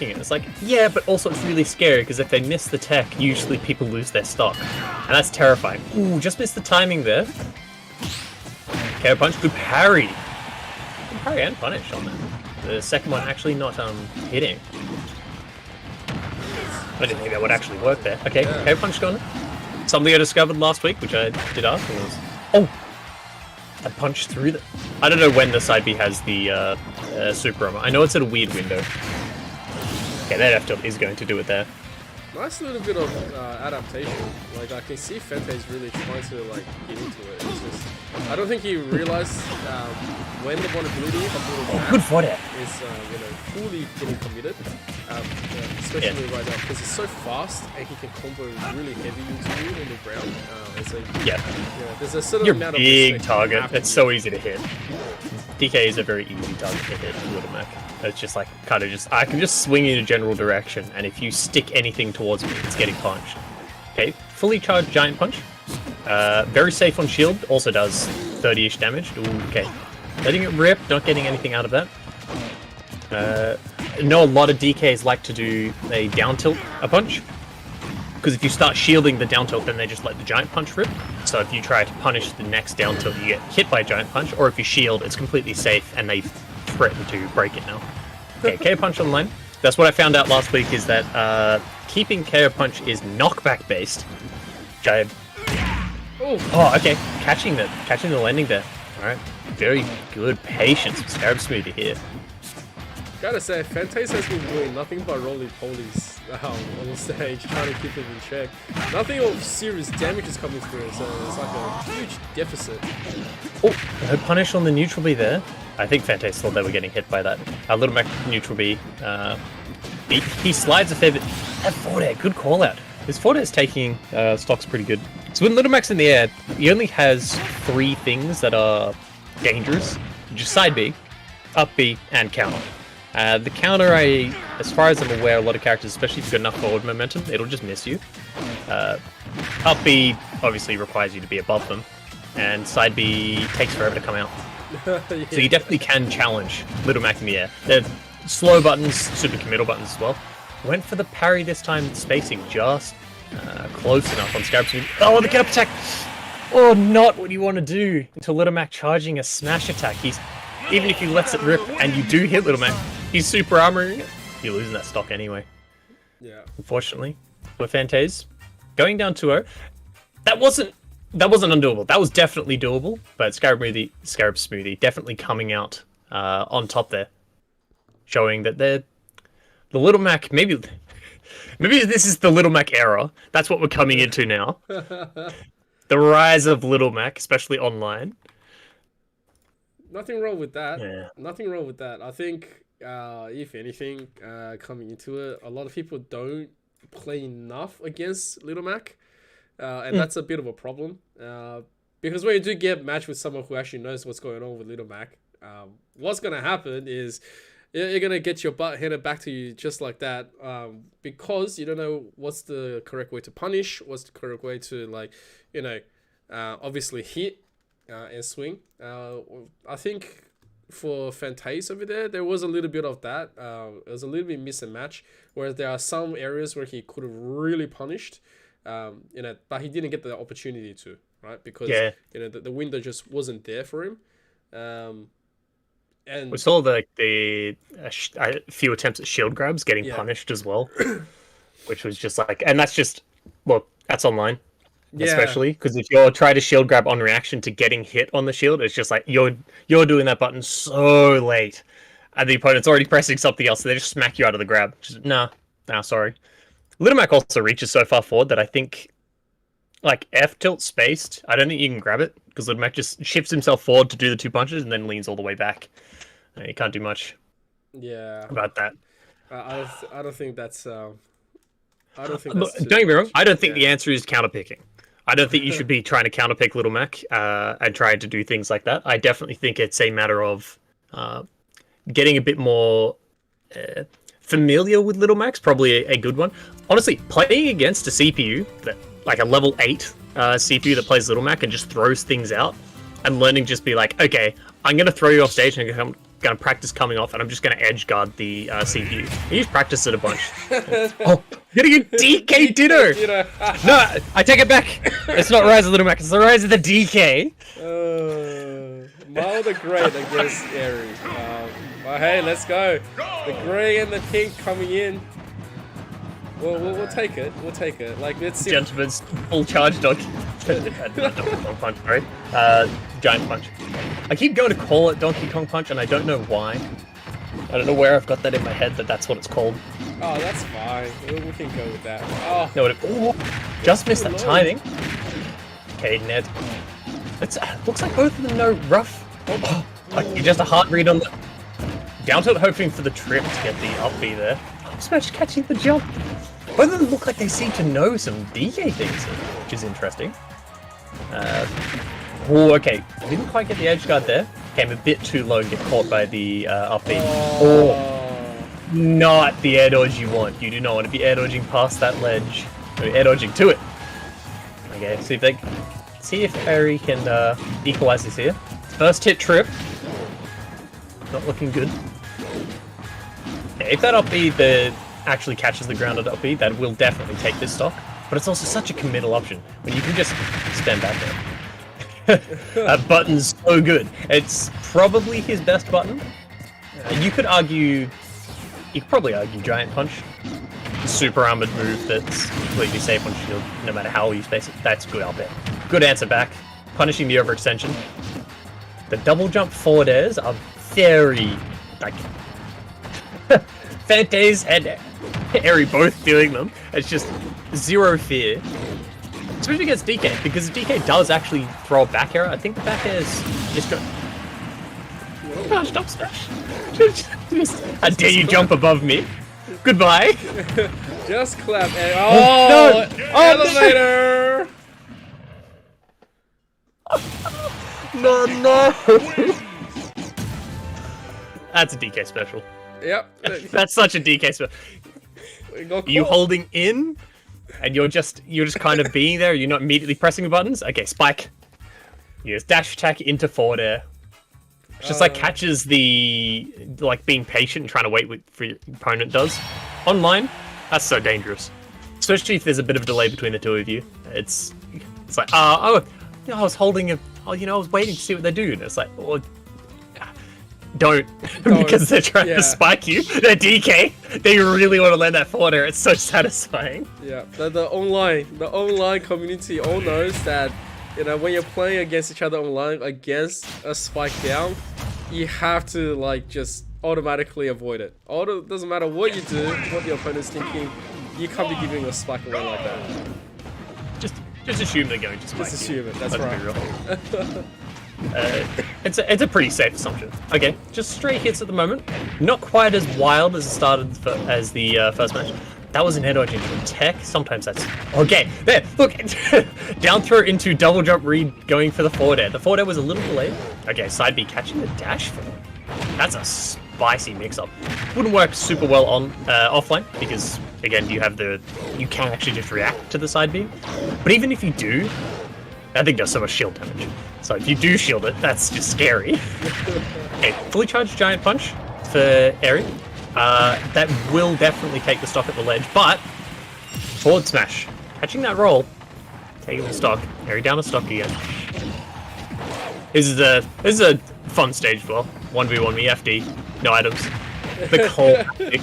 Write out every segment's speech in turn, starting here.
teching it. It's like, yeah, but also it's really scary because if they miss the tech, usually people lose their stock. And that's terrifying. Ooh, just missed the timing there. KO punch, good parry. Good parry and punish on that. The second one actually not hitting. I didn't think that would actually work there. Okay, KO punch gone. Something I discovered last week, which I did ask, was... Oh! I punched through the... I don't know when the side B has the super armor. I know it's at a weird window. Okay, that F tilt is going to do it there. Nice little bit of adaptation. Like, I can see Fente's really trying to, like, get into it. It's just... I don't think he realized when the vulnerability of good for that. Is, you know, fully getting committed. Especially right now, because he's so fast and he can combo really heavy into you on the ground. It's like, there's a certain amount of big target. It's so easy to hit. DK is a very easy target to hit, Little Mac. It's just like, kind of just, I can just swing in a general direction, and if you stick anything towards me, it's getting punched. Okay, fully charged Giant Punch. Very safe on shield, also does 30-ish damage. Ooh, okay. Letting it rip, not getting anything out of that. I know a lot of DKs like to do a down tilt a punch, because if you start shielding the down tilt, then they just let the Giant Punch rip. So if you try to punish the next down tilt, you get hit by a Giant Punch, or if you shield, it's completely safe, and they threaten to break it now. Okay, KO Punch online. That's what I found out last week, is that keeping KO Punch is knockback based. Which oh, okay. Catching the landing there. Alright. Very good patience with Scarab Smoothie here. Gotta say, Fentes has been doing nothing but roly-polies on the stage, trying to keep him in check. Nothing of serious damage is coming through, so it's like a huge deficit. Oh, no punish on the neutral B there. I think Fentes thought they were getting hit by that. Little Mac neutral B. He slides a fair bit. That forward, good call out. His forward is taking stocks pretty good. So when Little Mac's in the air, he only has 3 things that are dangerous. Just side B, up B, and counter. The counter, as far as I'm aware, a lot of characters, especially if you've got enough forward momentum, it'll just miss you. Up B obviously requires you to be above them, and side B takes forever to come out. So you definitely can challenge Little Mac in the air. They're slow buttons, super committal buttons as well. Went for the parry this time, spacing just close enough on Scarab Smoothie. Oh, the get up attack! Oh, not what you want to do until Little Mac charging a smash attack. Even if he lets it rip and you do hit Little Mac, he's super armoring it. You're losing that stock anyway. Yeah. Unfortunately, for Fentes, going down 2-0. That wasn't undoable. That was definitely doable, but Scarab Smoothie definitely coming out on top there, showing that they're the Little Mac. Maybe this is the Little Mac era. That's what we're coming into now. The rise of Little Mac, especially online. Nothing wrong with that. Yeah. Nothing wrong with that. I think, if anything, coming into it, a lot of people don't play enough against Little Mac, and that's a bit of a problem. Because when you do get matched with someone who actually knows what's going on with Little Mac, what's going to happen is you're going to get your butt handed back to you just like that, because you don't know what's the correct way to punish, what's the correct way to, like, you know, obviously hit and swing. I think for Fentes over there was a little bit of that. It was a little bit miss and match, where there are some areas where he could have really punished, you know, but he didn't get the opportunity to, right? Because you know the window just wasn't there for him. And we saw a few attempts at shield grabs getting punished as well, which was just like, and that's just, look, that's online. Especially because if you're trying to shield grab on reaction to getting hit on the shield, it's just like you're doing that button so late, and the opponent's already pressing something else, so they just smack you out of the grab. Just, nah, sorry. Little Mac also reaches so far forward that I think, like, F tilt spaced, I don't think you can grab it, because Little Mac just shifts himself forward to do the 2 punches and then leans all the way back. You can't do much. About that. I don't think that's. I don't think. Don't get me wrong. I don't think the answer is counterpicking. I don't think you should be trying to counterpick Little Mac and trying to do things like that. I definitely think it's a matter of getting a bit more familiar with Little Mac's probably a good one. Honestly, playing against a CPU, that like a level 8 CPU that plays Little Mac and just throws things out, and learning just be like, okay, I'm going to throw you off stage and gonna practice coming off, and I'm just gonna edge guard the CPU. He's practiced it a bunch. Oh, getting a DK Ditto! No, I take it back. It's not Rise of Little Mac, it's the Rise of the DK. Mao the Great against Airy. But hey, let's go. The grey and the pink coming in. We'll take it. We'll take it. Like, let's see. Gentleman's full charge dog. Donkey Kong Punch, sorry. Giant Punch. I keep going to call it Donkey Kong Punch, and I don't know why. I don't know where I've got that in my head that that's what it's called. Oh, that's fine. We can go with that. Oh, no, just missed that timing. Okay, Ned. Looks like both of them know rough. Like just a hard read on the down tilt, hoping for the trip to get the up B there. Smash catching the jump. Both of them look like they seem to know some DK things, which is interesting. Okay. Didn't quite get the edge guard there. Came a bit too low and get caught by the up B. Not the air dodge you want. You do not want to be air dodging past that ledge. Air dodging to it. Okay, see if Harry can equalize this here. First hit trip. Not looking good. If that up B actually catches the ground at up B, that will definitely take this stock. But it's also such a committal option when you can just stand back there. That button's so good. It's probably his best button. You could probably argue Giant Punch. Super armored move that's completely safe on shield, no matter how you space it. That's good out there. Good answer back. Punishing the overextension. The double jump forward airs are very, like, Fantaze and Airy both doing them. It's just zero fear. Especially against DK, because DK does actually throw a back air. I think the back air is good. Oh, stop smash. How dare you jump above me? Goodbye. Just clap. Oh, no. Elevator. No. That's a DK special. Yep. That's such a DK special. You holding in, and you're just kind of being there. You're not immediately pressing the buttons. Okay, spike. You just dash attack into forward air. It's just like catches the being patient and trying to wait for your opponent does. Online, that's so dangerous. Especially if there's a bit of a delay between the two of you. It's like I was holding I was waiting to see what they do, and it's like, don't because they're trying to spike you. They're DK. They really want to land that forward air. It's so satisfying. Yeah, the online community all knows that when you're playing against each other online against a spike down, you have to just automatically avoid it. Doesn't matter what you do, what the opponent's thinking, you can't be giving a spike away like that. Just assume they're going to spike. Just assume it. That's right. It's a pretty safe assumption. Okay, just straight hits at the moment. Not quite as wild as it started as the first match. That was an air dodge into a tech. Sometimes that's okay. There, look, down throw into double jump read, going for the forward air. The forward air was a little delayed. Okay, side B catching the dash forward. That's a spicy mix-up. Wouldn't work super well on offline because again, you can actually just react to the side B. But even if you do, that thing does so much shield damage. So if you do shield it, that's just scary. Okay, fully charged Giant Punch for Airy. That will definitely take the stock at the ledge, but forward smash. Catching that roll, taking the stock. Airy down a stock again. This is a fun stage as well. 1v1 me FD, no items. The classic.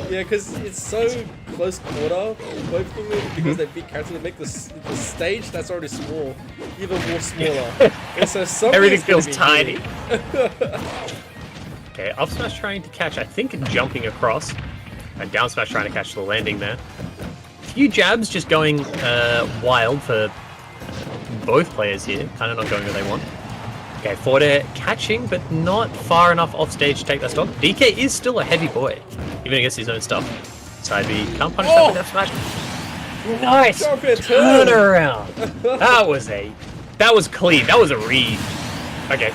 Yeah, because it's so close quarter, both of them, because they're big characters, they make the stage that's already small even more smaller. And so everything feels tiny. Okay, up smash trying to catch, I think jumping across, and down smash trying to catch the landing there. A few jabs just going wild for both players here, kind of not going where they want. Okay, forward air catching, but not far enough off stage to take that stock. DK is still a heavy boy, even against his own stuff. Side B, can't punish that with F smash. Nice turn around. That was clean. That was a read. Okay.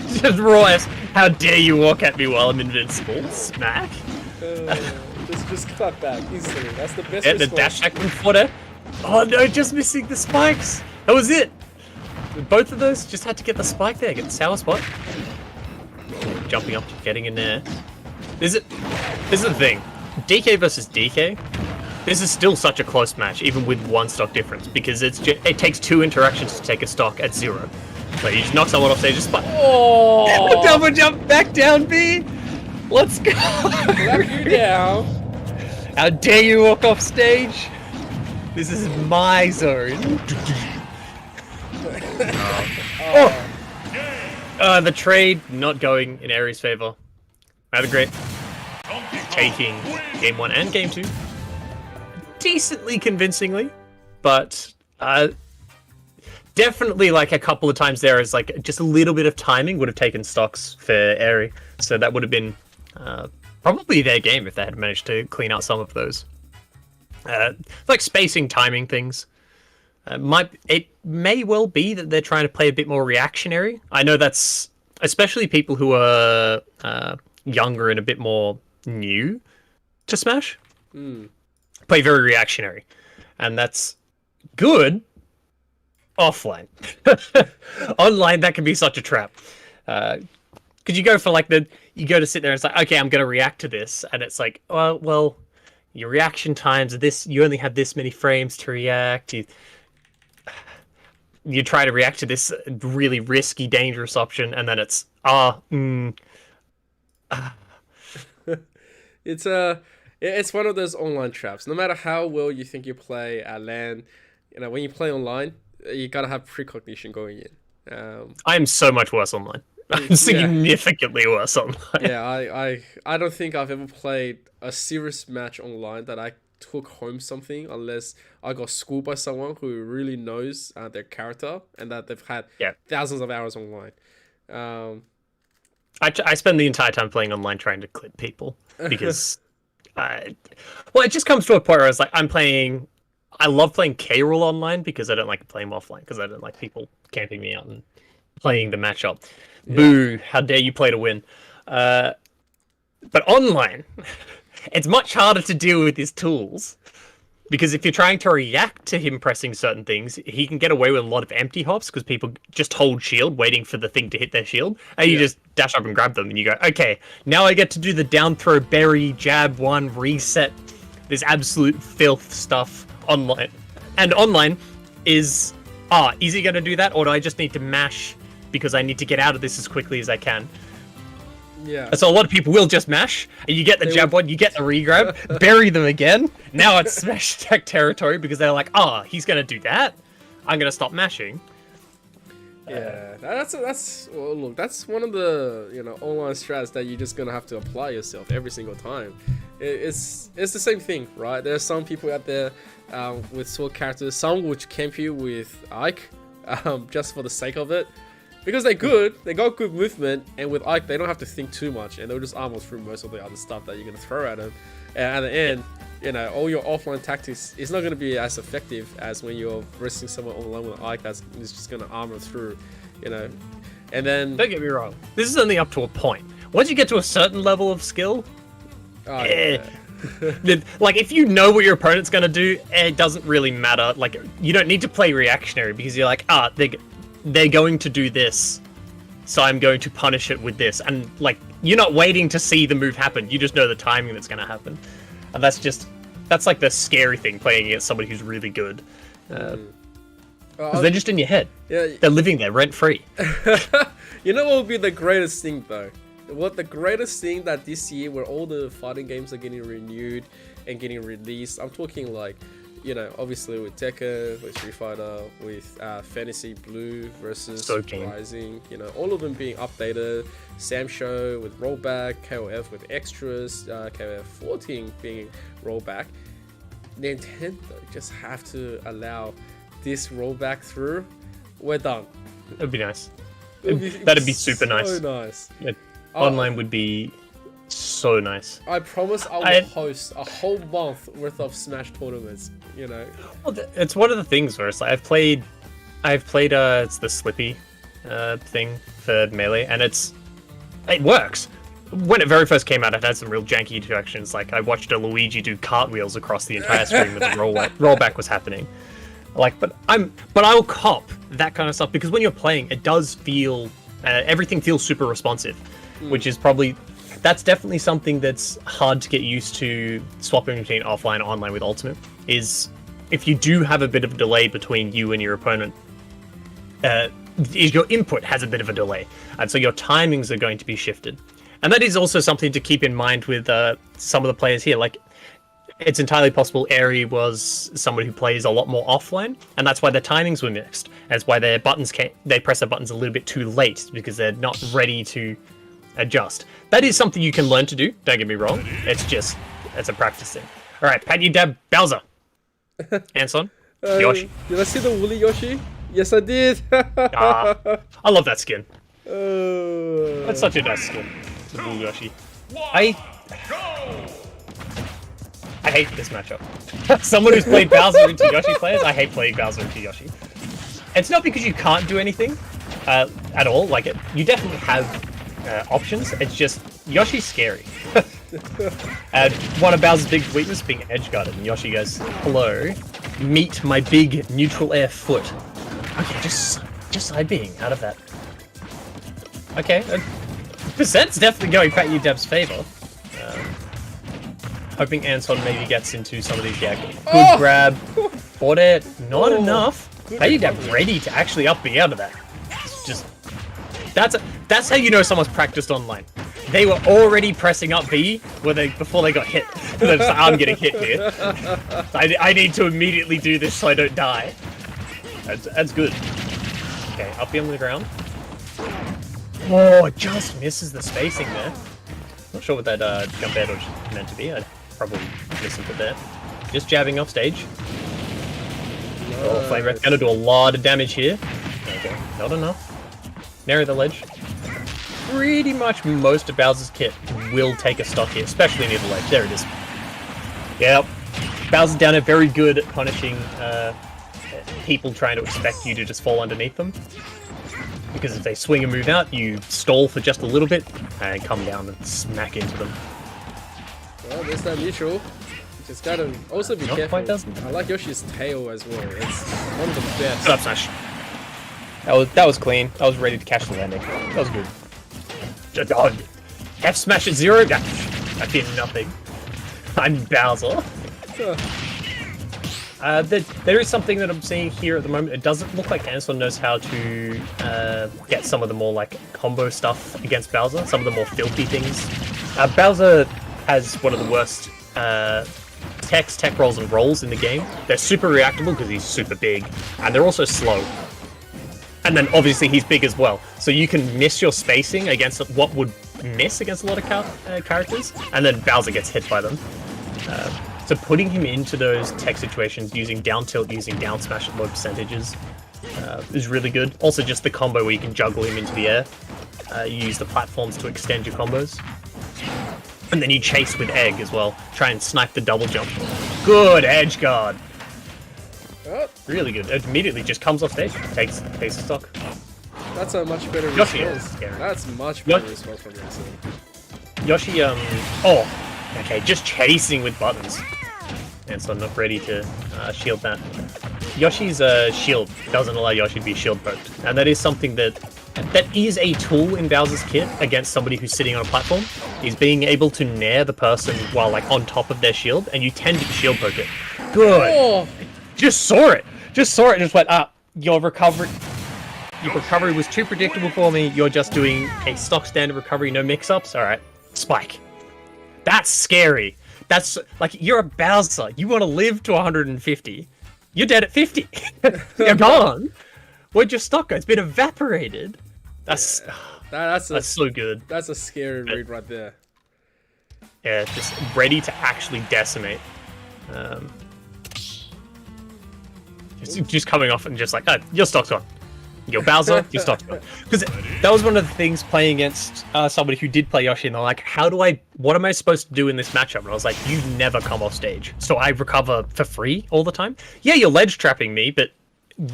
Just raw. How dare you walk at me while I'm invincible? Smack. Just cut back easily. That's the best. The dash attack from forward air. Oh no, just missing the spikes. That was it. Both of those just had to get the spike there, get the sour spot. Jumping up, getting in there. This is the thing. DK versus DK. This is still such a close match, even with 1 stock difference, because it takes 2 interactions to take a stock at 0. So you just knock someone off stage, just spike. Oh! Double jump back down, B. Let's go. Knock you down. How dare you walk off stage? This is my zone. The trade not going in Aries' favor. Rather great. Taking game 1 and game 2 decently convincingly, but definitely like a couple of times there is like just a little bit of timing would have taken stocks for Airy, so that would have been probably their game if they had managed to clean out some of those like spacing, timing things. It may well be that they're trying to play a bit more reactionary. I know that's especially people who are younger and a bit more new to Smash play very reactionary, and that's good offline. Online, that can be such a trap, because you go for like you go to sit there and it's like, okay, I'm going to react to this, and it's like, well, your reaction times are this, you only have this many frames to react. You try to react to this really risky, dangerous option, and then it's it's one of those online traps. No matter how well you think you play at LAN, when you play online, you gotta have precognition going in. I am so much worse online. I'm significantly worse online. Yeah, I don't think I've ever played a serious match online that I took home something unless I got schooled by someone who really knows their character and that they've had thousands of hours online. I spend the entire time playing online trying to clip people because, it just comes to a point where it's like I love playing K-Rool online because I don't like playing offline because I don't like people camping me out and playing the matchup. Yeah. Boo! How dare you play to win? But online, it's much harder to deal with his tools. Because if you're trying to react to him pressing certain things, he can get away with a lot of empty hops because people just hold shield, waiting for the thing to hit their shield, and you just dash up and grab them, and you go, okay, now I get to do the down throw, berry, jab, 1, reset, this absolute filth stuff online. And online is, is he going to do that, or do I just need to mash because I need to get out of this as quickly as I can? Yeah. So a lot of people will just mash, and you get the jab 1, you get the regrab, bury them again. Now it's smash attack territory because they're like, he's gonna do that. I'm gonna stop mashing. Yeah, that's look, that's one of the online strats that you're just gonna have to apply yourself every single time. It's the same thing, right? There are some people out there with sword characters, some which camp you with Ike, just for the sake of it. Because they're good, they got good movement, and with Ike, they don't have to think too much, and they'll just armor through most of the other stuff that you're going to throw at them. And at the end, all your offline tactics is not going to be as effective as when you're versing someone online with Ike that's just going to armor through, And then... Don't get me wrong, this is only up to a point. Once you get to a certain level of skill, like, if you know what your opponent's going to do, it doesn't really matter. Like, you don't need to play reactionary, because you're like, they're going to do this, so I'm going to punish it with this. And, like, you're not waiting to see the move happen. You just know the timing that's going to happen. And that's like the scary thing, playing against somebody who's really good. Because they're just in your head. Yeah. They're living there, rent-free. You know what would be the greatest thing, though? What the greatest thing that this year, where all the fighting games are getting renewed and getting released, I'm talking like, obviously with Tekken, with Street Fighter, with Fantasy Blue versus Rising, all of them being updated. Sam Show with rollback, KOF with extras, KOF 14 being rollback. Nintendo just have to allow this rollback through. We're done. It'd be nice. That'd be super nice. So nice. Online would be so nice. I promise I will host a whole month worth of Smash tournaments. Well, it's one of the things where it's like I've played it's the Slippy thing for Melee, and it works. When it very first came out, it had some real janky interactions. Like, I watched a Luigi do cartwheels across the entire screen when the rollback was happening. Like, but I will cop that kind of stuff because when you're playing, it does feel everything feels super responsive, which is that's definitely something that's hard to get used to swapping between offline and online with Ultimate. Is if you do have a bit of a delay between you and your opponent, your input has a bit of a delay, and so your timings are going to be shifted. And that is also something to keep in mind with some of the players here. Like, it's entirely possible Airy was someone who plays a lot more offline, and that's why their timings were mixed. That's why their buttons they press their buttons a little bit too late because they're not ready to adjust. That is something you can learn to do. Don't get me wrong. It's a practice thing. All right, Pat, you dab Bowser. Anson, Yoshi. Did I see the woolly Yoshi? Yes, I did. I love that skin. That's such a nice skin. The woolly Yoshi. I hate this matchup. Someone who's played Bowser into Yoshi players, I hate playing Bowser into Yoshi. It's not because you can't do anything at all. Like, you definitely have options. It's just Yoshi's scary. One of Bowser's big weaknesses being edge guarded. And Yoshi goes, "Hello, meet my big neutral air foot." Okay, just side being out of that. Okay, percent's definitely going Pat Udab's favor. Hoping Anton maybe gets into some of these. Yeah, good grab. Fought it. Not enough. Pat Udab ready to actually up B out of that. It's just that's how you know someone's practiced online. They were already pressing up B before they got hit. They're just like, I'm getting hit here. I need to immediately do this so I don't die. That's good. Okay, up B on the ground. Oh, it just misses the spacing there. Not sure what that jump air dodge meant to be. I'd probably listened to that. Just jabbing off stage. Nice. Oh, Flame Breath gonna do a lot of damage here. Okay, not enough. Narrow the ledge. Pretty much most of Bowser's kit will take a stock here, especially near the ledge. There it is. Yep. Bowser down there, very good at punishing people trying to expect you to just fall underneath them. Because if they swing and move out, you stall for just a little bit and come down and smack into them. Well, there's that neutral. Just gotta also be careful. I like Yoshi's tail as well. It's one of the best. Good up smash. That was clean. I was ready to catch the landing. That was good. F smash at 0. I did nothing. I'm Bowser. There is something that I'm seeing here at the moment. It doesn't look like Anson knows how to get some of the more like combo stuff against Bowser. Some of the more filthy things. Bowser has one of the worst tech rolls and rolls in the game. They're super reactable because he's super big, and they're also slow. And then obviously he's big as well, so you can miss your spacing against what would miss against a lot of characters, and then Bowser gets hit by them. So putting him into those tech situations, using down tilt, using down smash at low percentages, is really good. Also just the combo where you can juggle him into the air. You use the platforms to extend your combos. And then you chase with egg as well. Try and snipe the double jump. Good edge guard. Really good. It immediately just comes off stage. Takes the stock. That's a much better Yoshi response. That's much better response from Yoshi. Yoshi, okay, just chasing with buttons. And so I'm not ready to shield that. Yoshi's shield doesn't allow Yoshi to be shield poked. And that is something that is a tool in Bowser's kit against somebody who's sitting on a platform, is being able to nair the person while like on top of their shield, and you tend to shield poke it. Good. Oh. Just saw it and just went, your recovery was too predictable for me. You're just doing a stock standard recovery, no mix-ups. All right, spike. That's scary. That's like, you're a Bowser. You want to live to 150. You're dead at 50. You're gone. Where'd your stock go? It's been evaporated. That's so good. That's a scary read right there. Yeah, just ready to actually decimate. Just coming off and just like, your stock's gone. Your Bowser, your stock's gone. Because that was one of the things playing against somebody who did play Yoshi, and they're like, what am I supposed to do in this matchup? And I was like, you never come off stage. So I recover for free all the time? Yeah, you're ledge trapping me, but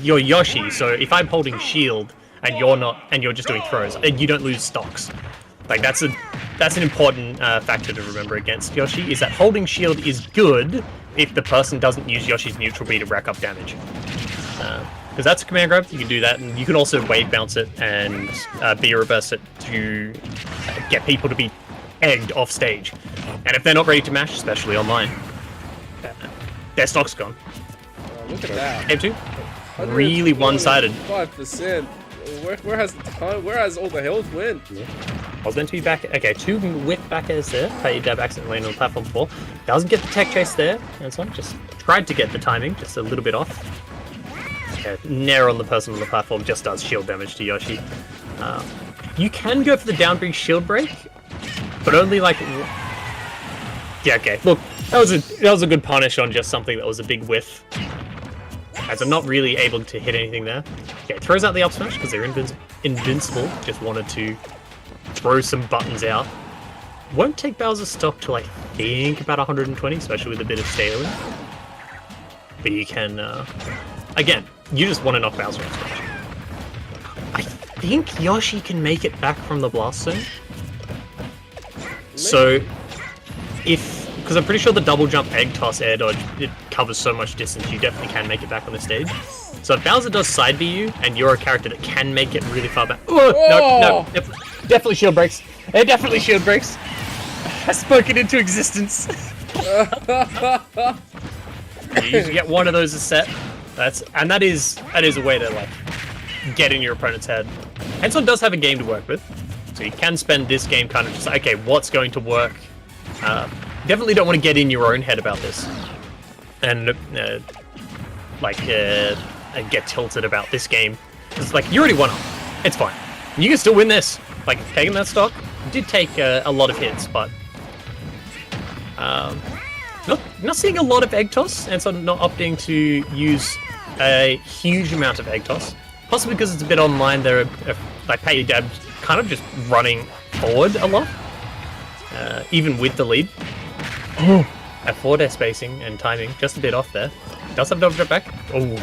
you're Yoshi, so if I'm holding shield and you're not, and you're just doing throws, and you don't lose stocks. Like, that's an important factor to remember against Yoshi, is that holding shield is good if the person doesn't use Yoshi's neutral B to rack up damage. Because that's a command grab, you can do that, and you can also wave bounce it and B reverse it to get people to be egged off stage. And if they're not ready to mash, especially online, their stock's gone. Look at that. Game 2, really one-sided. 5%. Where has all the health went? Yeah. I was meant to be back. Okay, 2 whip back airs there. Pay Dab accidentally landed on the platform before. Doesn't get the tech chase there. And so just tried to get the timing, just a little bit off. Okay, Nair on the person on the platform just does shield damage to Yoshi. You can go for the down B shield break, but only like. Yeah, okay. Look, that was a good punish on just something that was a big whiff. As I'm not really able to hit anything there. Okay, throws out the up smash because they're invincible. Just wanted to throw some buttons out. Won't take Bowser's stock till I think about 120, especially with a bit of scaling. But you can, again, you just want to knock Bowser off stage. I think Yoshi can make it back from the blast zone. So, because I'm pretty sure the double jump, egg toss, air dodge, it covers so much distance, you definitely can make it back on the stage. So if Bowser does side B you, and you're a character that can make it really far back... No, definitely shield breaks. It definitely shield breaks. I spoke it into existence. You usually get one of those a set. That is a way to like get in your opponent's head. Henson does have a game to work with, so you can spend this game kind of just like, okay, what's going to work? Definitely don't want to get in your own head about this, and get tilted about this game. It's like you already won up. It's fine. You can still win this. Like taking that stock, did take a lot of hits, but not seeing a lot of egg toss, and so not opting to use a huge amount of egg toss. Possibly because it's a bit online. They're like Pay Dab kind of just running forward a lot, even with the lead. At forward air spacing and timing, just a bit off there. Does have double drop back. Oh,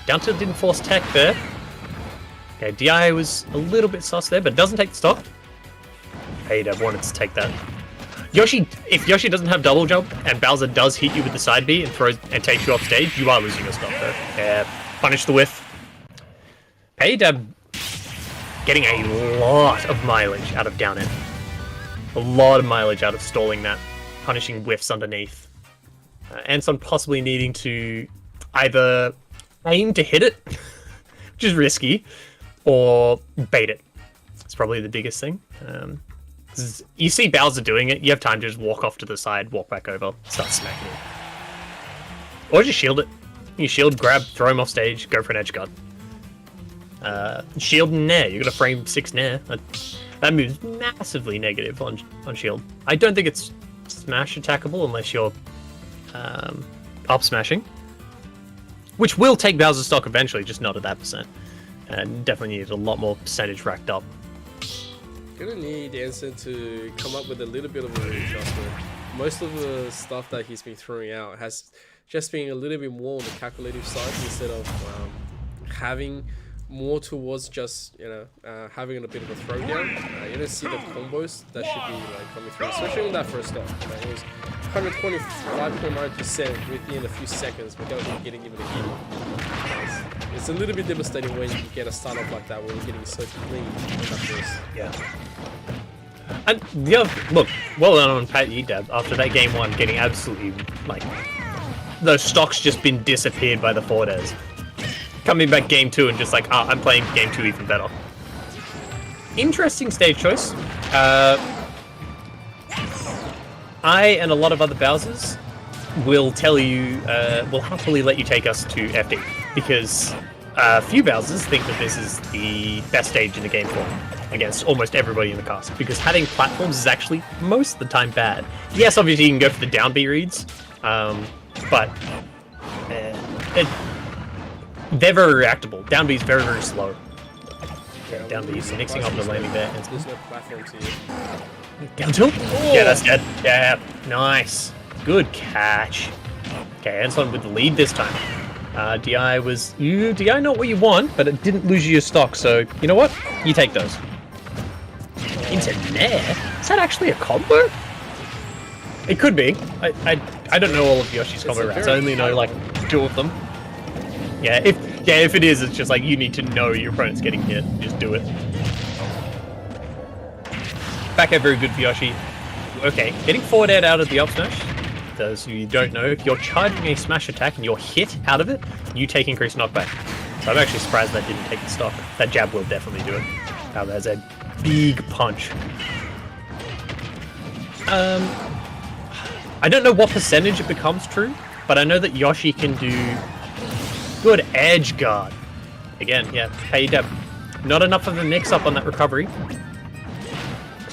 down tilt didn't force tech there. Okay, DI was a little bit sus there, but doesn't take the stock. Pay Dab wanted to take that. If Yoshi doesn't have double jump and Bowser does hit you with the side B and takes you off stage, you are losing your stock though. Yeah, punish the whiff. Pay Dab getting a lot of mileage out of down air. A lot of mileage out of stalling that, punishing whiffs underneath. Anson possibly needing to either aim to hit it, which is risky, or bait it. It's probably the biggest thing. You see Bowser doing it, you have time to just walk off to the side, walk back over, start smacking it. Or just shield it. You shield, grab, throw him off stage, go for an edge guard. Shield and Nair, you got a frame 6 Nair. That move's massively negative on shield. I don't think it's smash attackable unless you're up smashing, which will take Bowser's stock eventually, just not at that percent. And definitely needs a lot more percentage racked up. Gonna need Anson to come up with a little bit of a readjustment. Most of the stuff that he's been throwing out has just been a little bit more on the calculative side instead of having more towards just having a bit of a throwdown. You don't see the combos that should be like coming through, especially on that first stock. It was 125.9% within a few seconds without him getting even a hit. It's a little bit devastating when you get a start off like that when you're getting so clean on that first. Yeah. And the other, look, well done on Pat Dab after that game 1, getting absolutely like those stocks just been disappeared by the forward airs. Coming back game 2 and just like, I'm playing game 2 even better. Interesting stage choice. I and a lot of other Bowsers will tell you, will happily let you take us to FD, because a few Bowsers think that this is the best stage in the game for against almost everybody in the cast, because having platforms is actually most of the time bad. Yes, obviously you can go for the down B reads, but they're very reactable. Down B is very, very slow. Yeah, down B is mixing up the landing there. There's no platforms here. Down tilt? Oh. Yeah, that's dead. Yeah, nice. Good catch. Okay, Anson with the lead this time. DI was... DI not what you want, but it didn't lose you your stock, so you know what? You take those. Into Nair? Is that actually a combo? It could be. I don't know all of Yoshi's combo routes. I only know like 2 of them. Yeah, if it is, it's just like you need to know your opponent's getting hit. Just do it. Back air very good for Yoshi. Okay, getting forward air out of the up smash. As you don't know, if you're charging a smash attack and you're hit out of it, you take increased knockback. So I'm actually surprised that didn't take the stock. That jab will definitely do it. Now there's a big punch. I don't know what percentage it becomes true, but I know that Yoshi can do good edge guard. Again, yeah, pay dab. Not enough of a mix-up on that recovery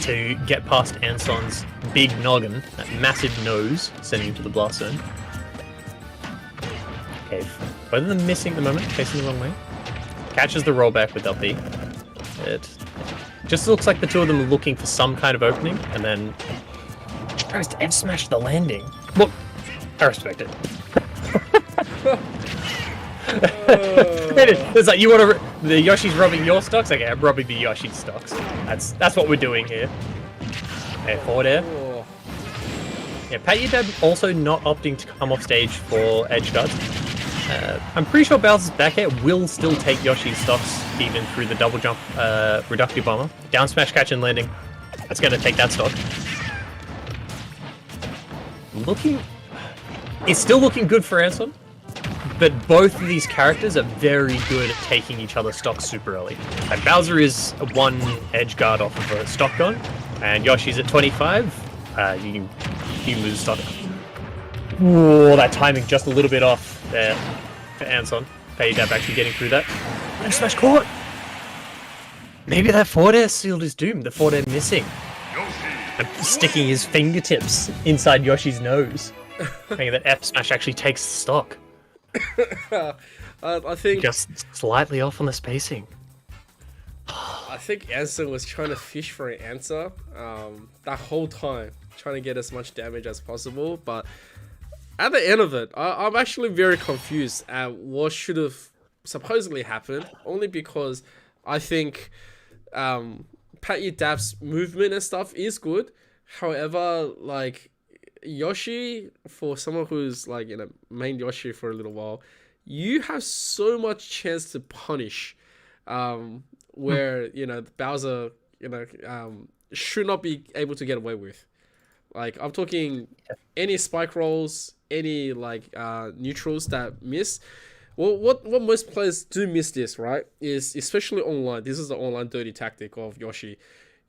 to get past Anson's big noggin, that massive nose, sending him to the blast zone. Okay, both of them missing at the moment, facing the wrong way. Catches the rollback with LP. It just looks like the two of them are looking for some kind of opening, and then tries to F-smash the landing. Look, I respect it. It's like, you want to... The Yoshi's robbing your stocks? Okay, I'm robbing the Yoshi stocks. That's what we're doing here. Okay, forward air. Yeah, Pat Your Dad also not opting to come off stage for edge guards. I'm pretty sure Bowser's back air will still take Yoshi's stocks even through the double jump reductive bomber. Down smash catch and landing. That's going to take that stock. It's still looking good for Anson. But both of these characters are very good at taking each other's stocks super early. Like Bowser is one edge guard off of a stock gun, and Yoshi's at 25. You lose stock. Whoa, that timing just a little bit off there for Anson. Paydab actually getting through that. And smash caught! Maybe that forward air sealed his doom. The forward air missing. And sticking his fingertips inside Yoshi's nose. Making that F smash actually takes the stock. I think just slightly off on the spacing. I think Anson was trying to fish for an answer that whole time, trying to get as much damage as possible. But at the end of it, I'm actually very confused at what should have supposedly happened. Only because I think Pat Your Dab's movement and stuff is good. However, like, Yoshi, for someone who's like, you know, main Yoshi for a little while, you have so much chance to punish where you know Bowser, you know, should not be able to get away with. Like, I'm talking any spike rolls, any like neutrals that miss. Well, what most players do miss this, right, is especially online. This is the online dirty tactic of Yoshi.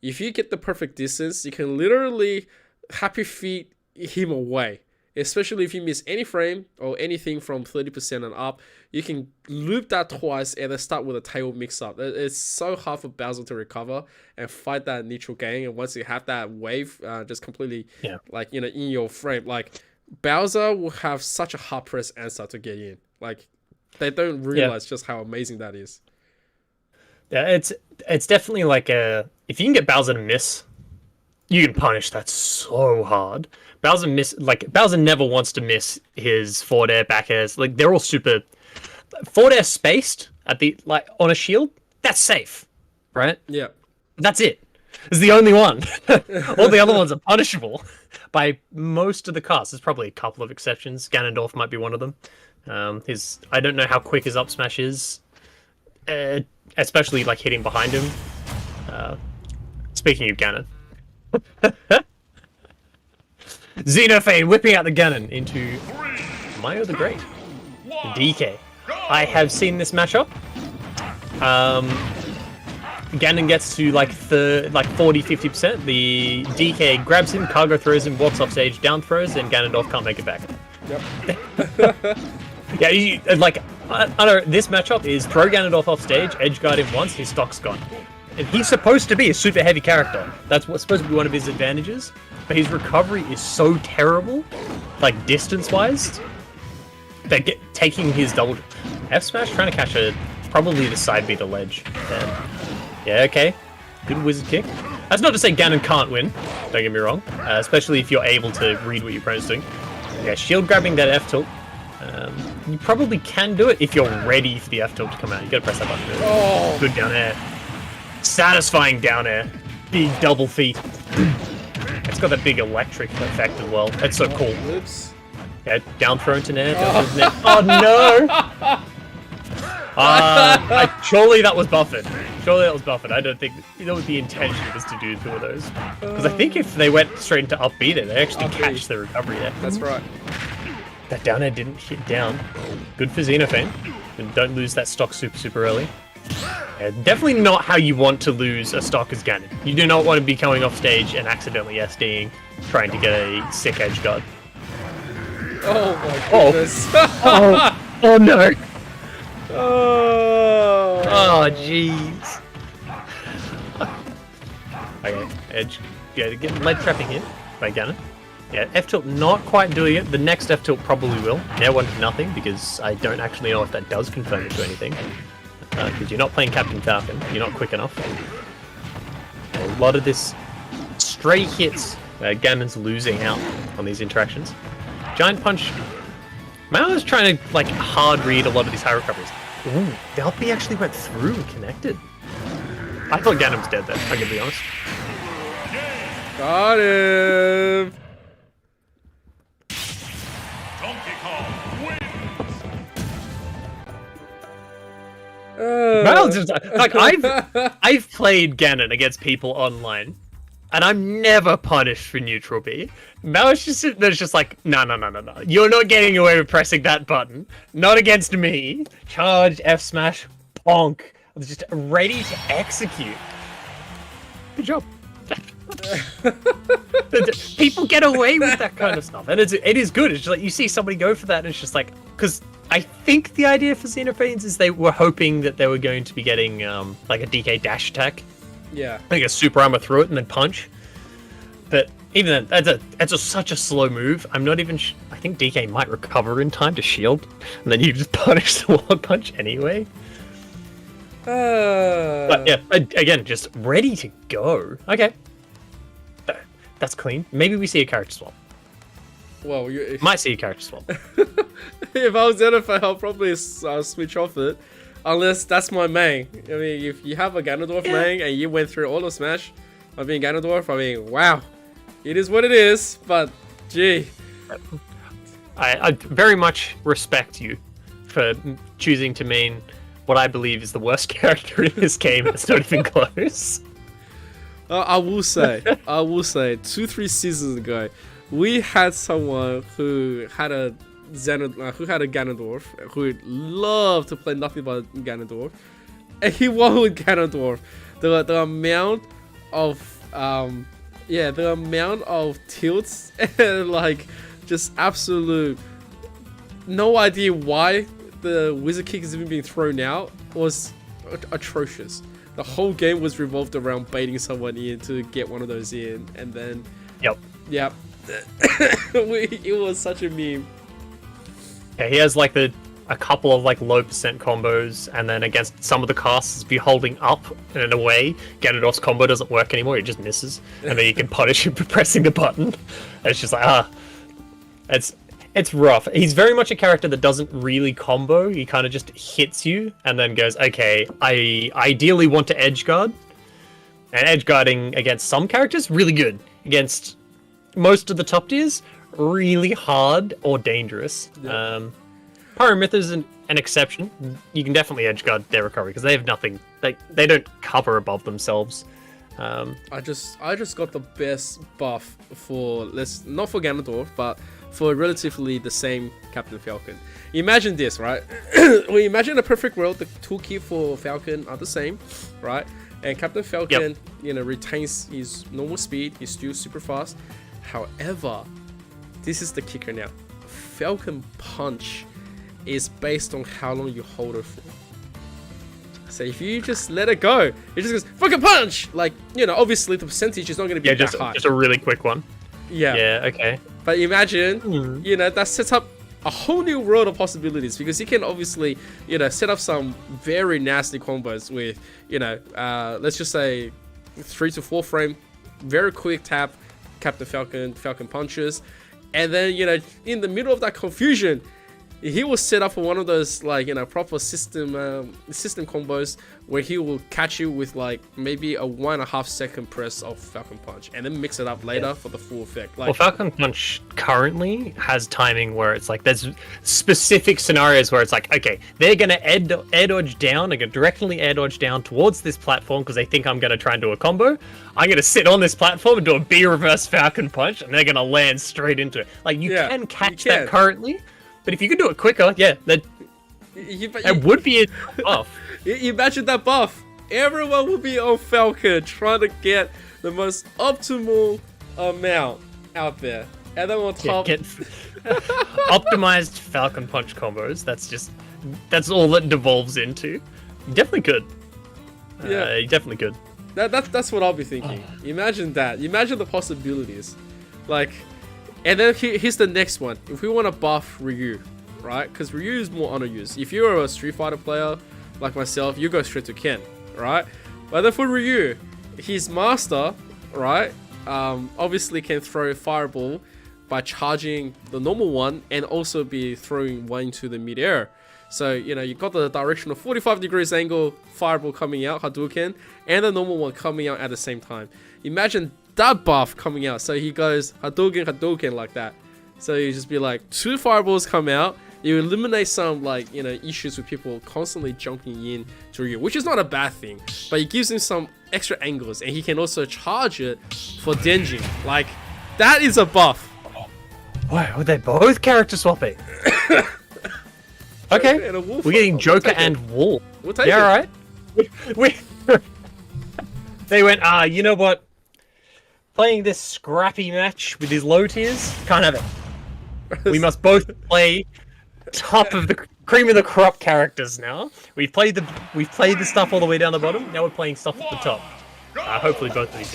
If you get the perfect distance, you can literally happy feet him away. Especially if you miss any frame or anything from 30% and up, you can loop that twice and then start with a tail mix-up. It's so hard for Bowser to recover and fight that neutral gang. And once you have that wave just completely, like, you know, in your frame, like, Bowser will have such a hard press answer to get in. Like, they don't realize just how amazing that is. Yeah, it's definitely like if you can get Bowser to miss, you can punish that so hard. Bowser never wants to miss his forward air, back airs. Like, they're all super forward air spaced at the, like, on a shield. That's safe, right? Yeah, that's it. It's the only one. All the other ones are punishable by most of the cast. There's probably a couple of exceptions. Ganondorf might be one of them. I don't know how quick his up smash is, especially like hitting behind him. Speaking of Ganon. Xenophane whipping out the Ganon into Mayo the Great. DK. I have seen this matchup. Ganon gets to like 40-50%. The DK grabs him, cargo throws him, walks off stage, down throws, and Ganondorf can't make it back. Yep. Yeah, I don't know, this matchup is throw Ganondorf off stage, edge guard him once, his stock's gone. And he's supposed to be a super heavy character. That's what's supposed to be one of his advantages. But his recovery is so terrible, like distance-wise, that taking his double F smash, trying to catch probably the side B to ledge. Yeah, okay. Good wizard kick. That's not to say Ganon can't win, don't get me wrong. Especially if you're able to read what your opponent's doing. Yeah, shield grabbing that F tilt. You probably can do it if you're ready for the F tilt to come out. You gotta press that button really. Oh. Good down air. Satisfying down air. Big double feet. It's got that big electric effect as well. That's so cool. Oops. Yeah, down throw into nair, down throw into nair. Oh no! Surely that was buffered. Surely that was buffered. I don't think that was the intention was to do two of those. Because I think if they went straight into up B there, they actually catch the recovery there. That's right. That down air didn't hit down. Good for Xenophane. And don't lose that stock super early. Yeah, definitely not how you want to lose a stock as Ganon. You do not want to be coming off stage and accidentally SDing, trying to get a sick edge guard. Oh my goodness. Oh no. Oh. Oh jeez. Okay, edge. Yeah, get lead trapping here by Ganon. Yeah, F tilt not quite doing it. The next F tilt probably will. Now 1 to nothing because I don't actually know if that does confirm it to anything. Because you're not playing Captain Falcon, you're not quick enough. A lot of this stray hits, Ganon's losing out on these interactions. Giant Punch. Mao is trying to like hard read a lot of these high recoveries. Ooh, the LP actually went through and connected. I thought Ganon was dead there, I'm gonna be honest. Got him! Mao's just like I've played Ganon against people online, and I'm never punished for neutral B. Mao's just there's just like no. You're not getting away with pressing that button. Not against me. Charge F smash bonk. Just ready to execute. Good job. People get away with that kind of stuff, and it is good. It's just like you see somebody go for that, and it's just like because I think the idea for Xenophanes is they were hoping that they were going to be getting like a DK dash attack, like a super armor through it and then punch. But even then, that's such a slow move. I'm not even. I think DK might recover in time to shield, and then you just punish the wall punch anyway. But yeah, again, just ready to go. Okay. That's clean. Maybe we see a character swap. Well, might see a character swap. If I was Xenophane, I'll probably switch off it. Unless that's my main. I mean, if you have a Ganondorf main and you went through all of Smash by being Ganondorf, I mean, wow. It is what it is, but gee. I very much respect you for choosing to main what I believe is the worst character in this game. It's not even close. I will say, 2-3 seasons ago, we had someone who had a Ganondorf, who loved to play nothing but Ganondorf, and he won with Ganondorf. The amount of tilts and like just absolute no idea why the wizard kick is even being thrown out was atrocious. The whole game was revolved around baiting someone in to get one of those in, and then yep. It was such a meme. Yeah, he has like a couple of like low percent combos, and then against some of the casts, be holding up, and in a way, Ganondorf's combo doesn't work anymore. He just misses, and then you can punish him for pressing the button. And it's just like it's rough. He's very much a character that doesn't really combo. He kind of just hits you and then goes, okay, I ideally want to edge guard. And edge guarding against some characters, really good. Against most of the top tiers, really hard or dangerous. Yeah. Pyramyth is an exception. You can definitely edge guard their recovery because they have nothing. They don't cover above themselves. I just got the best buff for not for Ganondorf, but for relatively the same Captain Falcon. Imagine this, right? We imagine a perfect world. The toolkit for Falcon are the same, right? And Captain Falcon, retains his normal speed. He's still super fast. However, this is the kicker now. Falcon Punch is based on how long you hold it for. So if you just let it go, it just goes Falcon Punch. Like obviously the percentage is not going to be that high. Just a really quick one. Yeah. Okay. But imagine, that sets up a whole new world of possibilities because you can obviously, set up some very nasty combos with, let's just say 3 to 4 frame, very quick tap, Captain Falcon punches, and then, in the middle of that confusion, he will set up for one of those like proper system combos where he will catch you with like maybe a 1.5 second press of Falcon Punch and then mix it up later for the full effect. Like, well, Falcon Punch currently has timing where it's like there's specific scenarios where it's like, okay, they're gonna air dodge down, they're gonna directly air dodge down towards this platform because they think I'm gonna try and do a combo. I'm gonna sit on this platform and do a B reverse Falcon Punch, and they're gonna land straight into it. Like you can catch that currently. But if you could do it quicker, yeah, that would be a buff. You imagine that buff. Everyone will be on Falcon trying to get the most optimal amount out there. And then on top... get optimized Falcon Punch combos. That's all that devolves into. Definitely good. Yeah. Definitely good. That's what I'll be thinking. Imagine that. Imagine the possibilities. Like... And then here's the next one. If we want to buff Ryu, right? Because Ryu is more underused. If you're a Street Fighter player like myself, you go straight to Ken, right? But then for Ryu, his master, right? Obviously can throw Fireball by charging the normal one and also be throwing one into the mid-air. So, you got the directional 45 degrees angle Fireball coming out, Hadouken, and the normal one coming out at the same time. Imagine that buff coming out, so he goes Hadouken like that. So you just be like, 2 fireballs come out, you eliminate some like issues with people constantly jumping in to Ryu, which is not a bad thing, but it gives him some extra angles, and he can also charge it for Denji. Like, that is a buff. Wow, they're both character swapping. Okay, we're getting Joker and Wolf. We'll take it. Right. They went, you know what? Playing this scrappy match with these low tiers, can't have it. We must both play top of the cream of the crop characters now. We've played the stuff all the way down the bottom. Now we're playing stuff at the top. Hopefully both of these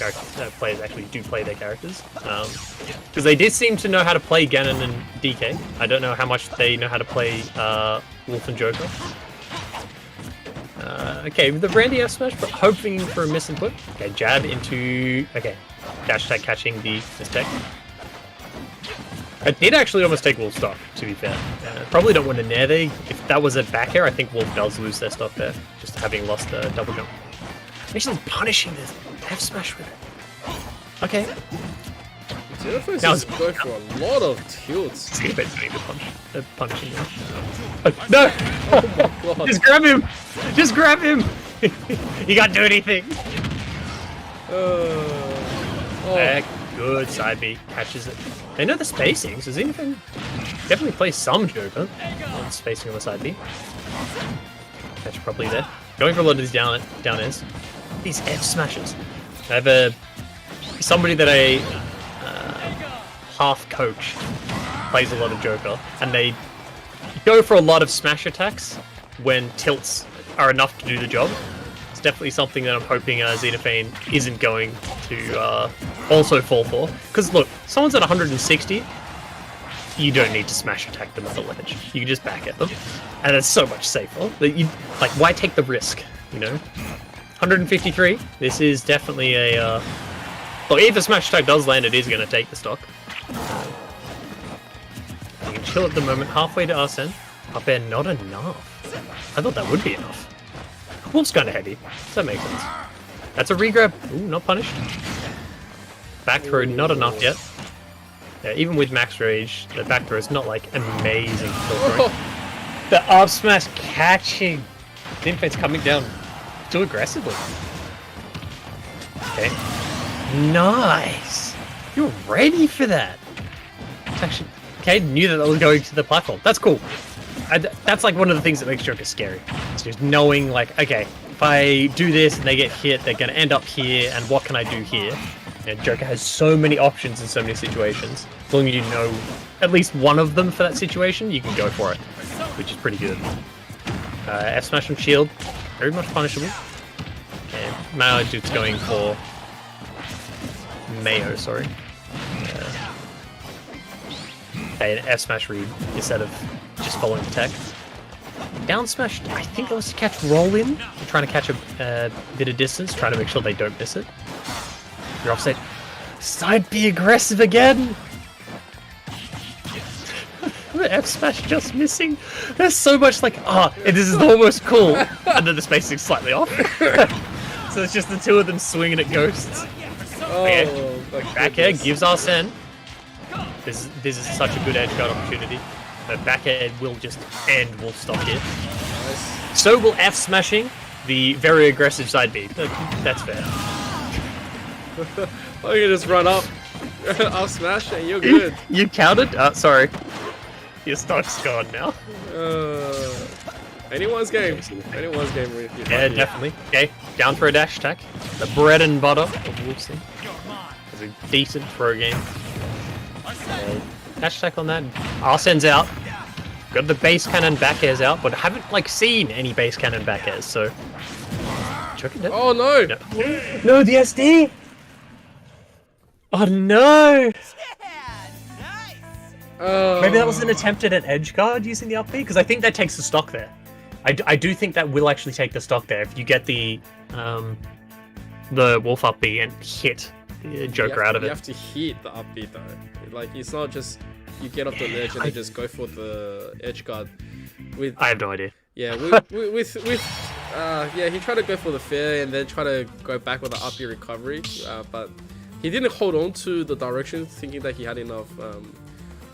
players actually do play their characters, because they did seem to know how to play Ganon and DK. I don't know how much they know how to play Wolf and Joker. Okay, with the Randy F smash, but hoping for a misinput. Okay, jab into... Okay, dash attack catching the mistake. I did actually almost take Wolf stock, to be fair. Probably don't want to nair there. If that was a back air, I think Wolf does lose their stock there, just having lost the double jump. Actually punishing this F smash with it. Okay. Now it's going for a lot of tilts. Xenophase doing the punishing. No! Oh my god. Just grab him! Just grab him! You can't do anything! Good side B. Catches it. They know the spacing, so Xenophase definitely plays some Joker on spacing on the side B. Catch probably there. Going for a lot of these down airs. These F smashes. I have somebody that I half coach plays a lot of Joker, and they go for a lot of smash attacks when tilts are enough to do the job. It's definitely something that I'm hoping Xenophane isn't going to also fall for. Because look, someone's at 160, you don't need to smash attack them at the ledge. You can just back at them, and it's so much safer. Like, why take the risk, 153. This is definitely a... Look, if a smash attack does land, it is going to take the stock. You can chill at the moment, halfway to Arsene. Up air, not enough. I thought that would be enough. Wolf's kind of heavy, so that makes sense. That's a regrab. Ooh, not punished. Back throw, not enough yet. Yeah, even with max rage, the back throw is not like amazing. The up smash catching. Xenophane's coming down too aggressively. Okay. Nice! You're ready for that! It's actually... Okay, knew that they were going to the platform. That's cool. That's like one of the things that makes Joker scary. It's just knowing, like, okay, if I do this and they get hit, they're going to end up here, and what can I do here? And Joker has so many options in so many situations. As long as you know at least one of them for that situation, you can go for it, which is pretty good. F smash and shield, very much punishable. And Mao Duke's going for Mayo, sorry. Okay, an F smash read instead of just following the tech. Down smash, I think that was to catch roll in. You're trying to catch a bit of distance, trying to make sure they don't miss it. You're offset. Side B aggressive again! F smash just missing. There's so much like, this is almost cool. And then the spacing's slightly off. So it's just the two of them swinging at ghosts. Oh, back air gives Arsene. This is such a good edge guard opportunity. But back air will just end Wolf Stock here. Nice. So will F smashing the very aggressive side B. That's fair. Oh, you just run up. I'll smash and you're good. You counted? Sorry. Your stock's gone now. Anyone's game. Anyone's game. Yeah, definitely. Okay, down throw dash attack. The bread and butter of Wolfson. It's a decent throw game. Dash attack on that. Arsene's out. Got the base cannon back airs out, but haven't like seen any base cannon back airs, so. Oh no! No, the SD! Oh no! Maybe that was an attempt at an edge guard using the up B, because I think that takes the stock there. I do think that will actually take the stock there if you get the Wolf up B and hit the Joker out of it. You have to hit the up B though. Like, it's not just you get off the ledge and then just go for the edge guard. I have no idea. Yeah, he tried to go for the fair and then try to go back with the up B recovery, but he didn't hold on to the direction, thinking that he had enough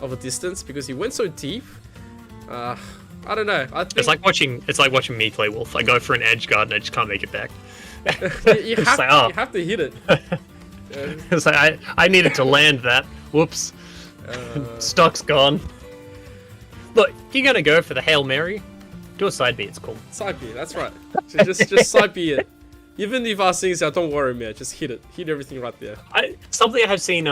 of a distance because he went so deep. I don't know. I think it's like watching me play Wolf. I go for an edge guard and I just can't make it back. you have to hit it. It's like I needed to land that. Whoops. Stock's gone. Look, you're gonna go for the Hail Mary. Do a side B, it's cool. Side B, that's right. Just side B it. Even if our things out, don't worry, man. Just hit it. Hit everything right there. Something I have seen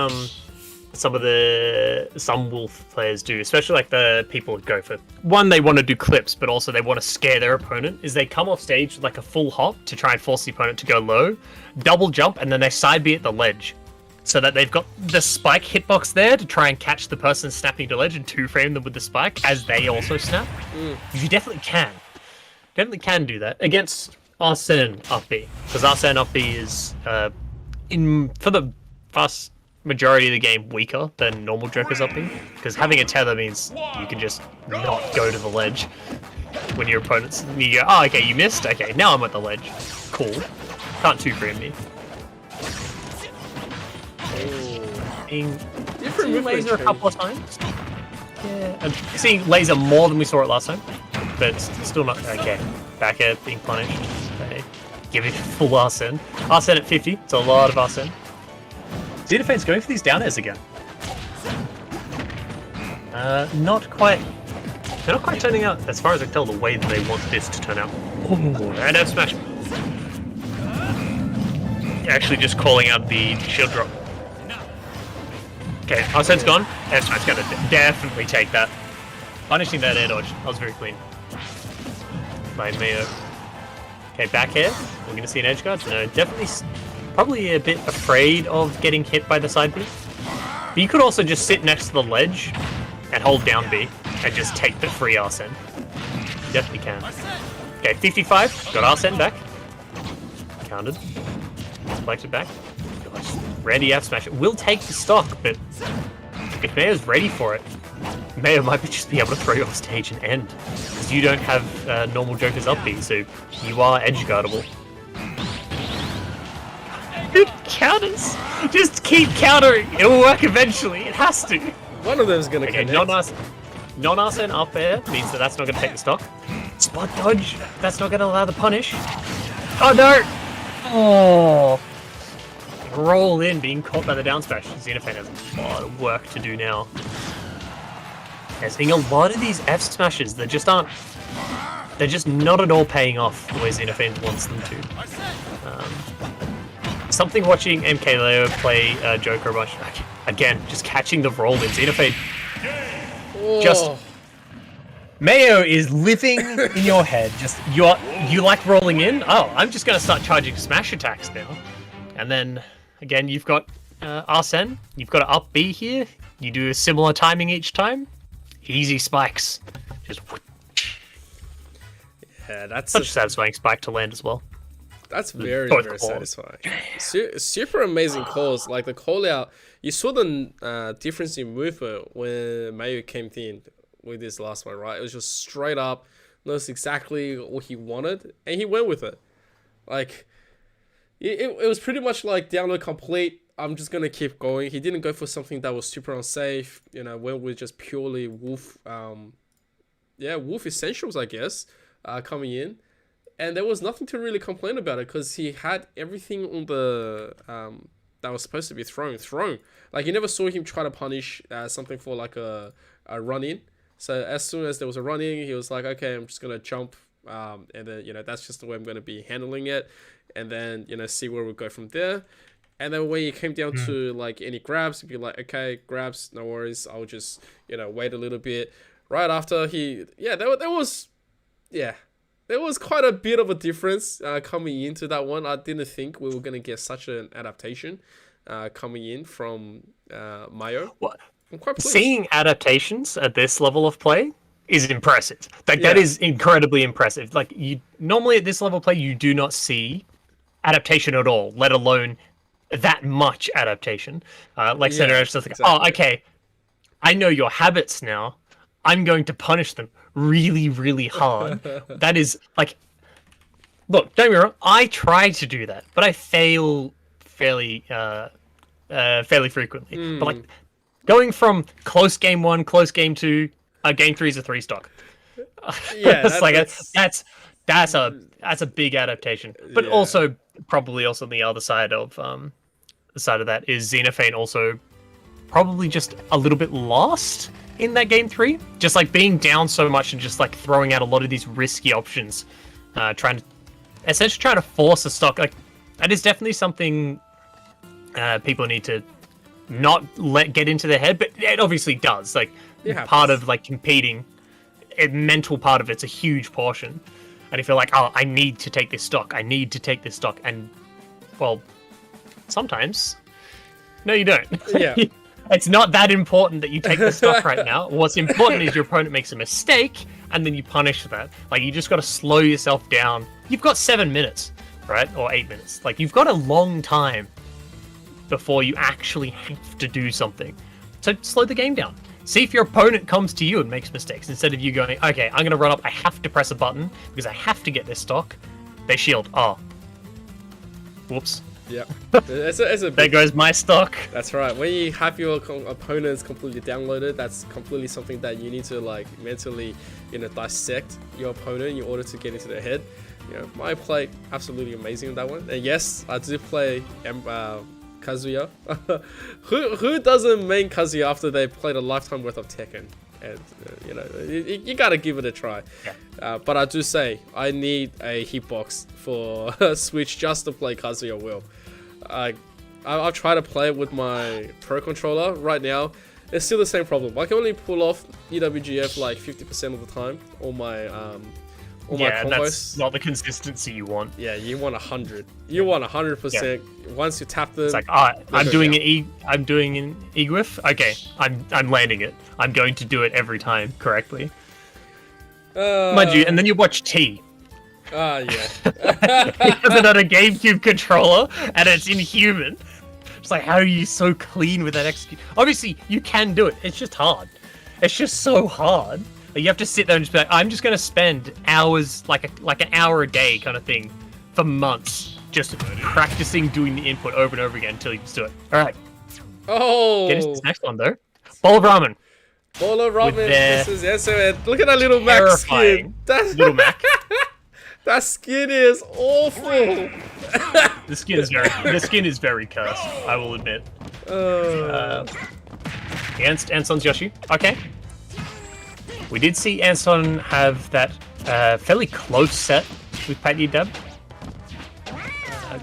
some Wolf players do, especially like the people that go for one, they want to do clips, but also they want to scare their opponent, is they come off stage with like a full hop to try and force the opponent to go low, double jump, and then they side B at the ledge. So that they've got the spike hitbox there to try and catch the person snapping to ledge and two-frame them with the spike as they also snap. You definitely can. Definitely can do that against Arsene up B. Because Arsene up B is, for the vast majority of the game, weaker than normal Joker's up B. Because having a tether means you can just not go to the ledge when your opponent's... You go, oh, okay, you missed? Okay, now I'm at the ledge. Cool. Can't two-frame me. Seeing laser a couple of times. Yeah, I'm seeing laser more than we saw it last time, but it's still not okay. Back air being punished. Okay. Give it full Arsene. Arsene at 50. It's a lot of Arsene. Xenofane's going for these down airs again. Not quite. They're not quite turning out, as far as I can tell, the way that they want this to turn out. And F smash. Actually, just calling out the shield drop. Okay, Arsene's gone. F-Smash gonna definitely take that. Punishing that air dodge. That was very clean. By Mayo. Okay, back air. We're gonna see an edge guard. No, definitely, probably a bit afraid of getting hit by the side B. But you could also just sit next to the ledge and hold down B and just take the free Arsene. You definitely can. Okay, 55. Got Arsene back. Counted. Deflected back. Ready F smash. It will take the stock, but if Mayo's ready for it, Mayo might just be able to throw you off stage and end. Because you don't have normal Joker's up B, so you are edge guardable. It counters! Just keep countering! It'll work eventually, it has to! One of them's gonna connect. Non-Arsene up air means that that's not gonna take the stock. Spot dodge! That's not gonna allow the punish. Oh no! Oh! Roll in, being caught by the down smash. Xenofane has a lot of work to do now. Yeah, seeing a lot of these F smashes that just aren't... They're just not at all paying off the way Xenofane wants them to. Something watching MK Leo play Joker a bunch. Again, just catching the roll in. Xenofane just... Mayo is living in your head. Just you like rolling in? Oh, I'm just going to start charging smash attacks now. And then... Again, you've got Arsene. You've got to up B here. You do a similar timing each time. Easy spikes. Just. Yeah, that's such a satisfying spike to land as well. That's very satisfying. Super amazing calls. Like the call out, you saw the difference in movement when Mayu came in. with this last one, right? It was just straight up, knows exactly what he wanted, and he went with it. Like, it was pretty much like download complete. I'm just gonna keep going. He didn't go for something that was super unsafe. You know, went with just purely wolf, wolf essentials, I guess, coming in, and there was nothing to really complain about it because he had everything on the that was supposed to be thrown. Like, you never saw him try to punish something for like a run in. So as soon as there was a run in, he was like, okay, I'm just gonna jump, and then that's just the way I'm gonna be handling it, and then see where we go from there. And then when you came down to like any grabs, you'd be like, okay, grabs, no worries. I'll just, wait a little bit. Right after there was quite a bit of a difference coming into that one. I didn't think we were going to get such an adaptation coming in from Mayo. What? I'm quite pleased. Seeing adaptations at this level of play is impressive. That is incredibly impressive. Like, you normally at this level of play, you do not see adaptation at all, let alone that much adaptation. Center Edge just like, exactly. Oh, okay, I know your habits now. I'm going to punish them really, really hard. That is like, look, don't get me wrong. I try to do that, but I fail fairly frequently. But like, going from close game 1, close game 2, game 3 is a 3 stock. That's a big adaptation. But also probably also the other side of that is Xenophane also probably just a little bit lost in that game 3, just like being down so much and just like throwing out a lot of these risky options, trying to force a stock. Like, that is definitely something people need to not let get into their head, but it obviously does. Like, part of like competing, a mental part of it's a huge portion. And if you're like, oh, I need to take this stock, and well, sometimes no, you don't. Yeah. It's not that important that you take the stock right now. What's important is your opponent makes a mistake, and then you punish that. Like, you just got to slow yourself down. You've got 7 minutes, right? Or 8 minutes. Like, you've got a long time before you actually have to do something. So slow the game down. See if your opponent comes to you and makes mistakes. Instead of you going, okay, I'm going to run up, I have to press a button because I have to get this stock. They shield. Oh. Whoops. Yeah. There goes my stock. That's right. When you have your opponents completely downloaded, that's completely something that you need to like mentally, dissect your opponent in order to get into their head. My play absolutely amazing on that one. And yes, I do play Kazuya. who doesn't main Kazuya after they played a lifetime worth of Tekken? And you gotta give it a try. Yeah. But I do say I need a hitbox for Switch just to play Kazuya well. I'll try to play it with my Pro controller right now. It's still the same problem. I can only pull off EWGF like 50% of the time on my my combos. That's not the consistency you want. Yeah, you want 100. You want 100%. Yeah. Once you tap them, it's like, I'm doing an E-Glyph. Okay, I'm landing it. I'm going to do it every time correctly. Mind you, and then you watch T. Yeah. He has it on a GameCube controller, and it's inhuman. It's like, how are you so clean with that execute? Obviously, you can do it. It's just hard. It's just so hard. You have to sit there and just be like, I'm just going to spend hours, like an hour a day kind of thing, for months, just practicing doing the input over and over again until you just do it. All right. Oh. Get into this next one, though. Bowl of ramen. Bowl of ramen. This is Acer. Look at that little Mac skin. Little Mac. That skin is awful. The skin is very cursed, I will admit. Anson's Yoshi. Okay. We did see Anson have that fairly close set with Patty Dab.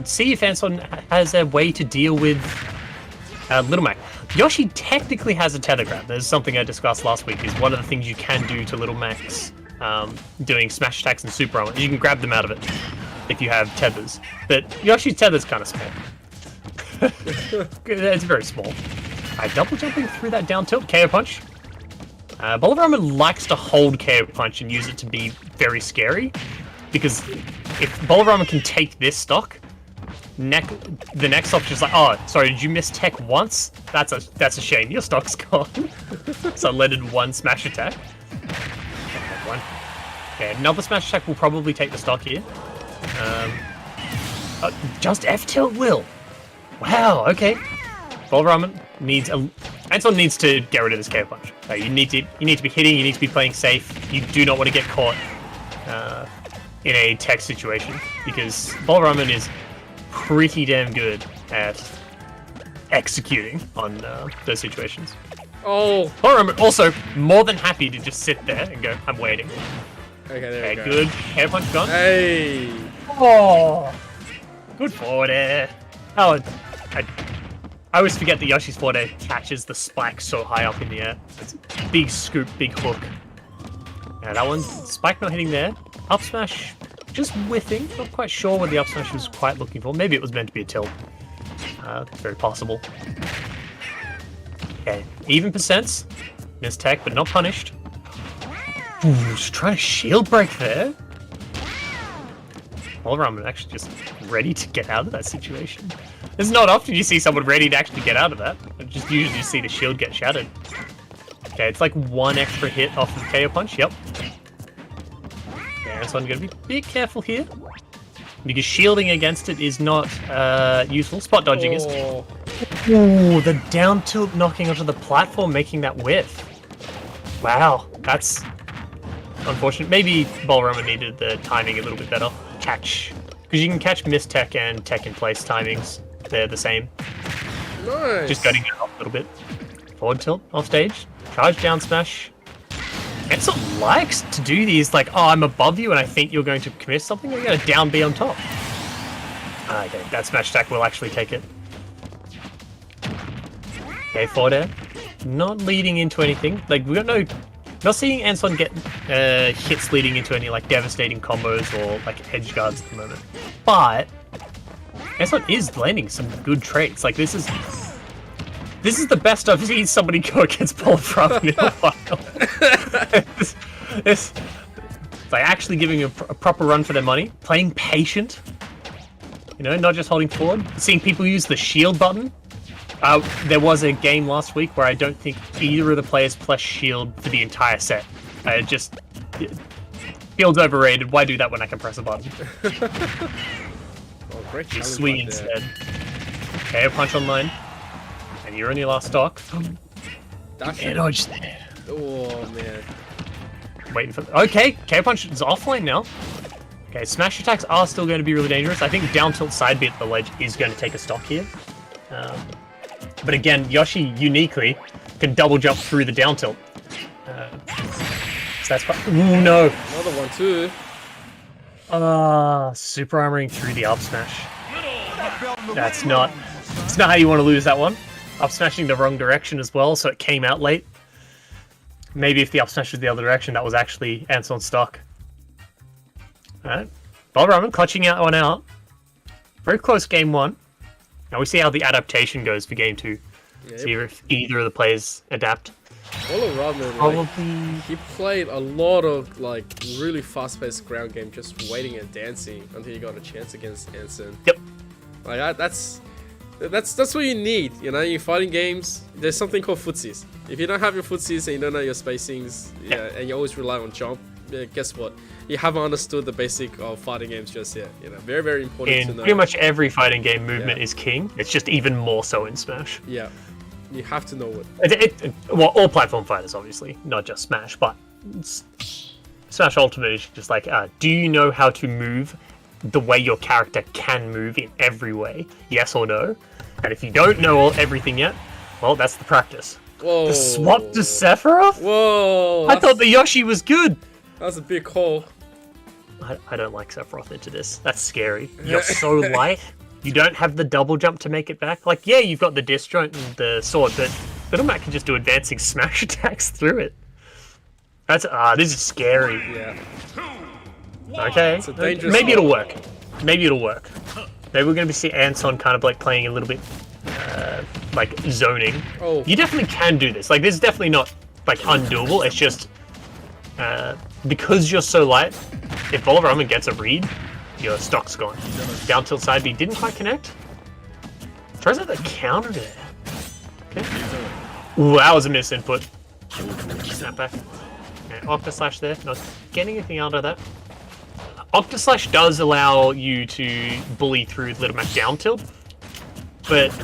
See if Anson has a way to deal with Little Mac. Yoshi technically has a tether grab. There's something I discussed last week. Is one of the things you can do to Little Mac's doing smash attacks and super armor. You can grab them out of it if you have tethers. But Yoshi's tether's kind of small. It's very small. Double jumping through that down tilt. KO punch. Bolivaraman likes to hold KO punch and use it to be very scary, because if Bolivaraman can take this stock, the next option is like, oh, sorry, did you miss tech once? That's a shame. Your stock's gone. So landed one smash attack. One. Okay, another smash attack will probably take the stock here. Just F tilt will. Wow. Okay. Valramen needs Anton needs to get rid of this KO punch. You need to be hitting. You need to be playing safe. You do not want to get caught in a tech situation because Valramen is pretty damn good at executing on those situations. Oh. Valramen also more than happy to just sit there and go, I'm waiting. Okay, there we go. Good. KO punch gone. Hey. Oh. Good forward air. Oh, I always forget that Yoshi's forward air catches the spike so high up in the air. It's a big scoop, big hook. Yeah, that one, spike not hitting there. Up smash, just whiffing. Not quite sure what the up smash was quite looking for. Maybe it was meant to be a tilt. It's very possible. Okay, even percents. Missed tech, but not punished. Ooh, just trying to shield break there. Valramen actually just ready to get out of that situation. It's not often you see someone ready to actually get out of that. You just usually see the shield get shattered. Okay, it's like one extra hit off of the KO punch. Yep. Yeah, so I'm going to be a bit careful here. Because shielding against it is not useful. Spot dodging is. Ooh, the down tilt knocking onto the platform, making that whiff. Wow, that's unfortunate. Maybe Valramen needed the timing a little bit better. Catch. Because you can catch miss tech and tech in place timings. They're the same. Nice. Just gutting it off a little bit. Forward tilt off stage. Charge down smash. Ansel likes to do these like, oh, I'm above you and I think you're going to commit something. You're going to down B on top. Okay, that smash attack will actually take it. Okay, forward air. Not leading into anything. Like, we got no... Not seeing Anson get hits leading into any like devastating combos or like edge guards at the moment. But Anson is landing some good traits. Like this is the best I've seen somebody go against Valramen in a while. It's like actually giving a proper run for their money, playing patient. You know, not just holding forward. Seeing people use the shield button. There was a game last week where I don't think either of the players pressed shield for the entire set. Shield's overrated. Why do that when I can press a button? Oh, great. You swing instead. KO punch online. And you're on your last stock. And dodge there. Oh, man. Waiting for... Okay, KO punch is offline now. Okay, smash attacks are still going to be really dangerous. I think down tilt side B at the ledge is going to take a stock here. But again, Yoshi uniquely can double jump through the down tilt. So that's quite... Ooh, no. Another one too. Super armoring through the up smash. That's not how you want to lose that one. Up smashing the wrong direction as well, so it came out late. Maybe if the up smash was the other direction, that was actually Anson's stock. Alright. Valramen clutching out one out. Very close game one. Now we see how the adaptation goes for game two. Yep. See if either of the players adapt. Valramen, like, he played a lot of like really fast-paced ground game, just waiting and dancing until he got a chance against Anson. Yep. Like that's what you need. You know, in fighting games, there's something called footsies. If you don't have your footsies and you don't know your spacings, and you always rely on jump, guess what? You haven't understood the basic of fighting games just yet. You know, very, very important to know. Pretty much every fighting game, movement is king. It's just even more so in Smash. Yeah, you have to know it. Well, all platform fighters, obviously, not just Smash, but Smash Ultimate is just like, do you know how to move the way your character can move in every way? Yes or no? And if you don't know everything yet, well, that's the practice. Whoa. The swap to Sephiroth? Whoa. I thought the Yoshi was good. That's a big call. I don't like Sephiroth into this. That's scary. You're so light. You don't have the double jump to make it back. Like, yeah, you've got the disjoint and the sword, but Little Mac can just do advancing smash attacks through it. That's this is scary. Yeah. Okay. It's a dangerous Maybe it'll work. Maybe it'll work. Maybe we're going to see Anson kind of like playing a little bit like zoning. Oh. You definitely can do this. Like, this is definitely not like undoable. It's just because you're so light, if Valramen gets a read, Your stock's gone. Down tilt side B didn't quite connect. Throws out the counter there. Okay. Ooh, that was a miss input. Snap back. Okay, Octaslash there. Not getting anything out of that. Octaslash does allow you to bully through Little Mac down tilt, but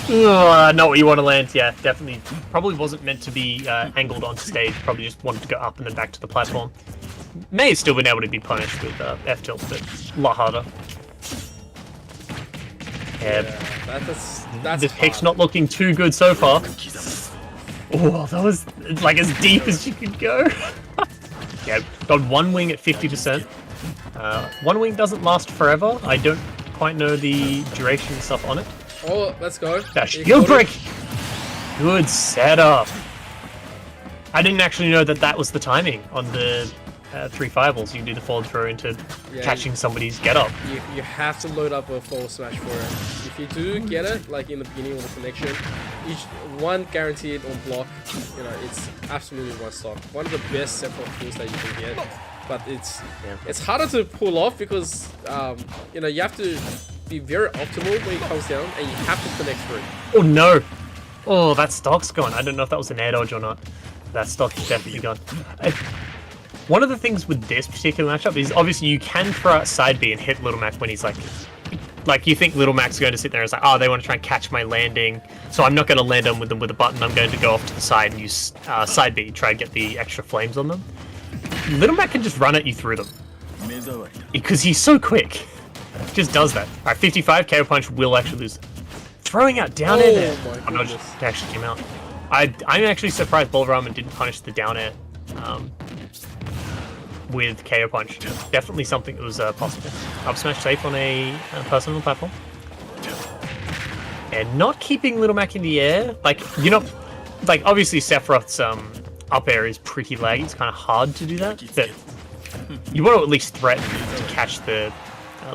not what you want to land. Yeah, definitely. Probably wasn't meant to be angled onto stage. Probably just wanted to go up and then back to the platform. May have still been able to be punished with F tilt, but a lot harder. Yeah, that's this pick's not looking too good so far. Oh, that was like as deep as you could go. Yeah, got one wing at 50%. One wing doesn't last forever. I don't quite know the duration and stuff on it. Oh, let's go. That shield break! Good setup. I didn't actually know that that was the timing on the 3 fireballs. You can do the forward throw into catching somebody's get up. You have to load up a forward smash for it. If you do get it, like in the beginning of the connection, each one guaranteed on block, you know, it's absolutely one stock. One of the best separate tools that you can get. But it's harder to pull off because you know, you have to be very optimal when it comes down, and you have to connect through. Oh no! Oh, that stock's gone. I don't know if that was an air dodge or not. That stock is definitely gone. One of the things with this particular matchup is obviously you can throw out side B and hit Little Mac when he's like you think Little Mac's going to sit there and it's like, oh, they want to try and catch my landing, so I'm not going to land them with a button. I'm going to go off to the side and use side B, try and get the extra flames on them. Little Mac can just run at you through them because he's so quick. Just does that. All right, 55 KO punch will actually lose. Throwing out down air there. I'm not just actually came out. I'm actually surprised Bolramen didn't punish the down air with KO punch. Definitely something that was possible. Up smash safe on a personal platform. And not keeping Little Mac in the air. Like, you're not... Like, obviously Sephiroth's up air is pretty laggy. It's kind of hard to do that. But you want to at least threaten to catch the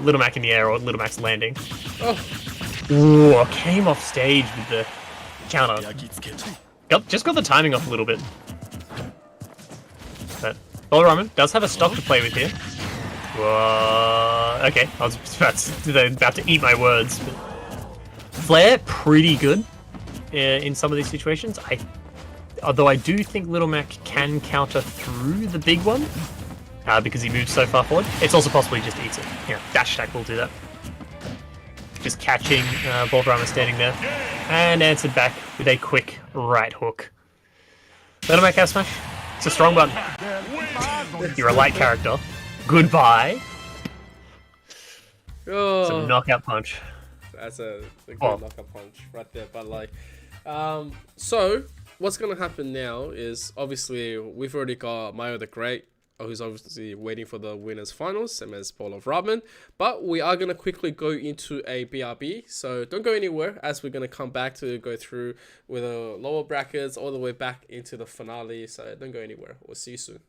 Little Mac in the air or Little Mac's landing. Ooh, came off stage with the counter. Just got the timing off a little bit. But Bolramen does have a stock to play with here. Whoa, okay, I was about to eat my words. But Flare, pretty good in some of these situations. Although I do think Little Mac can counter through the big one because he moves so far forward. It's also possible he just eats it. Yeah, dash attack will do that. Just catching Bolramen standing there and answered back with a quick right hook. Little Mac F smash. It's a strong button. You're a light character. Goodbye. Oh, Some knockout punch. That's a good knockout punch right there. But like, so what's gonna happen now is obviously we've already got Mayo the Great, who's obviously waiting for the winners finals, same as Bowl of Ramen. But we are gonna quickly go into a BRB, so don't go anywhere as we're gonna come back to go through with the lower brackets all the way back into the finale. So don't go anywhere. We'll see you soon.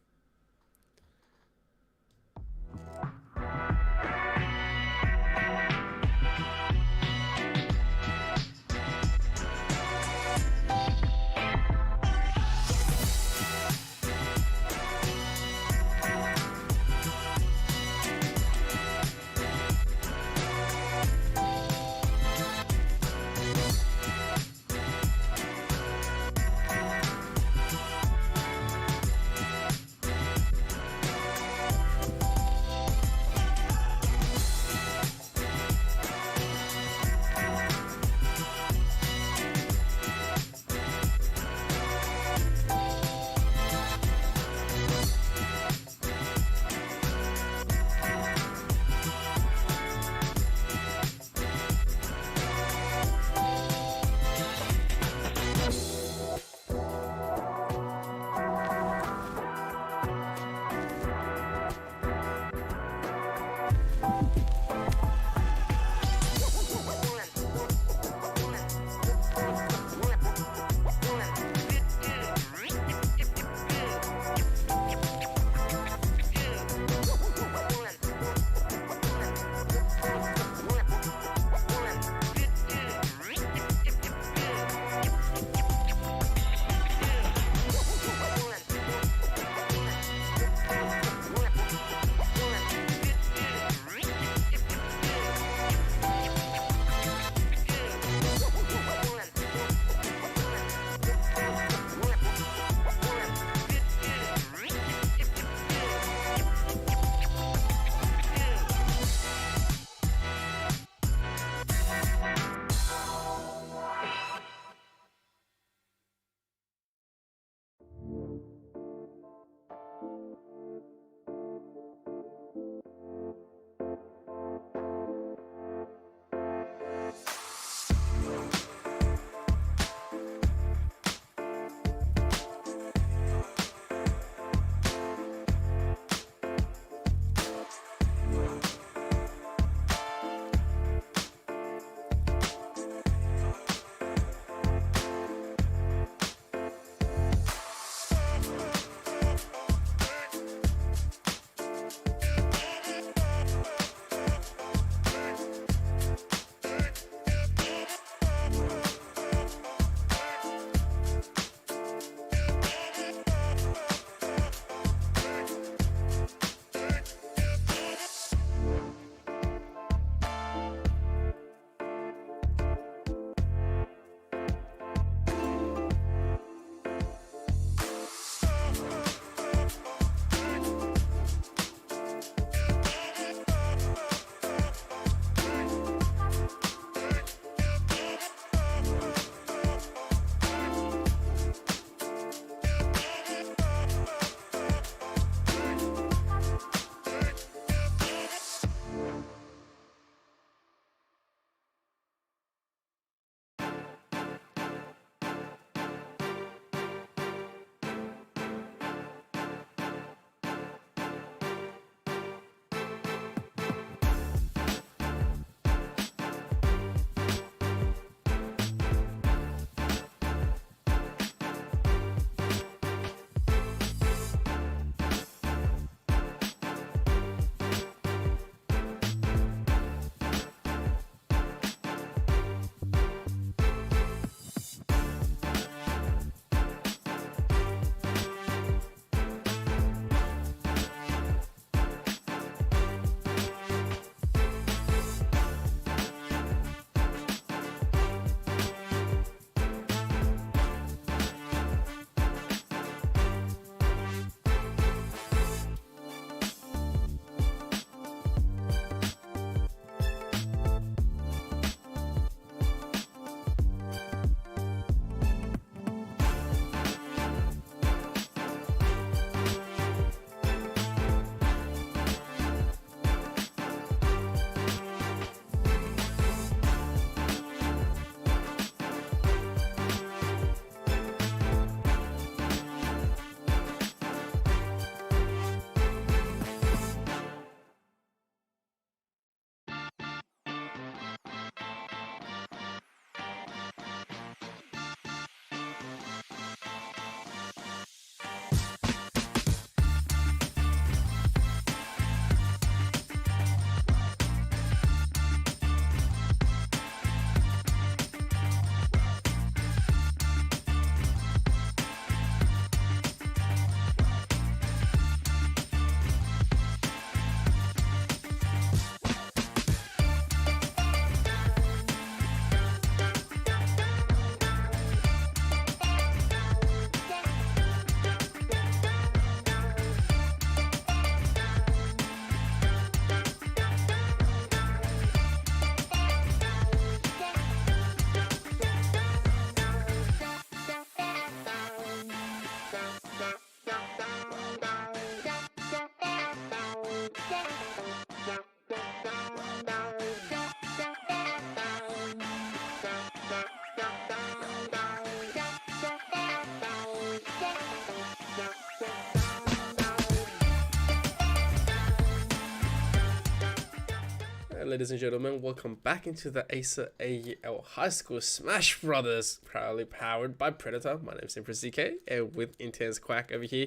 ladies and gentlemen, welcome back into the Acer AEL High School Smash Brothers, proudly powered by Predator. My name's Empress ZK, and with Intense Quack over here.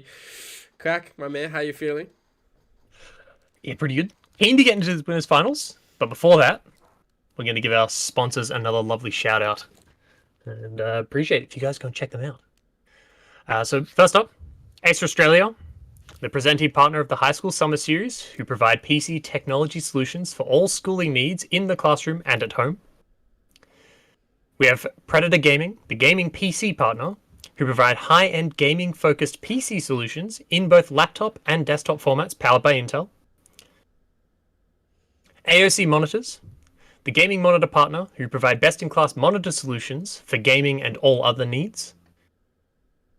Quack, my man, how you feeling? Yeah, pretty good. Keen to get into the winners finals, but before that, we're going to give our sponsors another lovely shout out, and appreciate it if you guys go and check them out. So first up, Acer Australia, the presenting partner of the High School Summer Series, who provide PC technology solutions for all schooling needs in the classroom and at home. We have Predator Gaming, the gaming PC partner, who provide high-end gaming-focused PC solutions in both laptop and desktop formats powered by Intel. AOC Monitors, the gaming monitor partner, who provide best-in-class monitor solutions for gaming and all other needs.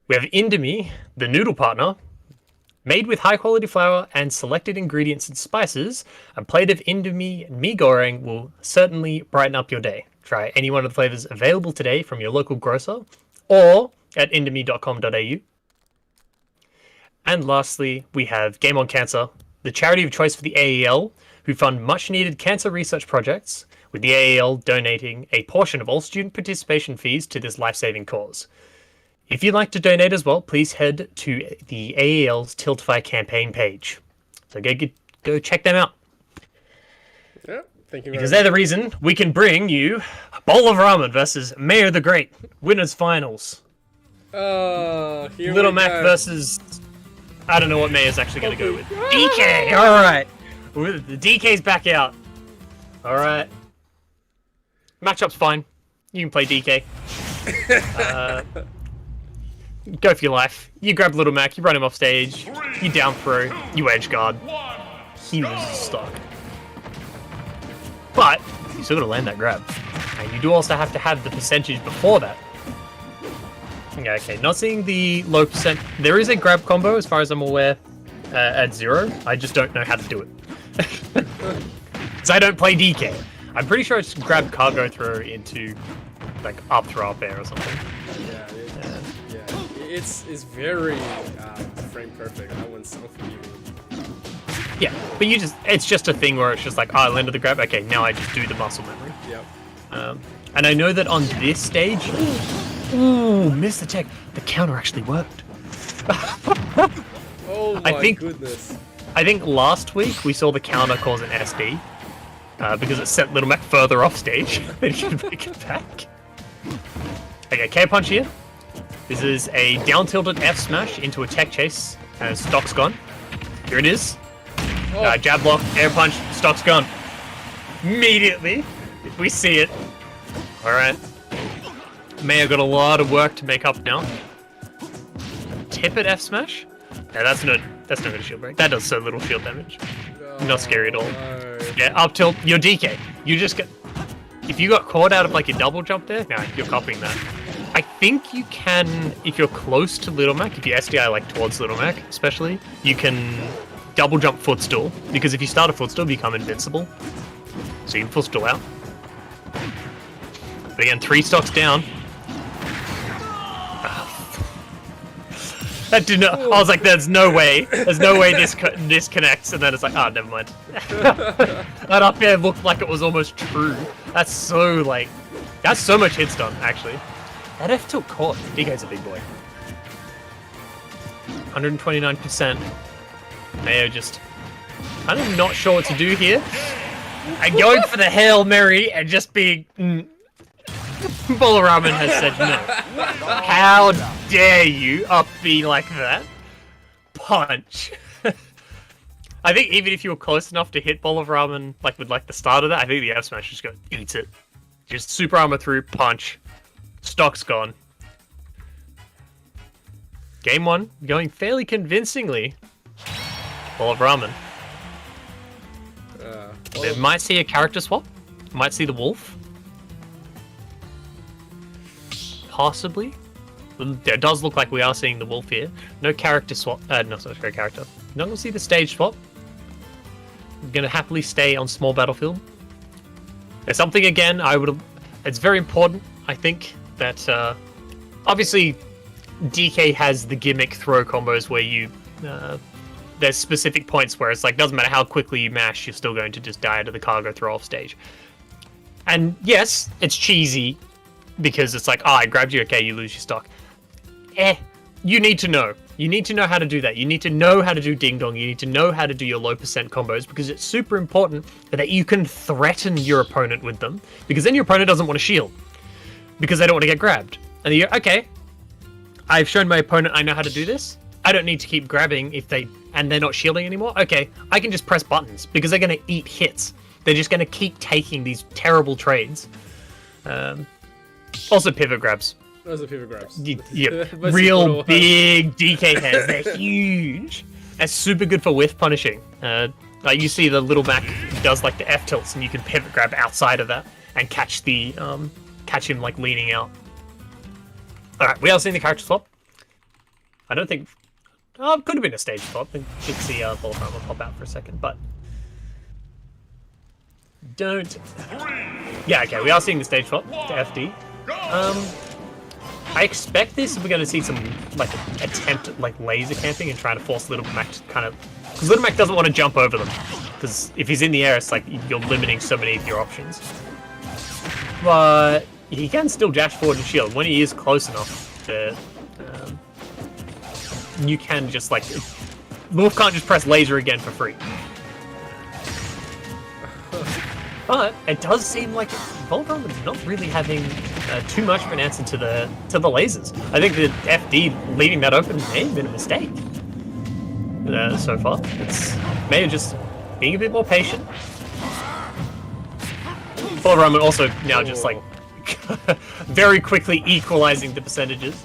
We have Indomie, the noodle partner. Made with high-quality flour and selected ingredients and spices, a plate of Indomie mee goreng will certainly brighten up your day. Try any one of the flavors available today from your local grocer or at indomie.com.au. And lastly, we have Game on Cancer, the charity of choice for the AEL, who fund much-needed cancer research projects, with the AEL donating a portion of all student participation fees to this life-saving cause. If you'd like to donate as well, please head to the AEL's Tiltify campaign page. So go check them out. Yeah, thank you. Because they're the reason we can bring you Bowl of Ramen versus Mayor the Great, winners finals. Here Little Mac versus, I don't know what Mayor's actually going to go with. DK. All right, the DK's back out. All right, matchup's fine. You can play DK. Go for your life. You grab Little Mac, you run him off stage, you down throw, you edge guard. He loses stock. But you still gotta land that grab. And you do also have to have the percentage before that. Okay, not seeing the low percent. There is a grab combo as far as I'm aware at 0. I just don't know how to do it. Because I don't play DK. I'm pretty sure I just grab cargo throw into like up throw up air or something. Yeah. It's very frame perfect. I went so for you. Yeah, but it's just a thing where it's just like, oh, I landed the grab. Okay, now I just do the muscle memory. Yep. And I know that on this stage, ooh, missed the tech. The counter actually worked. Oh my goodness. I think last week we saw the counter cause an SD because it sent Little Mac further off stage. Then he could make it back. Okay, K-Punch here. This is a down tilted F smash into a tech chase, and stock's gone. Here it is. Jab block, air punch, stock's gone. Immediately, we see it. Alright. Mayor got a lot of work to make up now. Tip it F smash? Yeah, that's not gonna shield break. That does so little shield damage. Not scary at all. No. Yeah, up tilt, you're DK. You just get... If you got caught out of like a double jump there, nah, you're copying that. I think you can, if you're close to Little Mac, if you SDI like towards Little Mac especially, you can double jump footstool, because if you start a footstool, you become invincible. So you can footstool out. But again, 3 stocks down. That did not, I was like, there's no way this connects, and then it's like, oh, never mind. That up air looked like it was almost true. That's so much hit stun, actually. That F tilt caught. DK's a big boy. 129%. Mayo just kind of not sure what to do here. And going for the Hail Mary and just being... Bowl of Ramen has said no. How dare you up B like that? Punch. I think even if you were close enough to hit Bowl of Ramen, like with like the start of that, I think the F smash just eats it. Just super armor through, punch. Stock's gone. Game 1, going fairly convincingly. Bowl of Ramen. They might see a character swap. Might see the wolf. Possibly. It does look like we are seeing the wolf here. No character swap. No, sorry, character. Not going to see the stage swap. I'm going to happily stay on small battlefield. There's something, again, it's very important, I think, that obviously DK has the gimmick throw combos where you there's specific points where it's like, doesn't matter how quickly you mash, you're still going to just die to the cargo throw off stage. And yes, it's cheesy because it's like, I grabbed you, okay, you lose your stock. You need to know. You need to know how to do that. You need to know how to do ding dong. You need to know how to do your low percent combos because it's super important that you can threaten your opponent with them, because then your opponent doesn't want to shield because they don't want to get grabbed. And you're okay, I've shown my opponent I know how to do this. I don't need to keep grabbing and they're not shielding anymore. Okay, I can just press buttons because they're going to eat hits. They're just going to keep taking these terrible trades. Also pivot grabs. Those are pivot grabs. Yep. Real big DK hands. They're huge. That's super good for whiff punishing. Like you see the little Mac does like the F tilts, and you can pivot grab outside of that and catch him like leaning out. All right, we are seeing the character swap. I don't think. It could have been a stage swap. I did see Voltron pop out for a second, but don't. Yeah, okay, we are seeing the stage swap to FD. I expect this. We're going to see some like attempt at like laser camping and trying to force Little Mac to kind of, because Little Mac doesn't want to jump over them. Because if he's in the air, it's like you're limiting so many of your options. But he can still dash forward and shield when he is close enough to. You can just like, Wolf can't just press laser again for free. But it does seem like Voltron is not really having too much of an answer to the lasers. I think the FD leaving that open may have been a mistake so far. It's maybe just being a bit more patient. Voltron also now just like very quickly equalizing the percentages.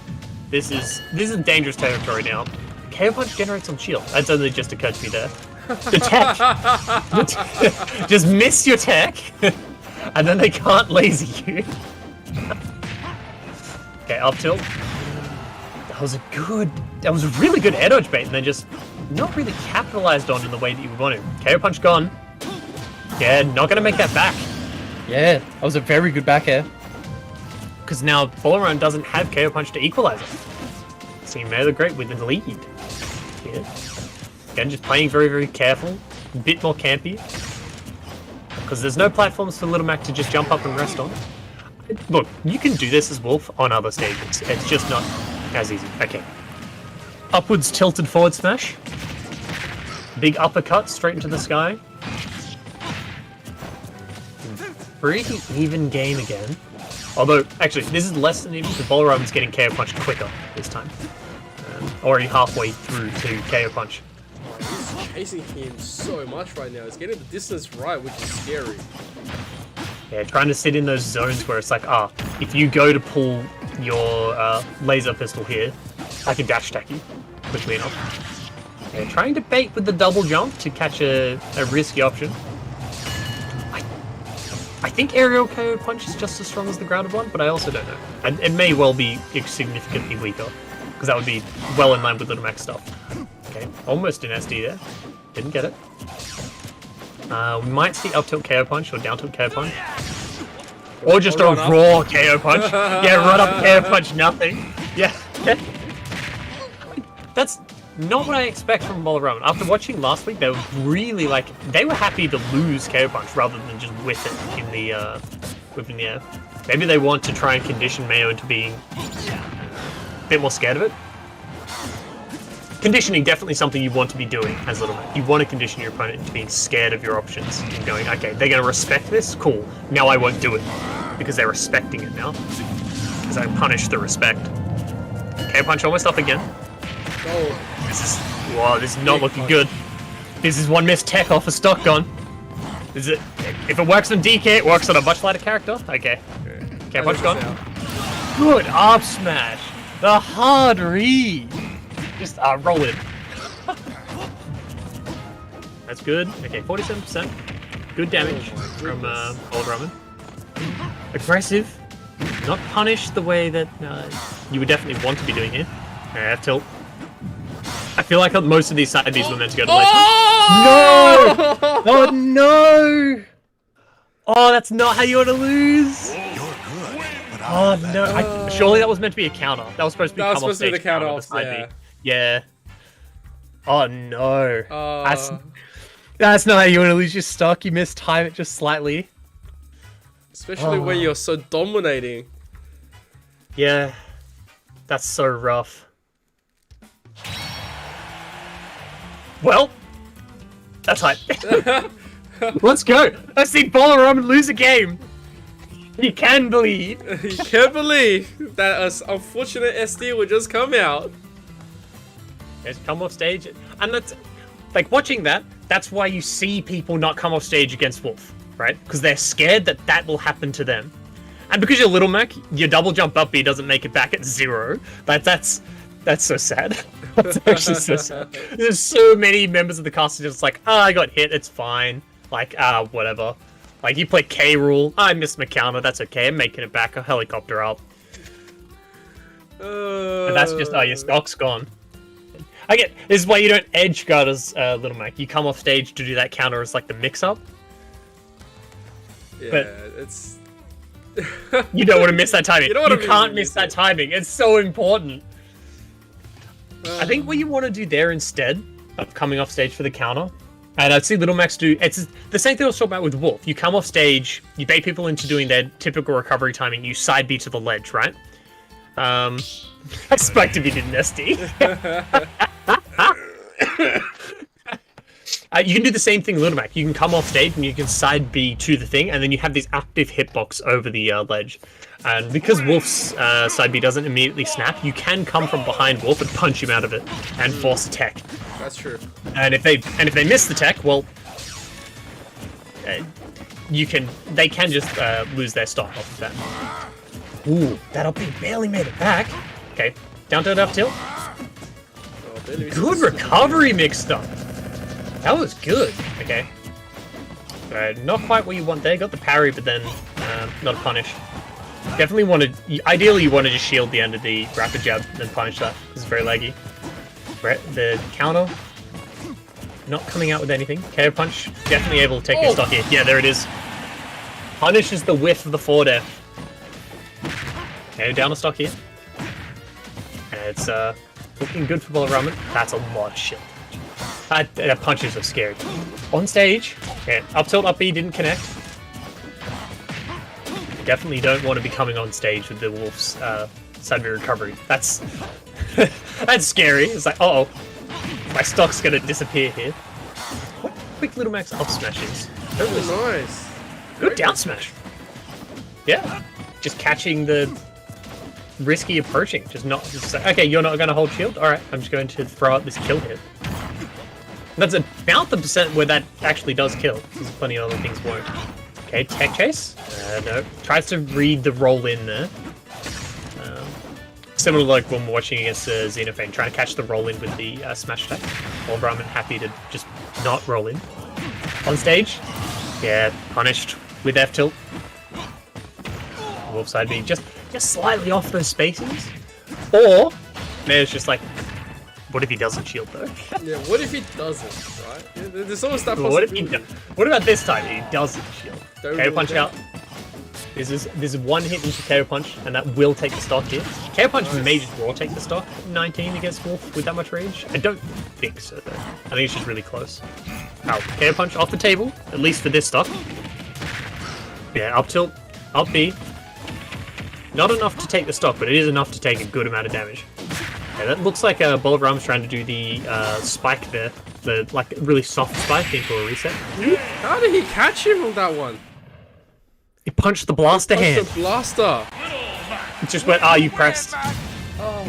This is dangerous territory now. KO Punch generates on shield. That's only just occurred to me there. The tech. Just miss your tech, and then they can't laser you. Okay, up tilt. That was a really good air dodge bait, and then just not really capitalized on in the way that you would want to. KO Punch gone. Yeah, not gonna make that back. Yeah, that was a very good back air. Because now Bolaron doesn't have KO Punch to equalize it. Seeing Mayor the Great with the lead. Yeah. Again, just playing very, very careful. A bit more campy. Because there's no platforms for Little Mac to just jump up and rest on. Look, you can do this as Wolf on other stages. It's just not as easy. Okay. Upwards tilted forward smash. Big uppercut straight into the sky. Pretty even game again. Although, actually, this is less than even because Bolaram's getting KO Punch quicker this time. Already halfway through to KO Punch. He's chasing him so much right now. He's getting the distance right, which is scary. Yeah, trying to sit in those zones where it's like, if you go to pull your laser pistol here, I can dash attack you quickly enough. Yeah, trying to bait with the double jump to catch a risky option. I think aerial KO Punch is just as strong as the grounded one, but I also don't know. And it may well be significantly weaker, because that would be well in line with Little Mac stuff. Okay, almost an SD there. Didn't get it. We might see up tilt KO Punch or down tilt KO Punch. Or just a raw KO Punch. Yeah, run up KO Punch, nothing. Yeah. That's not what I expect from Bolaram. After watching last week, they were really they were happy to lose KO Punch rather than just whiff it in the air. Maybe they want to try and condition Mayo into being a bit more scared of it. Conditioning, definitely something you want to be doing as Little Mac. You want to condition your opponent into being scared of your options and going, okay, they're going to respect this? Cool. Now I won't do it. Because they're respecting it now. Because I punish the respect. KO Punch almost up again. Oh. This is not looking good. This is one missed tech off a stock gun. If it works on DK, it works on a much lighter character. Okay. KO Punch gone. Good up smash. The hard read. Just roll it. That's good. Okay, 47%. Good damage from Old Roman. Aggressive. Not punished the way that you would definitely want to be doing here. F tilt. I feel like most of these side Bs were meant to go to late. No! Oh no! Oh, that's not how you want to lose. Oh no! Surely that was meant to be a counter. That was supposed to be the counter off, yeah. Yeah. Oh no. Uh, That's not how you want to lose your stock. You mistime it just slightly. especially when you're so dominating. Yeah. That's so rough. Well, that's right. Let's go. I've seen Bolaram lose a game. You can believe. You can't believe that an unfortunate SD would just come out. Just come off stage. And that's like watching that. That's why you see people not come off stage against Wolf, right? Because they're scared that that will happen to them. And because you're Little Mac, your double jump up B doesn't make it back at 0. But that's so sad. That's actually so sad. There's so many members of the cast are just like, I got hit, it's fine. Like, whatever. Like, you play K Rule, I missed my counter, that's okay, I'm making it back, a helicopter up. And that's just, your stock's gone. I get, this is why you don't edge guard as Little Mac. You come off stage to do that counter as like the mix-up. Yeah, but it's... You don't want to miss that timing. You You can't miss that timing. It's so important. I think what you want to do there instead of coming off stage for the counter, and I'd see Little Max do, it's the same thing I was talking about with Wolf. You come off stage, you bait people into doing their typical recovery timing, you side B to the ledge, right? I expect if you did an SD. You can do the same thing, Little Mac. You can come off stage and you can side B to the thing, and then you have this active hitbox over the ledge. And because Wolf's side B doesn't immediately snap, you can come from behind Wolf and punch him out of it and force a tech. That's true. And if they miss the tech, well, they can just lose their stock off of that. Ooh, that up B barely made it back. Okay, down to it up tilt. Good recovery mixed up. That was good. Okay. Not quite what you want there. Got the parry, but then not a punish. Definitely wanted. Ideally, you want to just shield the end of the rapid jab, then punish that. This is very laggy. The counter. Not coming out with anything. KO punch. Definitely able to take your stock here. Yeah, there it is. Punishes the whiff of the forward F. Okay, down a stock here. And it's looking good for Bolaram. That's a lot of shit. That punches are scary. On stage, okay, up tilt, up B didn't connect. Definitely don't want to be coming on stage with the Wolf's side B recovery. That's that's scary. It's like, uh oh, my stock's gonna disappear here. What quick Little Max up smashes? That was nice. Good down smash. Yeah, just catching the risky approaching. Just say, okay, you're not gonna hold shield. All right, I'm just going to throw out this kill hit. That's about the percent where that actually does kill, because plenty of other things won't. Okay, tech chase. No. Tries to read the roll in there. Similar to like when we're watching against Xenophane, trying to catch the roll in with the smash attack. While Brahmin happy to just not roll in. On stage, yeah, punished with F tilt. Wolf side being just slightly off those spaces. Or, Mayor's just like, what if he doesn't shield though? Yeah, what if he doesn't, right? Yeah, there's always that possibility. What about this time he doesn't shield? KO punch out. This is one hit into KO punch, and that will take the stock here. KO punch may just raw take the stock 19 against Wolf with that much range. I don't think so though. I think it's just really close. Oh, KO punch off the table, at least for this stock. Yeah, up tilt, up B. Not enough to take the stock, but it is enough to take a good amount of damage. Yeah, that looks like Bolaram's trying to do the spike there. The like really soft spike into a reset. How did he catch him on that one? He punched the blaster hand. The blaster. It just went, you pressed. Oh.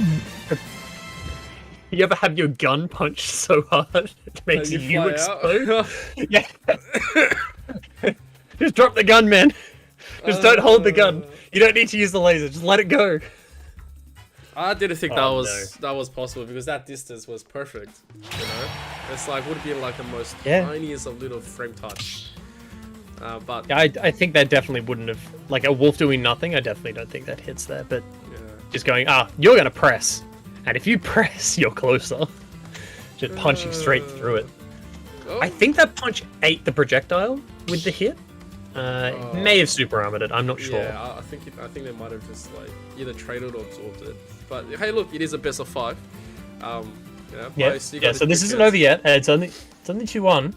You ever have your gun punched so hard it makes you explode? Yeah. Just drop the gun, man. Just don't hold the gun. You don't need to use the laser. Just let it go. I didn't think that was possible because that distance was perfect. You know, it's like would be like the most tiniest of little frame touch. But yeah, I think that definitely wouldn't have, like a Wolf doing nothing. I definitely don't think that hits there. But just going, you're gonna press, and if you press, you're closer. Just punching straight through it. I think that punch ate the projectile with the hit. It may have super armored it. I'm not sure. Yeah, I think they might have just like either traded or absorbed it. But hey, look, it is a best of 5. Yeah, so this isn't over yet. It's only 2-1.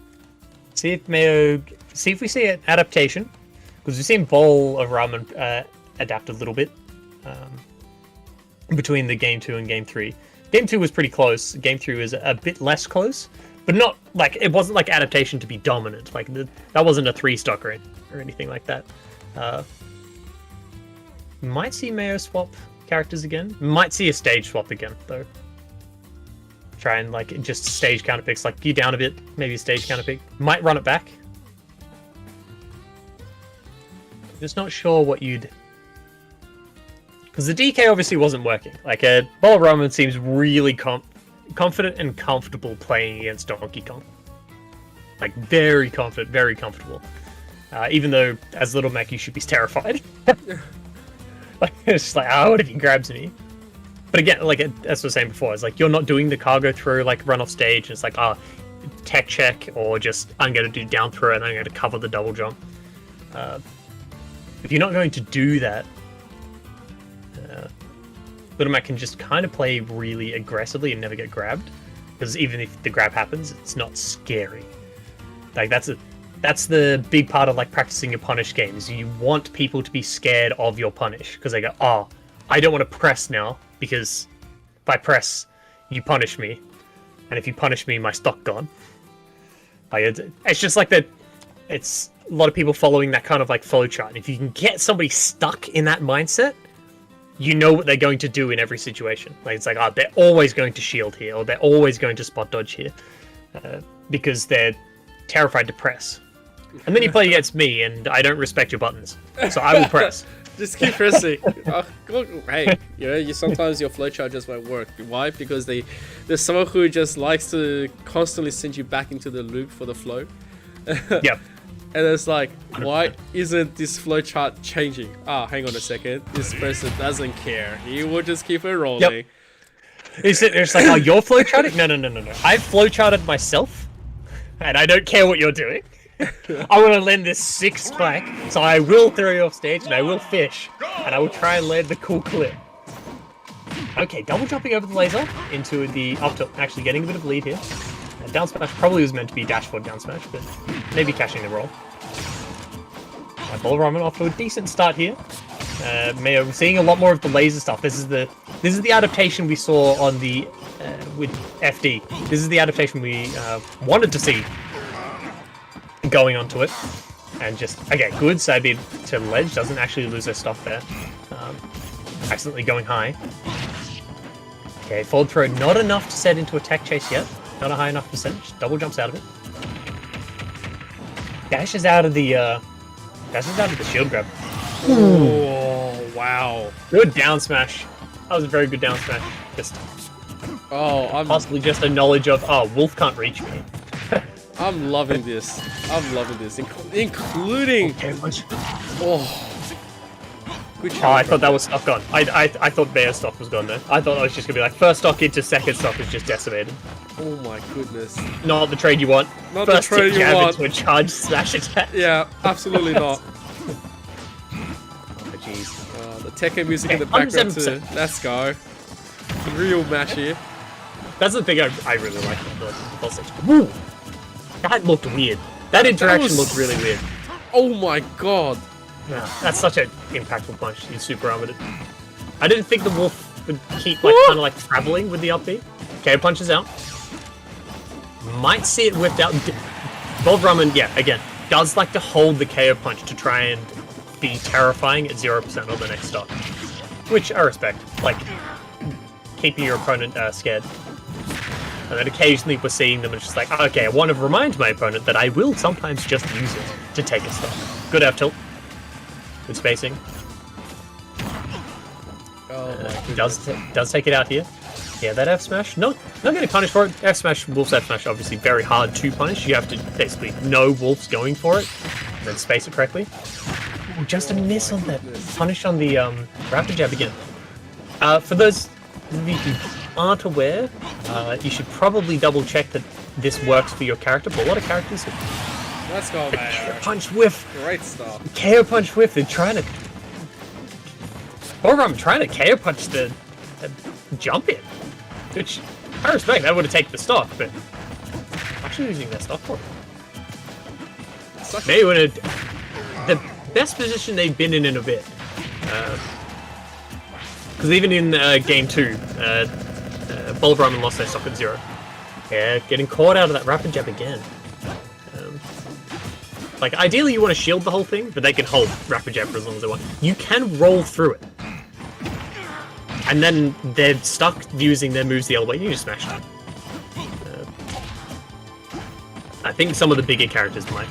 See if we see an adaptation, because we've seen Bowl of Ramen adapt a little bit between the game 2 and game 3. Game 2 was pretty close. Game 3 was a bit less close, but not like it wasn't like adaptation to be dominant. Like that wasn't a 3-stock or anything like that. Might see Mayo swap characters again. Might see a stage swap again though. Try and like just stage counter picks, like gear down a bit, maybe a stage counter pick. Might run it back. Just not sure what you'd, because the DK obviously wasn't working. Like Bowl Roman seems really confident and comfortable playing against Donkey Kong. Like very confident, very comfortable. Even though as Little Mac you should be terrified. Like it's just like, oh, what if he grabs me? But again, like as I was saying before, it's like you're not doing the cargo throw, like run off stage. And it's like, tech check, or just I'm going to do down throw and I'm going to cover the double jump. If you're not going to do that, Little Mac can just kind of play really aggressively and never get grabbed. Because even if the grab happens, it's not scary. Like that's the big part of like practicing your punish games. You want people to be scared of your punish because they go, I don't want to press now because if I press, you punish me, and if you punish me, my stock gone. Like it's just like that. It's a lot of people following that kind of like flow chart. And if you can get somebody stuck in that mindset, you know what they're going to do in every situation. Like it's like, they're always going to shield here, or they're always going to spot dodge here, because they're terrified to press. And then you play against me, and I don't respect your buttons, so I will press. Just keep pressing. Hey, sometimes your flowchart just won't work. Why? Because there's someone who just likes to constantly send you back into the loop for the flow. Yep. And it's like, why isn't this flowchart changing? Hang on a second. This person doesn't care. He will just keep it rolling. Yep. It's like, you're flowcharting? No. I've flowcharted myself, and I don't care what you're doing. I want to land this 6 back, so I will throw you off stage, and I will fish, and I will try and land the cool clip. Okay, double jumping over the laser into the up tilt, actually getting a bit of lead here. Down smash probably was meant to be dash forward down smash, but maybe catching the roll. Bowl Ramen off to a decent start here. Mayo seeing a lot more of the laser stuff. This is the adaptation we saw on the with FD. This is the adaptation we wanted to see going onto it, and just okay, good side beat to ledge, doesn't actually lose their stuff there. Accidentally going high. Okay, forward throw not enough to set into a tech chase yet. Not a high enough percentage. Double jumps out of it. Dashes out of the shield grab. Oh wow! Good down smash. That was a very good down smash. Just possibly just a knowledge of Wolf can't reach me. I'm loving this. Including. Okay, Good I thought that was stock gone. I thought Bear stock was gone there. I thought I was just gonna be like first stock into second stock is just decimated. Oh my goodness. Not the trade you want. Not first the trade you want. Into a charge smash attack. Yeah, absolutely not. Oh jeez. The Tekken music in the background too. Let's go. Real match here. That's the thing I really like about the boss stage. Woo! That looked weird. That interaction looked really weird. Oh my god. Yeah, that's such an impactful punch. He's super armored. I didn't think the wolf would keep like kind of like traveling with the up B. KO punches out. Might see it whipped out. Bold Ramen, yeah, again, does like to hold the KO punch to try and be terrifying at 0% on the next stock. Which I respect. Like, keeping your opponent scared. And then occasionally we're seeing them and it's just like, okay, I want to remind my opponent that I will sometimes just use it to take a stock. Good F tilt. Good spacing. Does take it out here. Yeah, that F smash. Not getting punished for it. F smash, Wolf's F smash, obviously very hard to punish. You have to basically know Wolf's going for it, and then space it correctly. Ooh, just a miss on that. Punish on the raptor jab again. For those of you who aren't aware, you should probably double check that this works for your character. But a lot of characters. Let's go, man. KO punch whiff. Great stuff. KO punch whiff. They're trying to. Or I'm trying to KO punch the jump in, which I respect that would have taken the stock, but actually using their stock for it. They would have the best position they've been in a bit. Because even in game 2, Bolramen lost their stock at 0. Yeah, getting caught out of that rapid jab again. Like, ideally you want to shield the whole thing, but they can hold rapid jab for as long as they want. You can roll through it. And then they're stuck using their moves the other way. You just smash them. I think some of the bigger characters might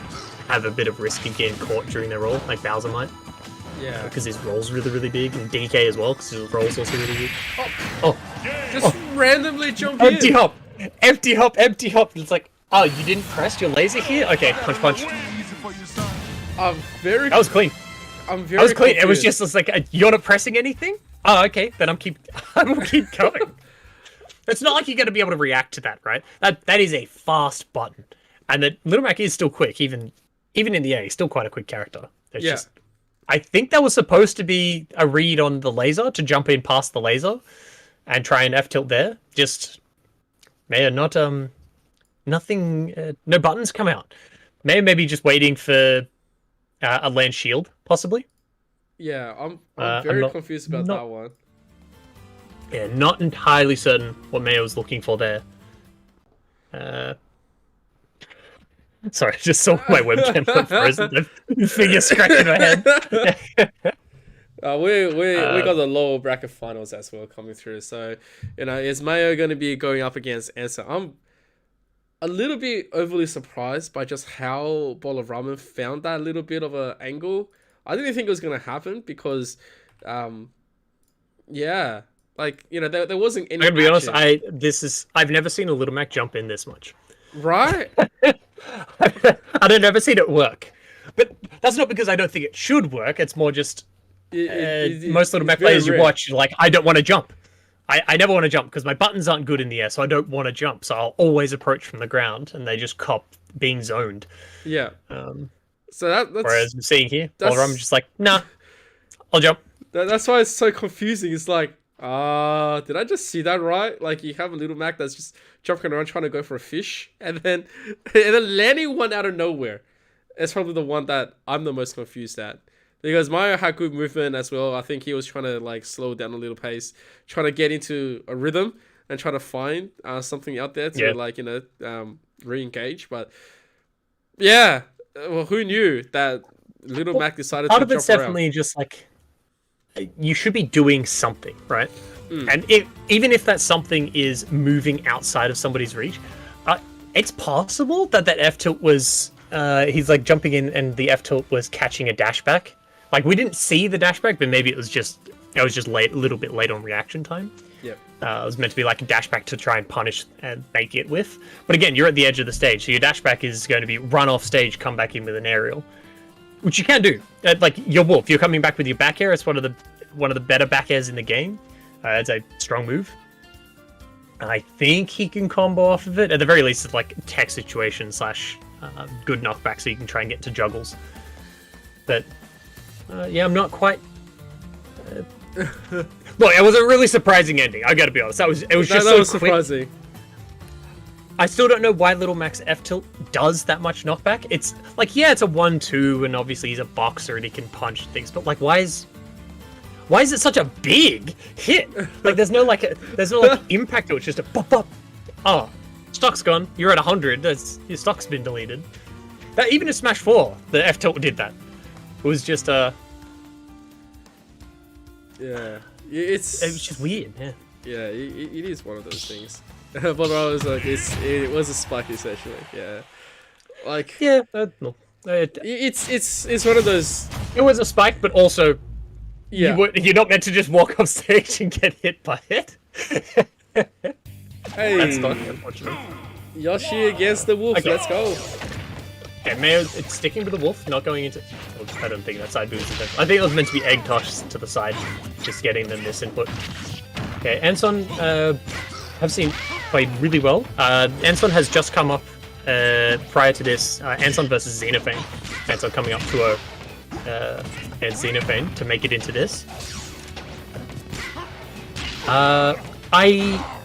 have a bit of risk of getting caught during their roll, like Bowser might. Yeah. Because his roll's really, really big, and DK as well, because his roll's also really big. Oh! Just randomly jump in! Empty hop! Empty hop! Empty hop! It's like, oh, you didn't press your laser here? Okay, punch, punch. That was clean. I'm very That was clean. confused. It was just like, you're not pressing anything? Oh, okay, then I will keep going. It's not like you're going to be able to react to that, right? That is a fast button. And that Little Mac is still quick, even in the A, he's still quite a quick character. It's just, I think that was supposed to be a read on the laser, to jump in past the laser and try and F-tilt there. Just, may not, nothing, no buttons come out. Maybe just waiting for a land shield, possibly. Yeah, I'm very confused about that one. Yeah, not entirely certain what Mayo was looking for there. Sorry, I just saw my webcam got frozen. The figure scratching my head. We got the lower bracket finals as well coming through. So, is Mayo going to be going up against Acer? I'm a little bit overly surprised by just how Bowl of Ramen found that little bit of an angle. I didn't think it was going to happen because, there wasn't any. I'm gonna be honest. I've never seen a Little Mac jump in this much. Right. I've never seen it work, but that's not because I don't think it should work. It's more just most Little Mac players you watch, you're like, I don't want to jump. I never want to jump because my buttons aren't good in the air, so I don't want to jump. So I'll always approach from the ground, and they just cop being zoned. Yeah. So that's whereas I'm seeing here, I'm just like, nah, I'll jump. That's why it's so confusing. It's like, did I just see that right? Like, you have a Little Mac that's just jumping around trying to go for a fish, and then landing one out of nowhere. It's probably the one that I'm the most confused at. Because Mario had good movement as well. I think he was trying to like slow down a little pace, trying to get into a rhythm and try to find something out there to re-engage. But yeah, well, who knew that Little Mac decided to jump around? Part of it's definitely just like, you should be doing something, right? And even if that something is moving outside of somebody's reach, it's possible that F-tilt was he's like jumping in and the F-tilt was catching a dash back. Like, we didn't see the dash back, but maybe it was just late, a little bit late on reaction time. Yep. It was meant to be like a dash back to try and punish and make it with. But again, you're at the edge of the stage, so your dash back is going to be run off stage, come back in with an aerial, which you can do. Like your Wolf, you're coming back with your back air. It's one of the better back airs in the game. It's a strong move. I think he can combo off of it. At the very least, it's like tech situation / good knockback, so you can try and get to juggles. But I'm not quite. Look, it was a really surprising ending. I got to be honest. It was just so surprising. I still don't know why Little Mac's F-tilt does that much knockback. It's like, it's a 1-2, and obviously he's a boxer and he can punch things. But like, why is it such a big hit? Like, there's no impact to it. It's just a pop pop. Oh, stock's gone. You're at 100. Your stock's been deleted. That even in Smash 4, the F-tilt did that. It was just yeah, it was just weird. Yeah, it is one of those things. But I was like, it was a spike essentially. Yeah, like no. It's one of those. It was a spike, but also you're not meant to just walk off stage and get hit by it. Hey, that's not unfortunate. Yoshi against the Wolf. Okay. Let's go. Okay, Mayo, it's sticking with the Wolf, not going into. I don't think that side boost is. I think it was meant to be egg toss to the side, just getting them this input. Okay, Anson, have seen played really well. Anson has just come up prior to this. Anson versus Xenophane. Anson coming up 2-0 and Xenophane to make it into this.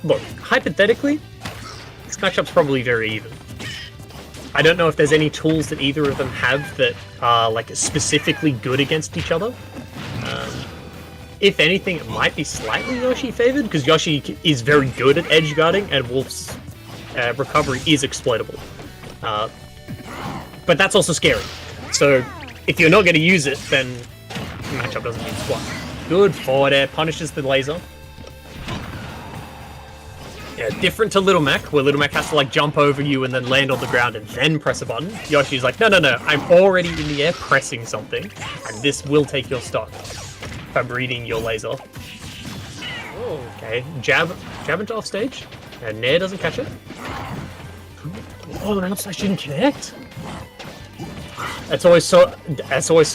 Look, hypothetically, this matchup's probably very even. I don't know if there's any tools that either of them have that are like specifically good against each other. If anything, it might be slightly Yoshi favored, because Yoshi is very good at edge guarding, and Wolf's recovery is exploitable. But that's also scary. So if you're not going to use it, then the matchup doesn't mean squat. Good forward air, punishes the laser. Yeah, different to Little Mac, where Little Mac has to like jump over you and then land on the ground and then press a button. Yoshi's like, no, I'm already in the air pressing something, and this will take your stock. If I'm reading your laser. Oh. Okay, jab into off stage, and Nair doesn't catch it. Oh, the outside shouldn't connect. That's always so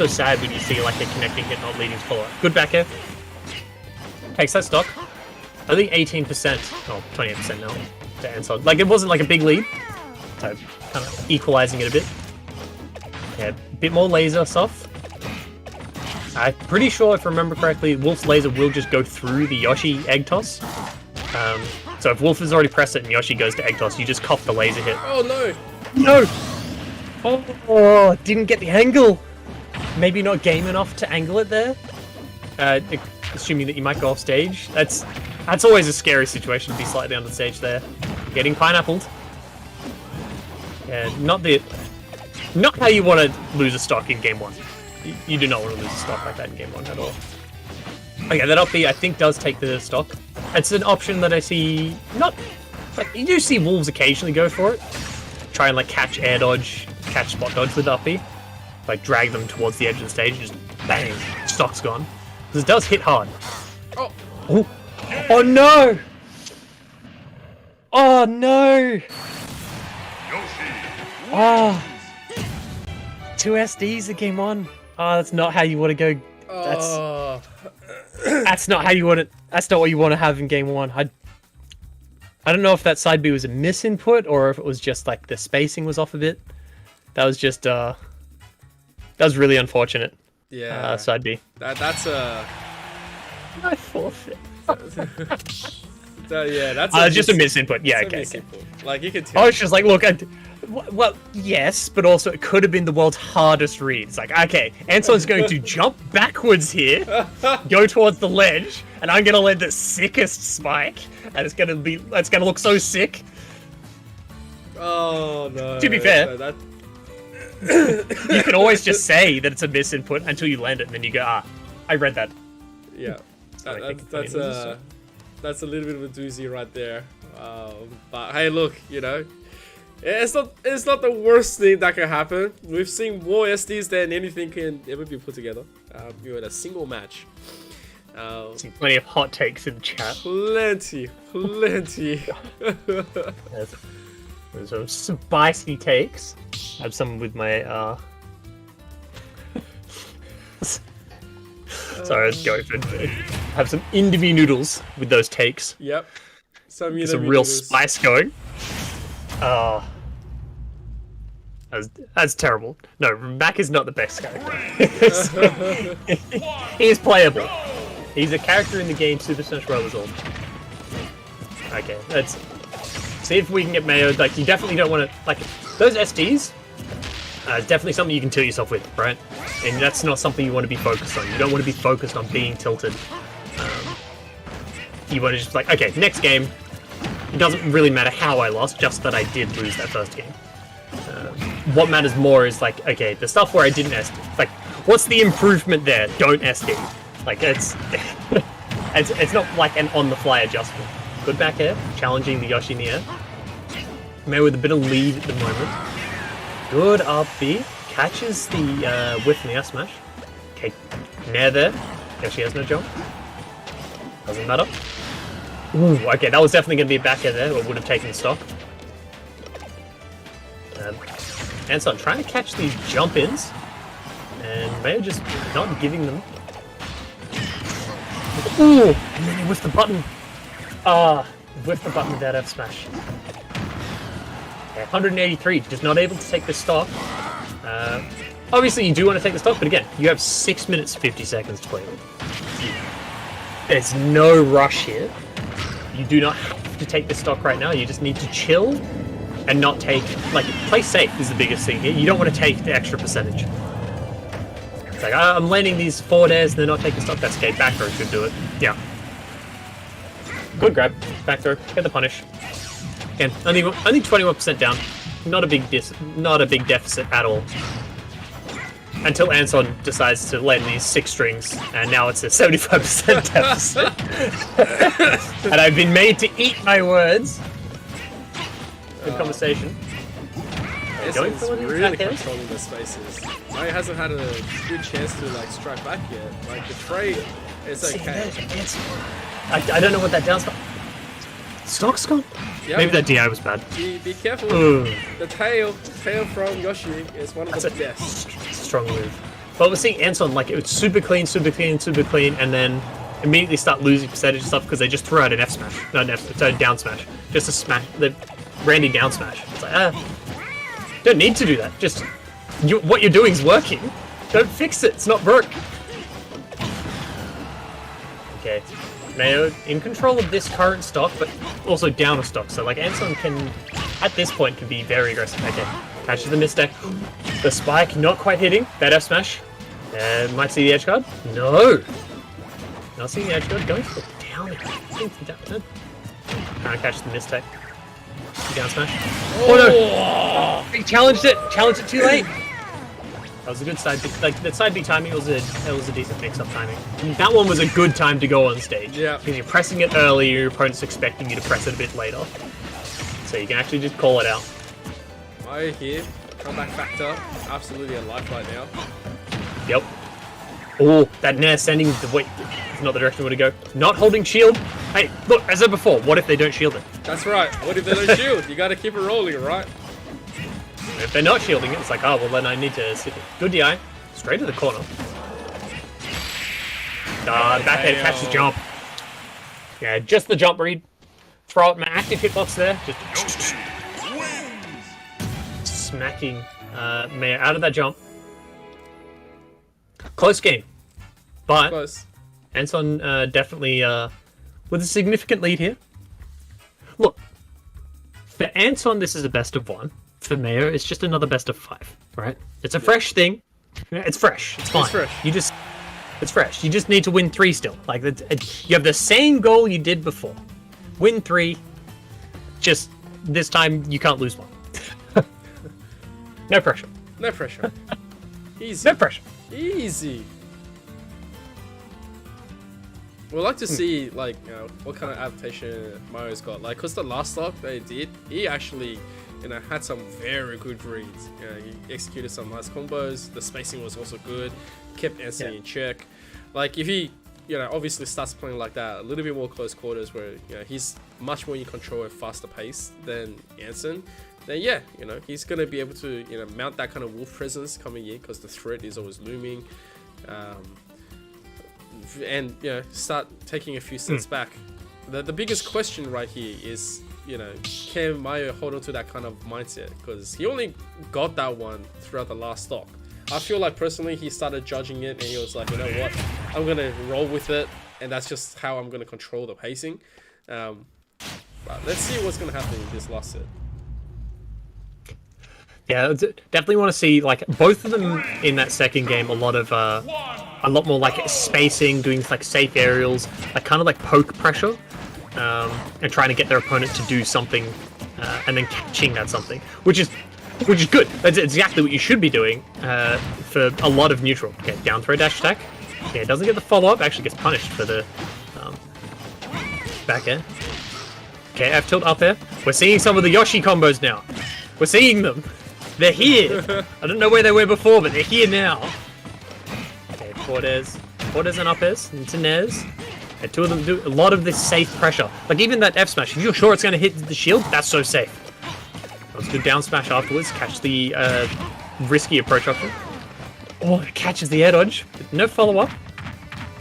sad when you see like a connecting hit not leading to follow. Good back air. Takes that stock. I think 18%, oh, 28% now to Ansel. Like, it wasn't like a big lead, so kind of equalizing it a bit. Yeah, a bit more laser stuff. I'm pretty sure, if I remember correctly, Wolf's laser will just go through the Yoshi egg toss. So if Wolf has already pressed it and Yoshi goes to egg toss, you just cough the laser hit. Oh no! No! Oh, didn't get the angle! Maybe not game enough to angle it there. Assuming that you might go off stage. That's always a scary situation to be slightly under stage there. Getting pineappled. Yeah, not how you want to lose a stock in game 1. You do not want to lose a stock like that in game 1 at all. Okay, that up B I think does take the stock. It's an option that I see not like you do see Wolves occasionally go for it. Try and like catch air dodge, catch spot dodge with up B. Like drag them towards the edge of the stage and just bang, stock's gone. Because it does hit hard. Oh. Oh. Oh no! Oh no! Oh. 2 SDs in game 1. Oh, that's not how you want to go. That's not how you want it. That's not what you want to have in game 1. I don't know if that side B was a misinput or if it was just like the spacing was off a bit. That was just that was really unfortunate. Yeah. Side B. That's a. I forfeit. Yeah, that's just a misinput. Yeah, okay. Like you could tell. I was just like, look, well, yes, but also it could have been the world's hardest read. It's like, okay, Anson's going to jump backwards here, go towards the ledge, and I'm gonna land the sickest spike, and it's gonna look so sick. Oh no. To be fair, that... you can always just say that it's a misinput until you land it, and then you go, I read that. Yeah, that's a little bit of a doozy right there. But hey, look, you know. It's not the worst thing that can happen. We've seen more SDs than anything can ever be put together. You're in a single match. Seen plenty of hot takes in the chat. Plenty. There's some spicy takes. I have some with my sorry, let's go for it. Have some Indomie noodles with those takes. Yep. Some real noodles. Spice going. That's terrible. No, Mac is not the best character. He is playable. He's a character in the game Super Smash Bros. Okay, let's see if we can get Mayo. Like, you definitely don't want to like those SDs. Definitely something you can tilt yourself with, right? And that's not something you want to be focused on. You don't want to be focused on being tilted. You want to just like, okay, next game. It doesn't really matter how I lost, just that I did lose that first game. What matters more is like, okay, the stuff where I didn't SD. Like, what's the improvement there? Don't SD. Like, it's not like an on-the-fly adjustment. Good back air, challenging the Yoshi in the air. May with a bit of lead at the moment. Good up B, catches the whiff in the F smash. Okay, Nair there. Yoshi has no jump. Doesn't matter. Ooh, okay, that was definitely going to be a back air there, or would have taken stock. Anson trying to catch these jump-ins, and Mayo just not giving them. Ooh, and then he whiffed the button. Whiffed the button with that F smash. Okay, 183, just not able to take the stock. Obviously, you do want to take the stock, but again, you have 6 minutes 50 seconds to play with. There's no rush here. You do not have to take this stock right now. You just need to chill and not take, like, play safe is the biggest thing here. You don't want to take the extra percentage. It's like, I'm landing these forward airs and they're not taking stock. That's okay. Back throw should do it. Yeah. Good grab. Back throw. Get the punish. Again, only 21% down. Not a big deficit at all. Until Anson decides to land these 6 strings, and now it's a 75% deficit. And I've been made to eat my words. Good conversation. Going for really controlling the spaces. He hasn't had a good chance to like strike back yet. Like the trade is okay. I don't know what that down spot. Stock's gone? Yep. Maybe that DI was bad. Be careful. The tail from Yoshi is one of the best. Strong move. But we're seeing Anson like it was super clean, and then immediately start losing percentage and stuff because they just threw out an F smash. No, an F, so down smash. Just a smash. The Randy down smash. It's like, don't need to do that. Just what you're doing is working. Don't fix it. It's not broke. Okay. Mayo in control of this current stock, but also down a stock. So like Anson can, at this point, can be very aggressive. Okay, catches the misstep. The spike not quite hitting. That F smash. Might see the edge guard. No. Not seeing the edge guard. Going for the down. Trying to catch the mistake. Down smash. Oh no! He challenged it. Challenged it too late. That was a good side B. Like, the side B timing was a decent mix-up timing. That one was a good time to go on stage. Yeah. Because you're pressing it early, your opponent's expecting you to press it a bit later. So you can actually just call it out. Mayo here. Comeback factor. Absolutely alive right now. Yep. Oh, that Nair sending the way is not the direction you want to go. Not holding shield. Hey, look, as I said before, what if they don't shield it? That's right. What if they don't shield? You gotta keep it rolling, right? If they're not shielding it, it's like, oh, well, then I need to sit it. Good DI. Straight to the corner. Backhand catch the jump. Yeah, just the jump read. Throw out my active hitbox there. Just smacking Mayor out of that jump. Close game. But Close. Anson definitely with a significant lead here. Look, for Anson, this is a best of 1. For Mayo, it's just another best of 5, right? It's a fresh thing. It's fresh. It's fine. It's fresh. It's fresh. You just need to win 3 still. Like you have the same goal you did before. Win 3. Just this time you can't lose 1. No pressure. No pressure. Easy. No pressure. Easy. We'd like to see like what kind of adaptation Mario's got. Like, cause the last stock they did, he actually had some very good reads. He executed some nice combos. The spacing was also good. Kept Anson in check. Like if he, obviously starts playing like that, a little bit more close quarters where he's much more in control at faster pace than Anson, then he's gonna be able to mount that kind of wolf presence coming in because the threat is always looming, and start taking a few steps back. The biggest question right here is, can Mayo hold on to that kind of mindset? Because he only got that one throughout the last stock. I feel like personally he started judging it and he was like, you know what, I'm gonna roll with it, and that's just how I'm gonna control the pacing. But let's see what's gonna happen in this last set. Yeah, definitely want to see like both of them in that second game. A lot more like spacing, doing like safe aerials, like kind of like poke pressure, and trying to get their opponent to do something, and then catching that something, which is good. That's exactly what you should be doing for a lot of neutral. Okay, down throw dash attack. Yeah, it doesn't get the follow up. Actually gets punished for the back air. Okay, F tilt up air. We're seeing some of the Yoshi combos now. We're seeing them. They're here. I don't know where they were before, but they're here now. Okay, forward airs and up airs into Nairs. And 2 of them do a lot of this safe pressure. Like even that F smash, if you're sure it's going to hit the shield, that's so safe. Let's do down smash afterwards, catch the risky approach option. Oh, it catches the air dodge. No follow up.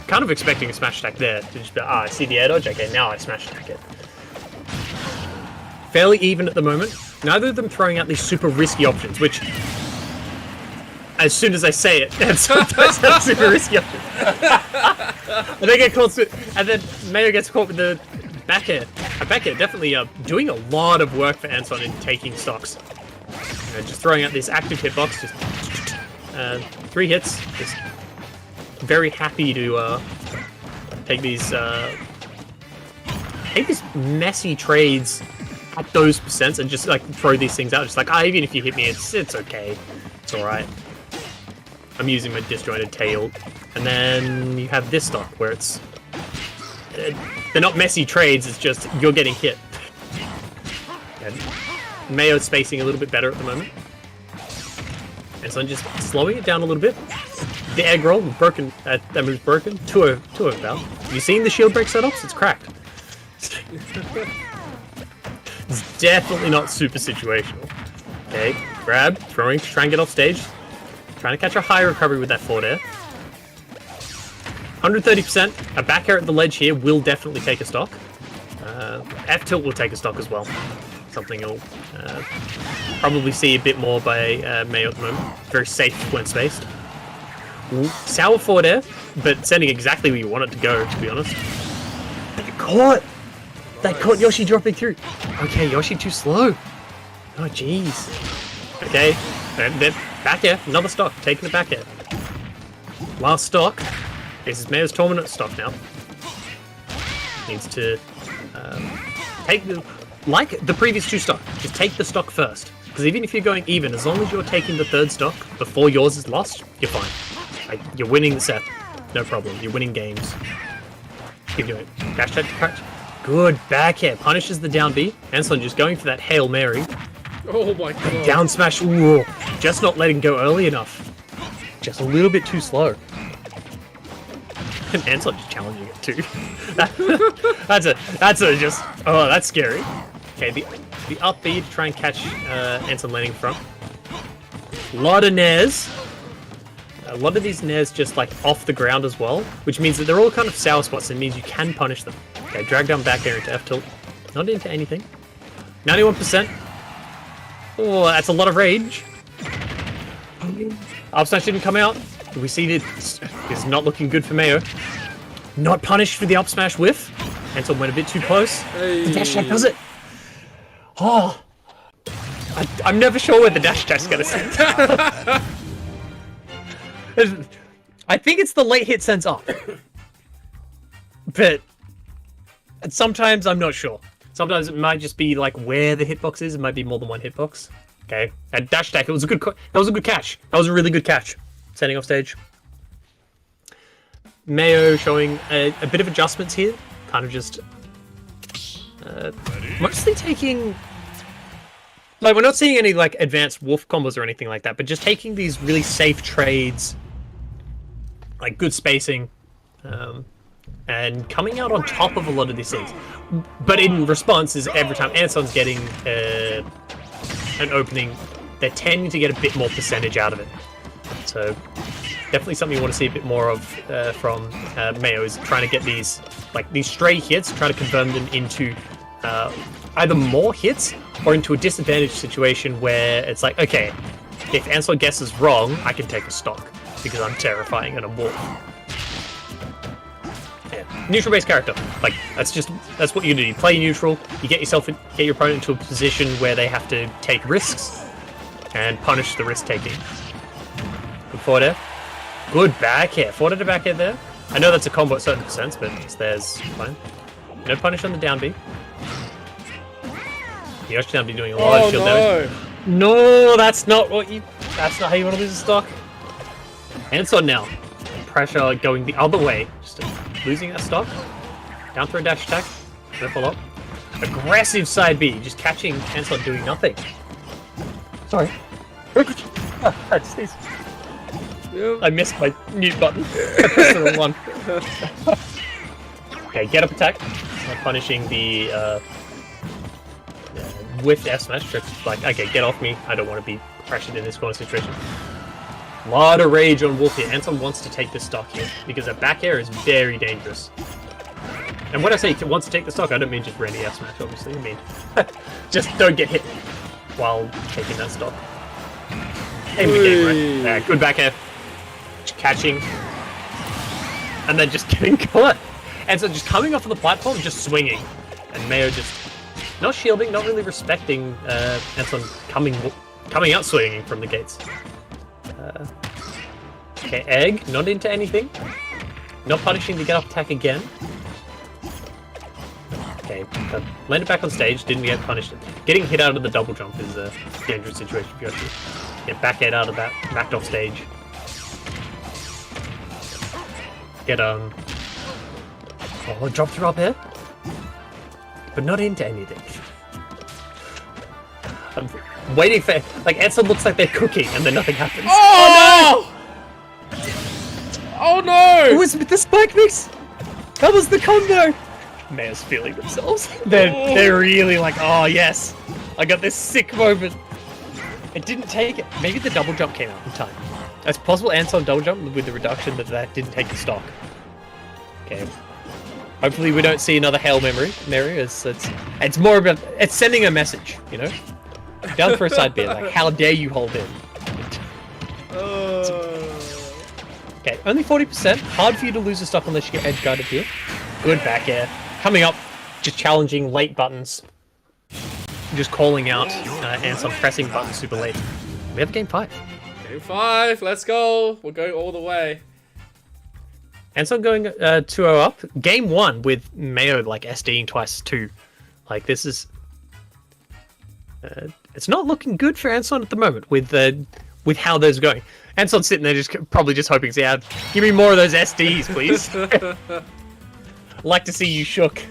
Kind of expecting a smash attack there. To just be, I see the air dodge. Okay, now I smash attack it. Fairly even at the moment. Neither of them throwing out these super risky options, which, as soon as I say it, and sometimes have super risky options. And they get caught, and then Mayo gets caught with the back air. back air definitely doing a lot of work for Anson in taking stocks. Just throwing out this active hitbox, just 3 hits. Just very happy to take these messy trades at those percents and just like throw these things out. Just like, even if you hit me, it's okay, it's all right. I'm using my disjointed tail, and then you have this stock where it's they're not messy trades. It's just you're getting hit. And Mayo's spacing a little bit better at the moment, and so I'm just slowing it down a little bit. The egg roll broken. That move's broken. 2-0 Val. Have you seen the shield break setups? It's cracked. It's definitely not super situational. Okay, grab, throwing to try and get off stage. Trying to catch a high recovery with that forward air. 130%. A back air at the ledge here will definitely take a stock. F tilt will take a stock as well. Something you'll probably see a bit more by Mayo at the moment. Very safe when spaced. Sour forward air, but sending exactly where you want it to go, to be honest. But you caught! They caught Yoshi dropping through. Okay, Yoshi too slow. Oh, jeez. Okay, then back air, another stock, taking the back air. Last stock. This is Mayo's Torment stock now. Needs to take the... Like the previous 2 stock, just take the stock first. Because even if you're going even, as long as you're taking the 3rd stock before yours is lost, you're fine. Like, you're winning the set. No problem. You're winning games. Keep doing it. Dash attack to catch. Good back air. Punishes the down B. Anson just going for that Hail Mary. Oh my god. Down smash. Ooh. Just not letting go early enough. Just a little bit too slow. And Anson just challenging it too. that's just... Oh, that's scary. Okay, the up B to try and catch Anson landing front. A lot of nairs. A lot of these nairs just like off the ground as well, which means that they're all kind of sour spots and means you can punish them. Okay, drag down back air into F tilt. Not into anything. 91%. Oh, that's a lot of rage. Up smash didn't come out. We see that it's not looking good for Mayo. Not punished for the up smash whiff. Anson went a bit too close. Hey. The dash attack does it. Oh. I'm never sure where the dash attack's gonna sit. I think it's the late hit sense up. But sometimes I'm not sure. Sometimes it might just be like where the hitbox is. It might be more than one hitbox. Okay. And dash attack, that was a good catch. That was a really good catch. Sending off stage. Mayo showing a bit of adjustments here. Kind of just mostly taking... Like, we're not seeing any like advanced wolf combos or anything like that, but just taking these really safe trades, like good spacing, and coming out on top of a lot of these things. But in response is every time Anson's getting an opening, they're tending to get a bit more percentage out of it. So definitely something you want to see a bit more of from Mayo is trying to get these stray hits, try to convert them into either more hits or into a disadvantaged situation where it's like, okay, if Anson guesses wrong, I can take a stock because I'm terrifying and I'm wolf. Yeah, neutral-based character. Like that's what you do. You play neutral. You get your opponent into a position where they have to take risks and punish the risk taking. Good forward air. Good back air. Forward to back air there. I know that's a combo at certain percents, but there's fine. No punish on the down B. You actually be doing a lot of shield damage. No, that's not how you want to lose a stock. Anson now. Pressure going the other way. Just losing that stock. Down through a dash attack. No follow up. Aggressive side B. Just catching Anson doing nothing. Sorry. I sneezed. I missed my mute button. I pressed the wrong one. Okay, get up attack. Punishing the whiffed F smash. Like, okay, get off me. I don't want to be pressured in this corner situation. A lot of rage on Wolf here. Anson wants to take the stock here because a back air is very dangerous. And when I say he wants to take the stock, I don't mean just random F smash, obviously. I mean, just don't get hit while taking that stock. Aim the game, right? Good back air. Catching. And then just getting caught. And so just coming off of the platform, just swinging. and Mayo just not shielding, not really respecting Anson coming out swinging from the gates. Okay, Egg, not into anything. Not punishing to get off attack again. Okay, landed back on stage, didn't get punished. Getting hit out of the double jump is a dangerous situation for Yoshi. Get back head out of that, backed off stage. Get oh, drop through up here, but not into anything. I'm waiting for like Anson looks like they're cooking and then nothing happens. Oh, no! Oh no! It was with the spike mix. That was the combo. Mayor's feeling themselves. They're really like, oh yes, I got this sick moment. It didn't take it. Maybe the double jump came out in time. It's possible Anson double jump with the reduction that didn't take the stock. Okay. Hopefully we don't see another Hail Mary. It's more about it's sending a message, you know. Down for a side beer, like how dare you hold in. Okay, only 40%. Hard for you to lose the stock unless you get edge guarded here. Good back air. Coming up, just challenging late buttons. Just calling out Anson pressing buttons super late. We have game 5. Game 5, let's go. We're going all the way. Anson going 2-0 up. Game 1 with Mayo like SDing twice too. Like this is... it's not looking good for Anson at the moment with how those are going. Anson's sitting there probably just hoping, yeah, give me more of those SDs, please. Like to see you shook.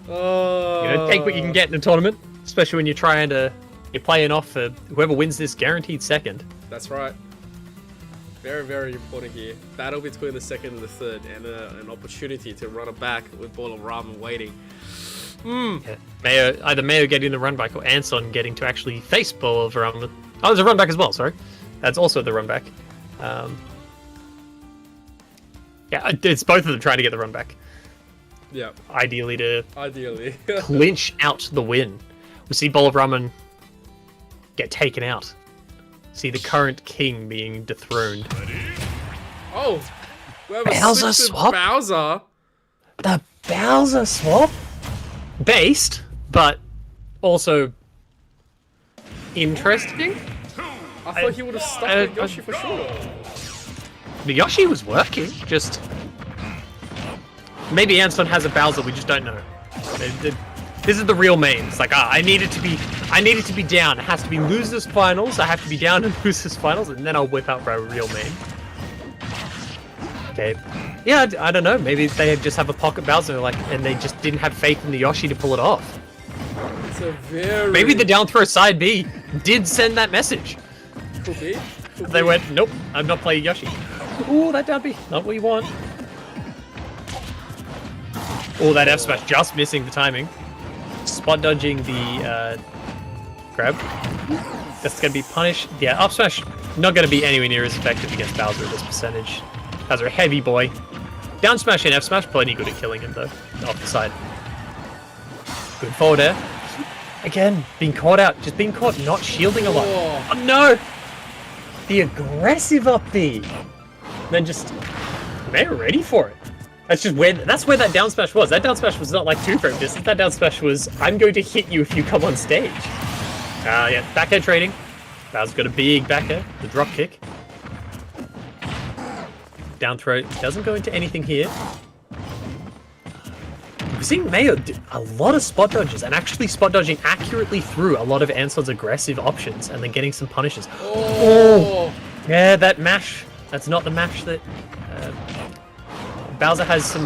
You know, take what you can get in a tournament, especially when you're playing off for whoever wins this guaranteed second. That's right. Very, very important here. Battle between the second and the third, and an opportunity to run it back with Ball of Ramen waiting. Yeah. Either Mayo getting the run back or Anson getting to actually face Ball of Ramen. Oh, there's a run back as well, sorry. That's also the run back. Yeah, it's both of them trying to get the run back. Yeah. Ideally clinch out the win. We see Bowl of Ramen get taken out. See the current king being dethroned. Oh! Bowser swap? Bowser? The Bowser swap? Based, but also interesting. I thought he would have stuck with Yoshi for sure. The Yoshi was working, just... Maybe Anson has a Bowser, we just don't know. This is the real main. It's like, I need it to be down. It has to be losers finals. I have to be down in losers finals, and then I'll whip out my real main. Okay. Yeah, I don't know. Maybe they just have a pocket Bowser, and they just didn't have faith in the Yoshi to pull it off. It's a very... Maybe the down throw side B did send that message. Could be. They went, nope, I'm not playing Yoshi. Ooh, that down B, not what you want. Oh, that F smash just missing the timing. Spot dodging the grab. That's going to be punished. Yeah, up smash not going to be anywhere near as effective against Bowser at this percentage. Bowser a heavy boy. Down smash and F smash plenty good at killing him though. Off the side. Good forward air. Again, being caught out. Just being caught not shielding a lot. Oh no! The aggressive up B. Then just they're ready for it. That's where that down smash was. That down smash was not like 2-frame distance. That down smash was, I'm going to hit you if you come on stage. Yeah, back air trading. Bowser's got a big back air. The drop kick. Down throw doesn't go into anything here. We're seeing Mayo do a lot of spot dodges and actually spot dodging accurately through a lot of Anson's aggressive options and then getting some punishes. Oh! Yeah, that mash. That's not the mash that... Bowser has some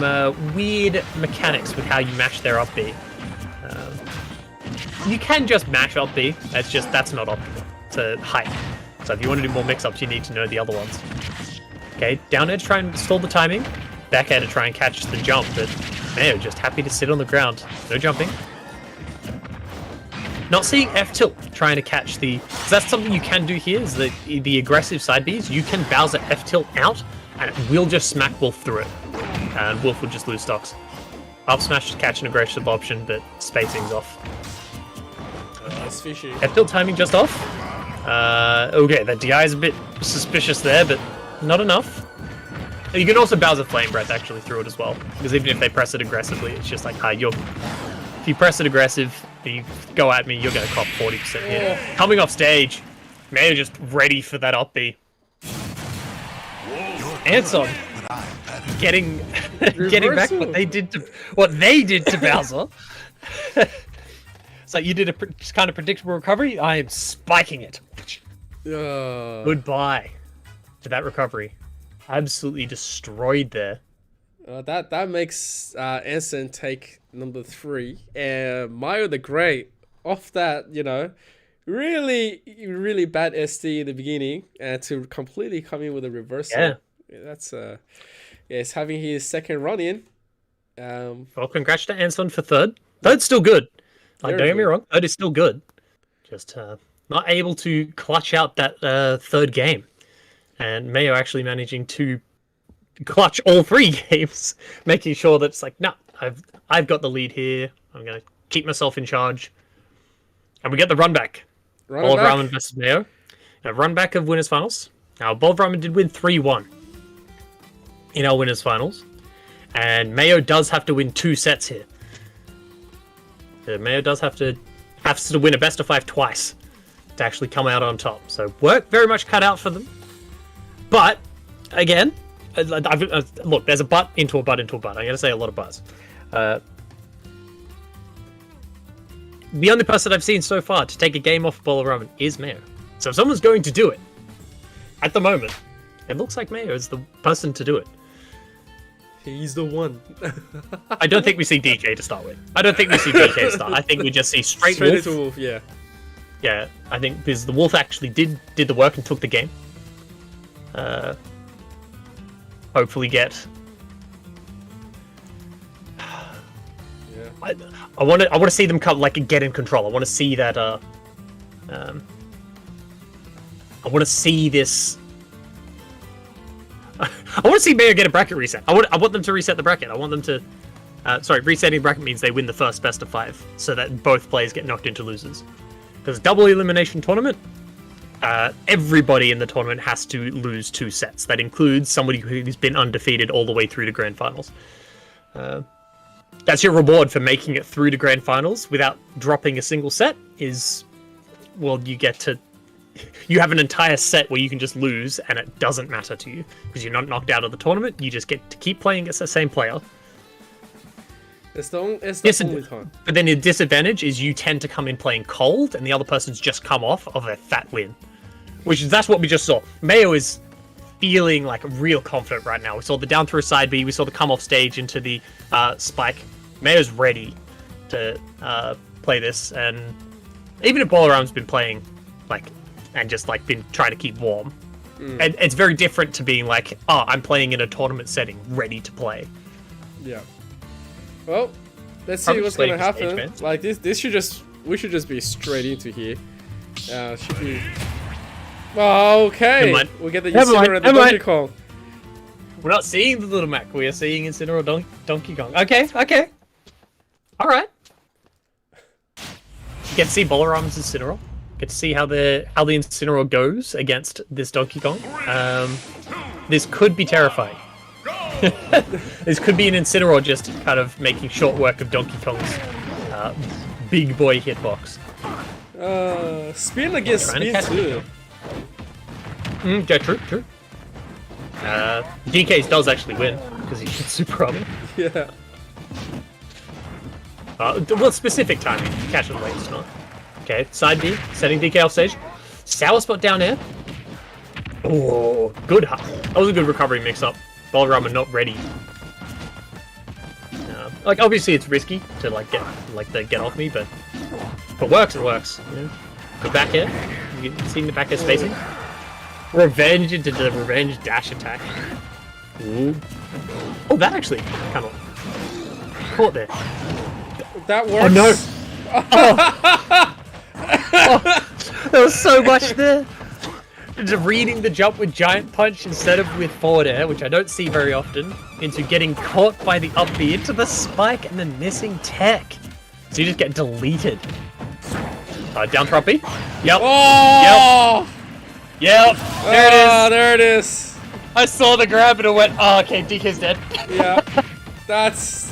weird mechanics with how you mash their up B. You can just mash up B, that's not optimal to height. So if you want to do more mix-ups, you need to know the other ones. Okay, down air to try and stall the timing. Back air to try and catch the jump, but Mayo just happy to sit on the ground. No jumping. Not seeing F tilt trying to catch the... So that's something you can do here, is that the aggressive side Bs, you can Bowser F tilt out, and it will just smack Wolf through it. And Wolf will just lose stocks. Up smash to catch an aggressive option, but spacing's off. It's fishy. F tilt timing just off. Okay, that DI is a bit suspicious there, but not enough. You can also Bowser Flame Breath actually through it as well, because even if they press it aggressively, it's just like, hi, if you press it aggressive, you go at me, you're going to cop 40% hit. Coming off stage, Mayo just ready for that up B. Anson getting back what they did to Bowser. So you did a kind of predictable recovery. I am spiking it. Goodbye to that recovery. Absolutely destroyed there. That makes Anson take number 3, and Mayo the Great off that, you know, really bad SD in the beginning, and to completely come in with a reversal. Yeah, that's it's having his second run in. Well, congrats to Anson for third. Third's still good. Like, don't get me wrong, third is still good. Just not able to clutch out that third game, and Mayo actually managing to clutch all 3 games, making sure that it's like, no, I've got the lead here. I'm gonna keep myself in charge, and we get the run back. Ball of Ramen versus Mayo. A run back of winners finals. Now, Ball of Ramen did win 3-1 in our winners finals, and Mayo does have to win 2 sets here. Mayo does have to win a best of 5 twice to actually come out on top. So work very much cut out for them. But again, look, there's a but into a but into a but. I'm going to say a lot of buts. The only person I've seen so far to take a game off Ball of Ramen is Mayo. So if someone's going to do it, at the moment, it looks like Mayo is the person to do it. He's the one. I don't think we see DK to start with. I don't think we see DK to start. I think we just see straight Wolf. Into Wolf, yeah. Yeah, I think because the Wolf actually did the work and took the game. Hopefully get. Yeah. I want to see them come get in control. I want to see that. I want to see this. I want to see Mayo get a bracket reset. I want them to reset the bracket. I want them to... resetting the bracket means they win the first best of 5, so that both players get knocked into losers. Because double elimination tournament, everybody in the tournament has to lose 2 sets. That includes somebody who's been undefeated all the way through to grand finals. That's your reward for making it through to grand finals without dropping a single set is... Well, you have an entire set where you can just lose and it doesn't matter to you because you're not knocked out of the tournament. You just get to keep playing against the same player. It's the only time. But then the disadvantage is you tend to come in playing cold and the other person's just come off of a fat win. That's what we just saw. Mayo is feeling like real confident right now. We saw the down through side B. We saw the come off stage into the spike. Mayo's ready to play this. And even if Ball Around's been playing and just been trying to keep warm. And it's very different to being like, oh, I'm playing in a tournament setting, ready to play. Yeah. Well, let's see what's gonna happen. Like we should just be straight into here. Should be. Oh, okay. We get the Incineroar and the Donkey Kong. We're not seeing the Little Mac. We are seeing Incineroar Donkey Kong. Okay. All right. You get to see Bolarum's Incineroar. Get to see how the Incineroar goes against this Donkey Kong. This could be terrifying. This could be an Incineroar just kind of making short work of Donkey Kong's big boy hitbox. Spin against spin too. Yeah, true. DK's does actually win because he hits super armor. Yeah. Well, specific timing. Catch it late, it's not. Okay, side B, setting DK off stage. Sour spot down air. Oh, good. That was a good recovery mix-up. Balrama not ready. Obviously it's risky to get off me, but if it works, it works. You know? Good back air. You seeing the back air spacing? Revenge into the revenge dash attack. Ooh. Oh, that actually kind of caught there. That works. Oh no! Oh, there was so much there. Just reading the jump with giant punch instead of with forward air, which I don't see very often, into getting caught by the up B into the spike and then missing tech. So you just get deleted. Down throw up B. Yep. Oh! Yep. There it is. There it is. I saw the grab and it went, oh, okay, DK's dead. Yeah. That's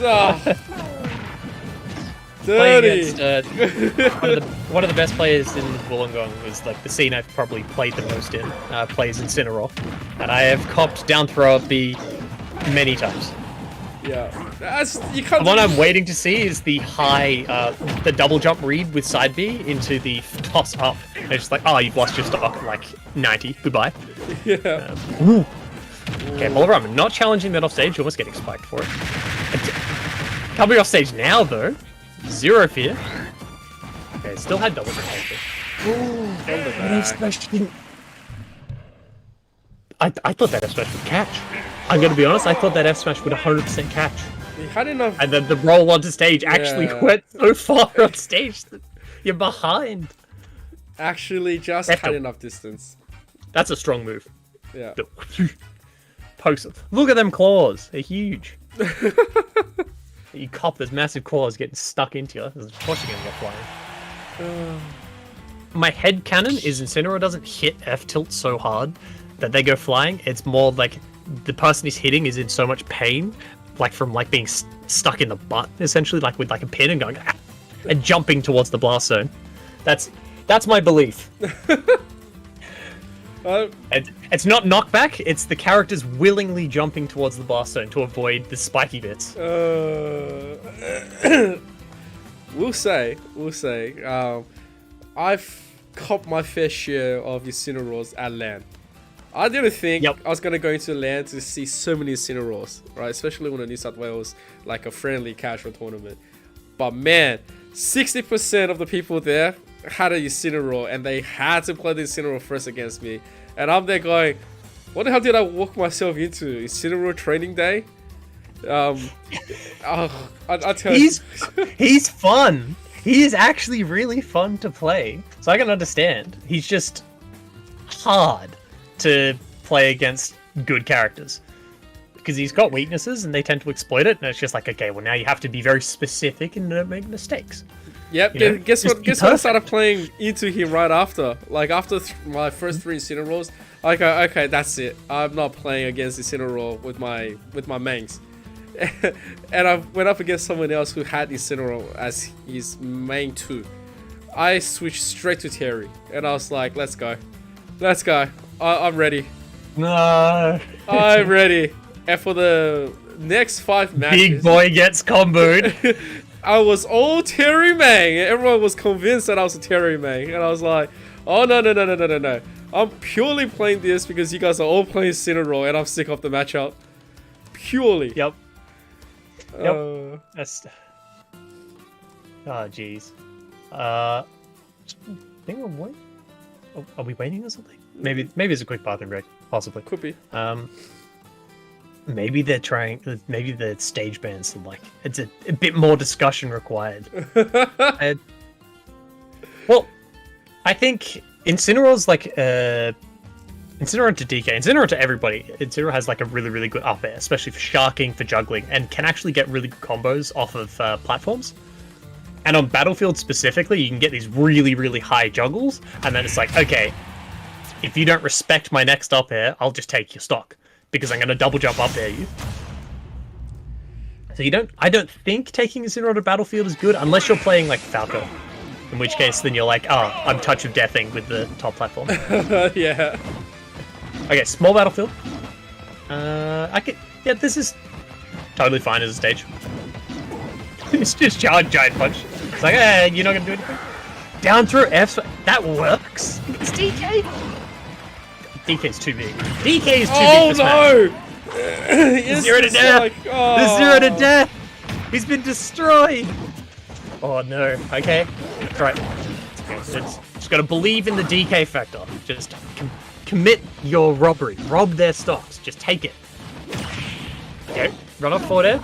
Playing dirty. against one of the best players in Wollongong is like the scene I've probably played the most in, plays Incineroar. And I have copped down throw up B many times. Yeah. That's you can't. The one I'm waiting to see is the high, the double jump read with side B into the toss up. And it's just like, oh, you've lost your stock, like 90, goodbye. Yeah. Okay, Bolraman not challenging that off stage, almost getting spiked for it. Coming off stage now though, zero fear. Okay, still had double jump. I thought that F smash would catch. I'm gonna be honest, I thought that F smash would 100% catch. He had enough. And then the roll onto stage actually went so far on stage that you're behind. Actually, just had enough distance. That's a strong move. Yeah. Pokes. Look at them claws. They're huge. You cop those massive claws getting stuck into you. Of course you're gonna get flying. My head cannon is Incineroar doesn't hit F tilt so hard that they go flying. It's more like the person he's hitting is in so much pain, like from like being stuck in the butt, essentially, like with like a pin and going and jumping towards the blast zone. That's my belief. It's not knockback, it's the characters willingly jumping towards the blast zone to avoid the spiky bits. We'll say, I've copped my fair share of Incineroars at LAN. I didn't think I was gonna go into LAN to see so many Incineroars, right? Especially when a New South Wales like a friendly casual tournament. But man, 60% of the people there had a Incineroar and they had to play the Incineroar first against me. And I'm there going, what the hell did I walk myself into? Incineroar training day? I tell you. He's fun. He is actually really fun to play. So I can understand. He's just hard to play against good characters. Because he's got weaknesses and they tend to exploit it. And it's just like, okay, well now you have to be very specific and don't make mistakes. Yep, you know? Guess what I started playing into him right after? Like, after my first 3 Incineroars, I go, okay, that's it. I'm not playing against Incineroar with my mains. And I went up against someone else who had Incineroar as his main 2. I switched straight to Terry. And I was like, let's go. Let's go. I'm ready. No. I'm ready. And for the next 5 matches... Big boy gets comboed. I was all Terry main. Everyone was convinced that I was a Terry main. And I was like, oh, no. I'm purely playing this because you guys are all playing Incineroar and I'm sick of the matchup. Purely. Yep. That's... Oh, jeez. I think we're waiting. Oh, are we waiting or something? Maybe it's a quick bathroom break. Possibly. Could be. Maybe they're trying. Maybe the stage bans are like it's a bit more discussion required. Well, I think Incineroar's like Incineroar to DK, Incineroar to everybody. Incineroar has like a really good up air, especially for sharking, for juggling, and can actually get really good combos off of platforms. And on Battlefield specifically, you can get these really high juggles, and then it's like, okay, if you don't respect my next up air, I'll just take your stock. Because I'm going to double jump up there you. So I don't think taking Incineroar to Battlefield is good, unless you're playing like Falco. In which case, then you're like, oh, I'm touch of deathing with the top platform. Yeah. Okay, small Battlefield. This is totally fine as a stage. It's just giant punch. It's like, hey, you're not going to do anything. Down through F, that works. It's DK. DK's too big. DK is too big for Smash. No! 0 to death! The 0 to death! He's been destroyed! Oh no, okay. That's right. Just gotta believe in the DK factor. Just commit your robbery. Rob their stocks. Just take it. Okay, run off forward air.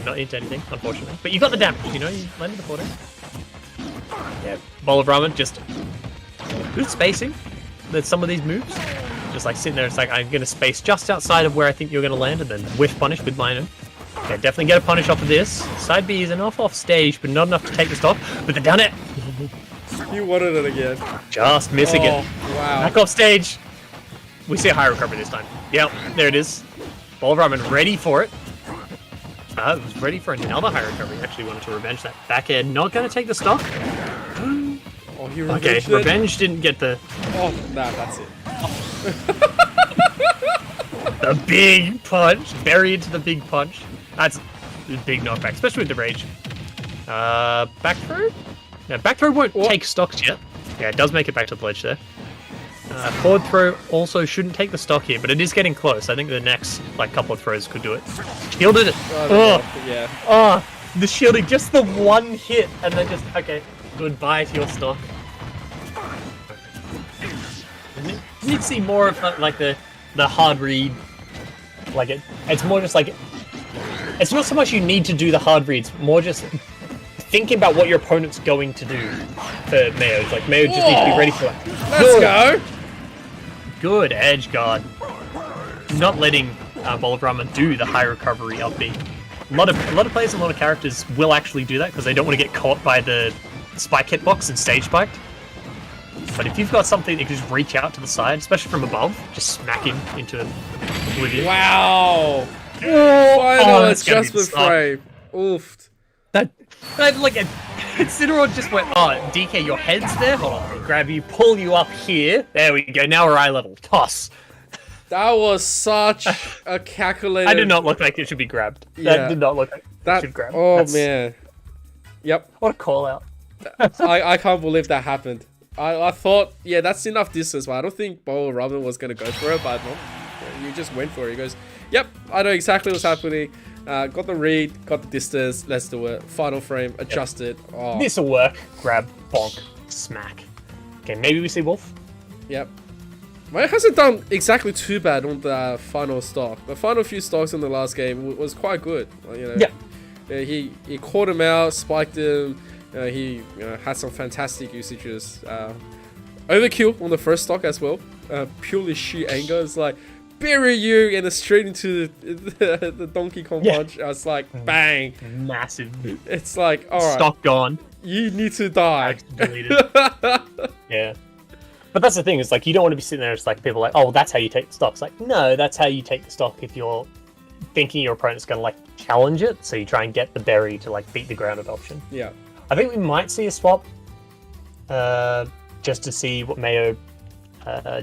Not into anything, unfortunately. But you got the damage, you know? You landed the forward air. Yeah, bowl of ramen, just good spacing. There's some of these moves. Just like sitting there, it's like, I'm going to space just outside of where I think you're going to land and then whiff punish with mine. Okay, definitely get a punish off of this. Side B is enough off stage, but not enough to take the stock. But they've done it. You wanted it again. Just miss again. Wow. Back off stage. We see a high recovery this time. Yep, there it is. Bowl of ramen ready for it. It was ready for another high recovery. Actually wanted to revenge that back air. Not going to take the stock. Oh, he Okay, revenged it? revenge didn't get the... Oh, nah, that's it. The big punch. Bury into the big punch. That's a big knockback, especially with the rage. Back throw? No, back throw won't take stocks yet. Yeah, it does make it back to the ledge there. Forward throw also shouldn't take the stock here, but it is getting close. I think the next couple of throws could do it. Shielded it. Yeah. Oh, the shielding, just the one hit, and then just, okay, goodbye to your stock. You need to see more of like the hard read. Like it's more just like, it's not so much you need to do the hard reads, more just thinking about what your opponent's going to do for Mayo. It's like Mayo just needs to be ready for that. Let's go. Good edge guard. Not letting Bowl of Ramen do the high recovery up B. A lot of players and a lot of characters will actually do that because they don't want to get caught by the spike hitbox and stage spiked. But if you've got something that can just reach out to the side, especially from above, just smack him into oblivion. Wow. Final adjustment frame. Oof. That like Cinnamon just went, oh, DK, your head's there? Hold on, grab you, pull you up here. There we go, now we're eye level. Toss. That was such a calculated... I did not look like it should be grabbed. Yeah. That did not look like it should grab. Oh, man. Yep. What a call out. I can't believe that happened. I thought, yeah, that's enough distance, but I don't think Bowl of Ramen was going to go for it, but no, you just went for it. He goes, yep, I know exactly what's happening. Got the read, got the distance, let's do it. Final frame, adjust it. Oh. This'll work. Grab, bonk, smack. Okay, maybe we see Wolf. Yep. Well, it hasn't done exactly too bad on the final stock. The final few stocks in the last game was quite good. You know, yeah. He caught him out, spiked him. He had some fantastic usages. Overkill on the first stock as well. Purely sheer anger. It's like, bury you, and it's straight into the Donkey Kong punch. I was like, bang. Massive. It's like, alright. Stock gone. You need to die. Deleted. Yeah. But that's the thing, it's like, you don't want to be sitting there, it's like, people are like, oh, well, that's how you take the stock. It's like, no, that's how you take the stock if you're thinking your opponent's going to, like, challenge it, so you try and get the berry to, like, beat the grounded option. Yeah. I think we might see a swap, just to see what Mayo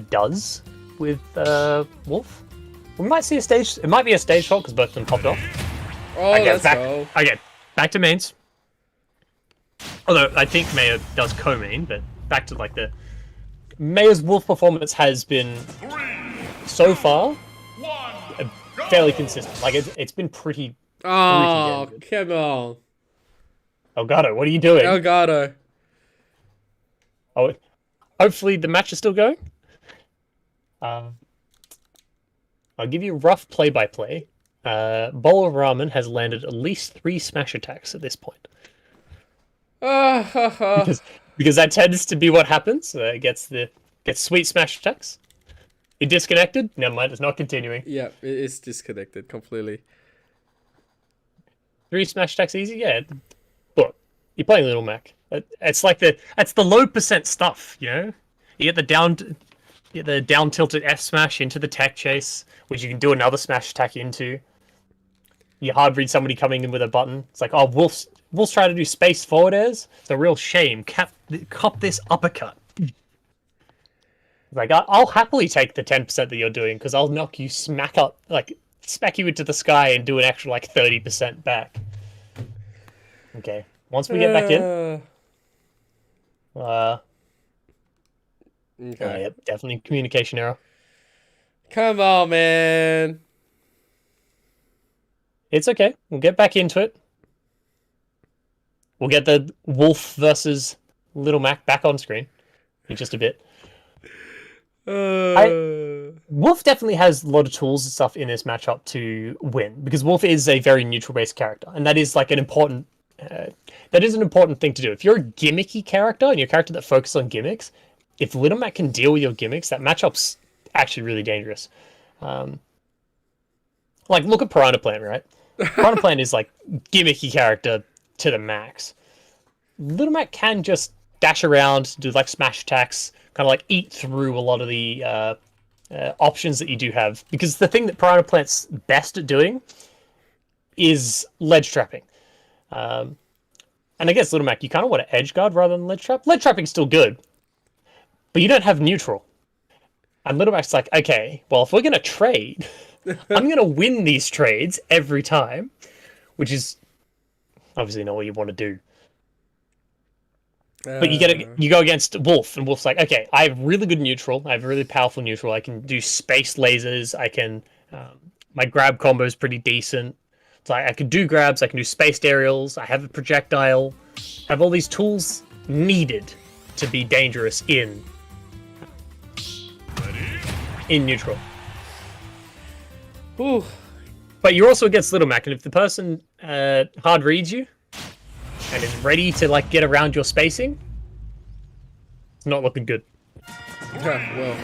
does with Wolf. We might see a stage, it might be a stage fault, because both of them popped off. Oh, let's go. Okay, back to mains. Although, I think Mayo does co-main, but back to, like, the... Mayo's Wolf performance has been, so far, fairly consistent. Like, it's been pretty... Oh, come on. Elgato, what are you doing? Elgato. Oh, hopefully the match is still going. I'll give you a rough play-by-play. Bowl of Ramen has landed at least 3 smash attacks at this point. Because that tends to be what happens. It gets sweet smash attacks. It disconnected? Never mind, it's not continuing. Yeah, it is disconnected completely. 3 smash attacks easy? Yeah. Look, you're playing Little Mac. It's like that's the low percent stuff, you know? You get the down tilted F smash into the tech chase, which you can do another smash attack into. You hard read somebody coming in with a button. It's like, oh, Wolf's trying to do space forward airs. It's a real shame. Cop this uppercut. Like, I'll happily take the 10% that you're doing, because I'll knock you smack you into the sky and do an extra, 30% back. Okay. Once we get back in... Okay. Yep, definitely communication error. Come on, man. It's okay. We'll get back into it. We'll get the Wolf versus Little Mac back on screen in just a bit. Wolf definitely has a lot of tools and stuff in this matchup to win, because Wolf is a very neutral-based character, and that is an important thing to do. If you're a gimmicky character and you're a character that focuses on gimmicks, if Little Mac can deal with your gimmicks, that matchup's actually really dangerous. Look at Piranha Plant, right? Piranha Plant is gimmicky character to the max. Little Mac can just dash around, do smash attacks, kind of eat through a lot of the options that you do have, because the thing that Piranha Plant's best at doing is ledge trapping. And I guess Little Mac, you kind of want to edge guard rather than ledge trap. Ledge trapping's still good, but you don't have neutral. And Little Mac's like, okay, well, if we're going to trade, I'm going to win these trades every time, which is obviously not what you want to do. But you go against Wolf, and Wolf's like, okay, I have really good neutral. I have a really powerful neutral. I can do space lasers. I can, my grab combo is pretty decent. So I can do grabs. I can do spaced aerials. I have a projectile. I have all these tools needed to be dangerous in neutral. Ooh. But you're also against Little Mac, and if the person hard reads you and is ready to like get around your spacing, it's not looking good. Well,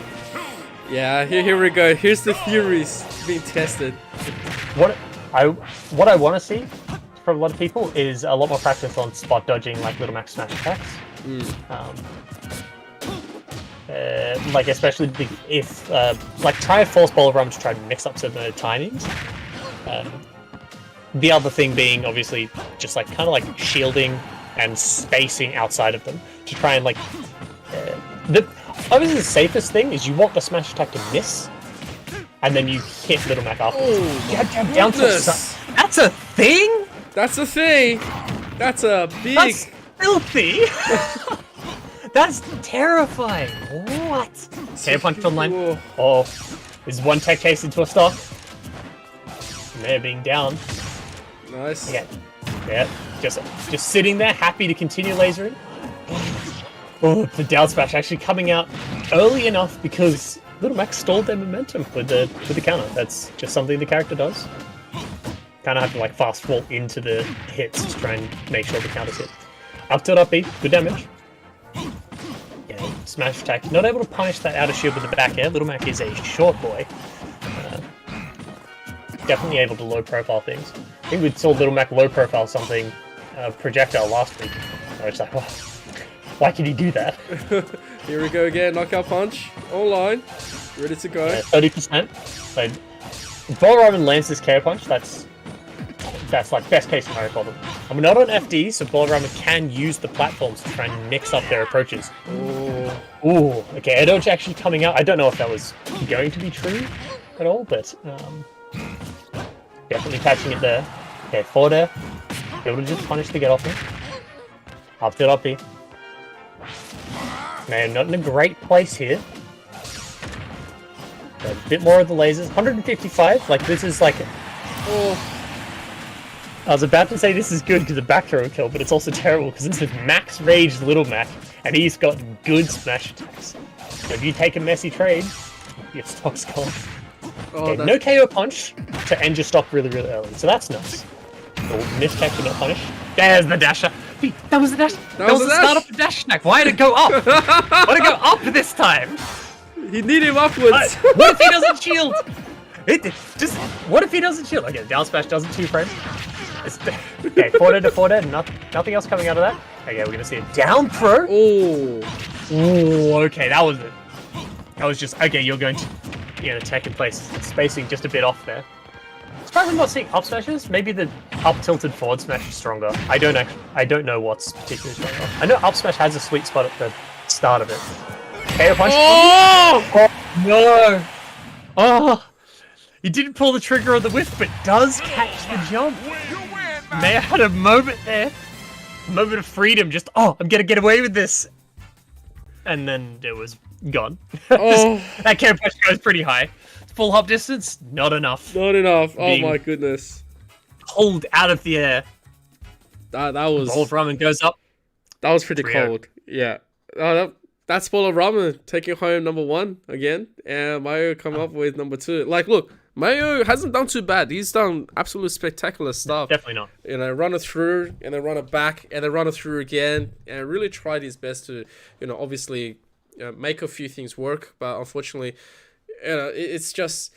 yeah. Here we go. Here's the theories being tested. What I want to see from a lot of people is a lot more practice on spot dodging, like Little Mac smash attacks. Like especially if like try a false ball run to try and mix up some timings. The other thing being obviously just like kind of like shielding and spacing outside of them to try and like obviously the safest thing is you want the smash attack to miss, and then you hit Little Mac afterwards. Oh, down to that's a thing. That's a thing. That's a big. That's filthy. That's terrifying. What? KO punch online. Whoa. Oh, is one tech chase into a stock? They're being down. Nice. Okay. Yeah. Just sitting there, happy to continue lasering. Oh, the down smash actually coming out early enough because Little Mac stalled their momentum with the counter. That's just something the character does. Kind of have to like fast fall into the hits to try and make sure the counter's hit. Up tilt, up B, good damage. Yeah, smash attack. Not able to punish that outer shield with the back air. Little Mac is a short boy. Definitely able to low profile things. I think we saw Little Mac low profile something projectile last week. I was like, oh, why can he do that? Here we go again. Knockout punch. Online. Ready to go. 30%. So if Ballramen lands this KO punch, that's like best case scenario for them. I'm not on FD, so Ballramen can use the platforms to try and mix up their approaches. Ooh, okay, air dodge actually coming out. I don't know if that was going to be true at all, but definitely catching it there. Okay, forward air. Able to just punish to get off him. Up to up B. Man, not in a great place here. A bit more of the lasers. 155. Like this is like. Oh. I was about to say this is good because of back throw kill, but it's also terrible because this is max rage Little Mac, and he's got good smash attacks. So if you take a messy trade, your stock's gone. Oh, okay, no KO punch to end your stock really, really early. So that's nice. Oh, miss tech to not punish. There's the dasher. That was the dash. That was the start of the dash attack. Why did it go up? Why did it go up this time? He needed him upwards. What if he doesn't shield? What if he doesn't shield? Okay, down smash doesn't 2-frame. Okay, forward to forward, nothing else coming out of that. Okay, we're gonna see a down throw. Oh, okay, that was it. That was just okay. You're going to, tech in place, spacing just a bit off there. Surprised I'm not seeing up smashes. Maybe the up tilted forward smash is stronger. I don't know what's particularly stronger. I know up smash has a sweet spot at the start of it. KO punch. Oh no! Oh, he didn't pull the trigger on the whiff, but does catch the jump. May I had a moment there, a moment of freedom. Just I'm gonna get away with this, and then it was gone. Oh. That KO punch goes pretty high. Full hop distance, not enough. Not enough. Oh my goodness. Pulled out of the air. That was. Bowl of ramen goes up. That was pretty 3-0. cold. Yeah. That's Bowl of Ramen taking home #1 again, and Mayo come up with #2. Like, look, Mayo hasn't done too bad. He's done absolute spectacular stuff. Definitely not. Run it through, and then run it back, and then run it through again, and really tried his best to, obviously make a few things work. But unfortunately, it's just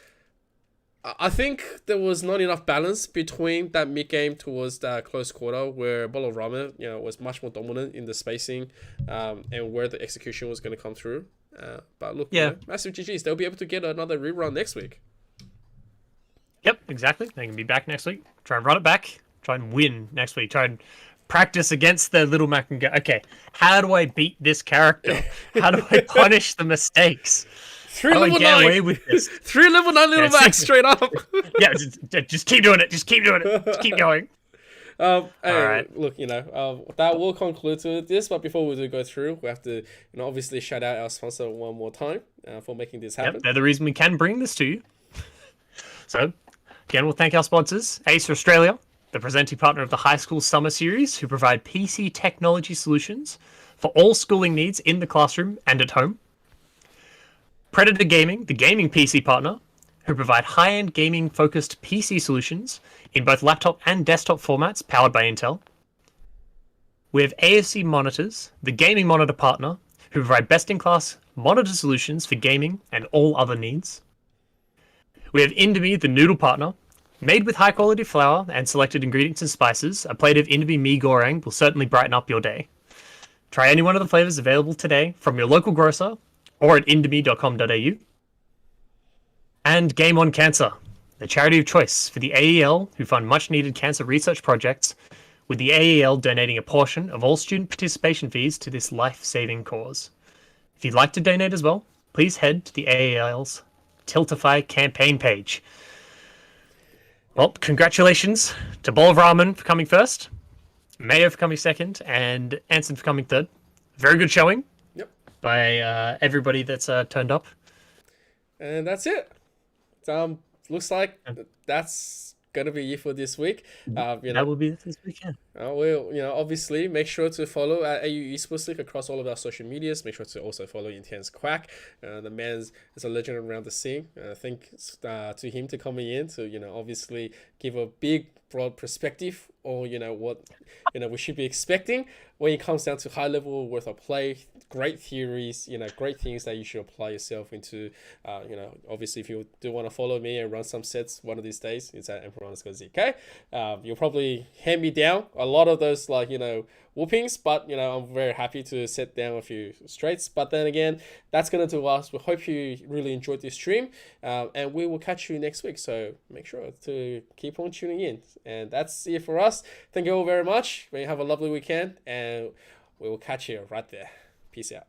I think there was not enough balance between that mid game towards that close quarter where Bowl of Ramen, was much more dominant in the spacing, and where the execution was going to come through. But look, Yeah. massive GGs. They'll be able to get another rerun next week. Yep, exactly. They can be back next week. Try and run it back. Try and win next week. Try and practice against the Little Mac and go, okay, how do I beat this character? How do I punish the mistakes? Through How do I level get 9. away with this? Through level 9 Little Mac, straight up. Yeah, just keep doing it. Just keep doing it. Just keep going. Hey, Alright. look, that will conclude to this. But before we do go through, we have to, obviously shout out our sponsor one more time for making this happen. Yep, they're the reason we can bring this to you. So, again, we'll thank our sponsors, Acer Australia, the presenting partner of the High School Summer Series, who provide PC technology solutions for all schooling needs in the classroom and at home. Predator Gaming, the gaming PC partner, who provide high-end gaming-focused PC solutions in both laptop and desktop formats powered by Intel. We have AOC Monitors, the gaming monitor partner, who provide best-in-class monitor solutions for gaming and all other needs. We have Indomie, the noodle partner. Made with high-quality flour and selected ingredients and spices, a plate of Indomie mee goreng will certainly brighten up your day. Try any one of the flavors available today from your local grocer or at indomie.com.au. And Game on Cancer, the charity of choice for the AEL who fund much-needed cancer research projects, with the AEL donating a portion of all student participation fees to this life-saving cause. If you'd like to donate as well, please head to the AEL's Tiltify campaign page. Well, congratulations to Bowl of Ramen for coming first, Mayo for coming second, and Anson for coming third. Very good showing. Yep. By everybody that's turned up. And that's it. Looks like that's gonna be it for this week. That will be this weekend. Obviously make sure to follow AU Esports League across all of our social medias. Make sure to also follow Intense Quack. The man is a legend around the scene. Thanks to him to coming in to obviously give a big broad perspective on what we should be expecting when it comes down to high level worth of play. Great theories, great things that you should apply yourself into. Obviously, if you do want to follow me and run some sets one of these days, it's at Emperor_ZK. You'll probably hand me down a lot of those whoopings, but I'm very happy to set down a few straights. But then again, that's gonna do us. We hope you really enjoyed this stream, and we will catch you next week. So make sure to keep on tuning in. And that's it for us. Thank you all very much. May you have a lovely weekend, and we will catch you right there. Peace out.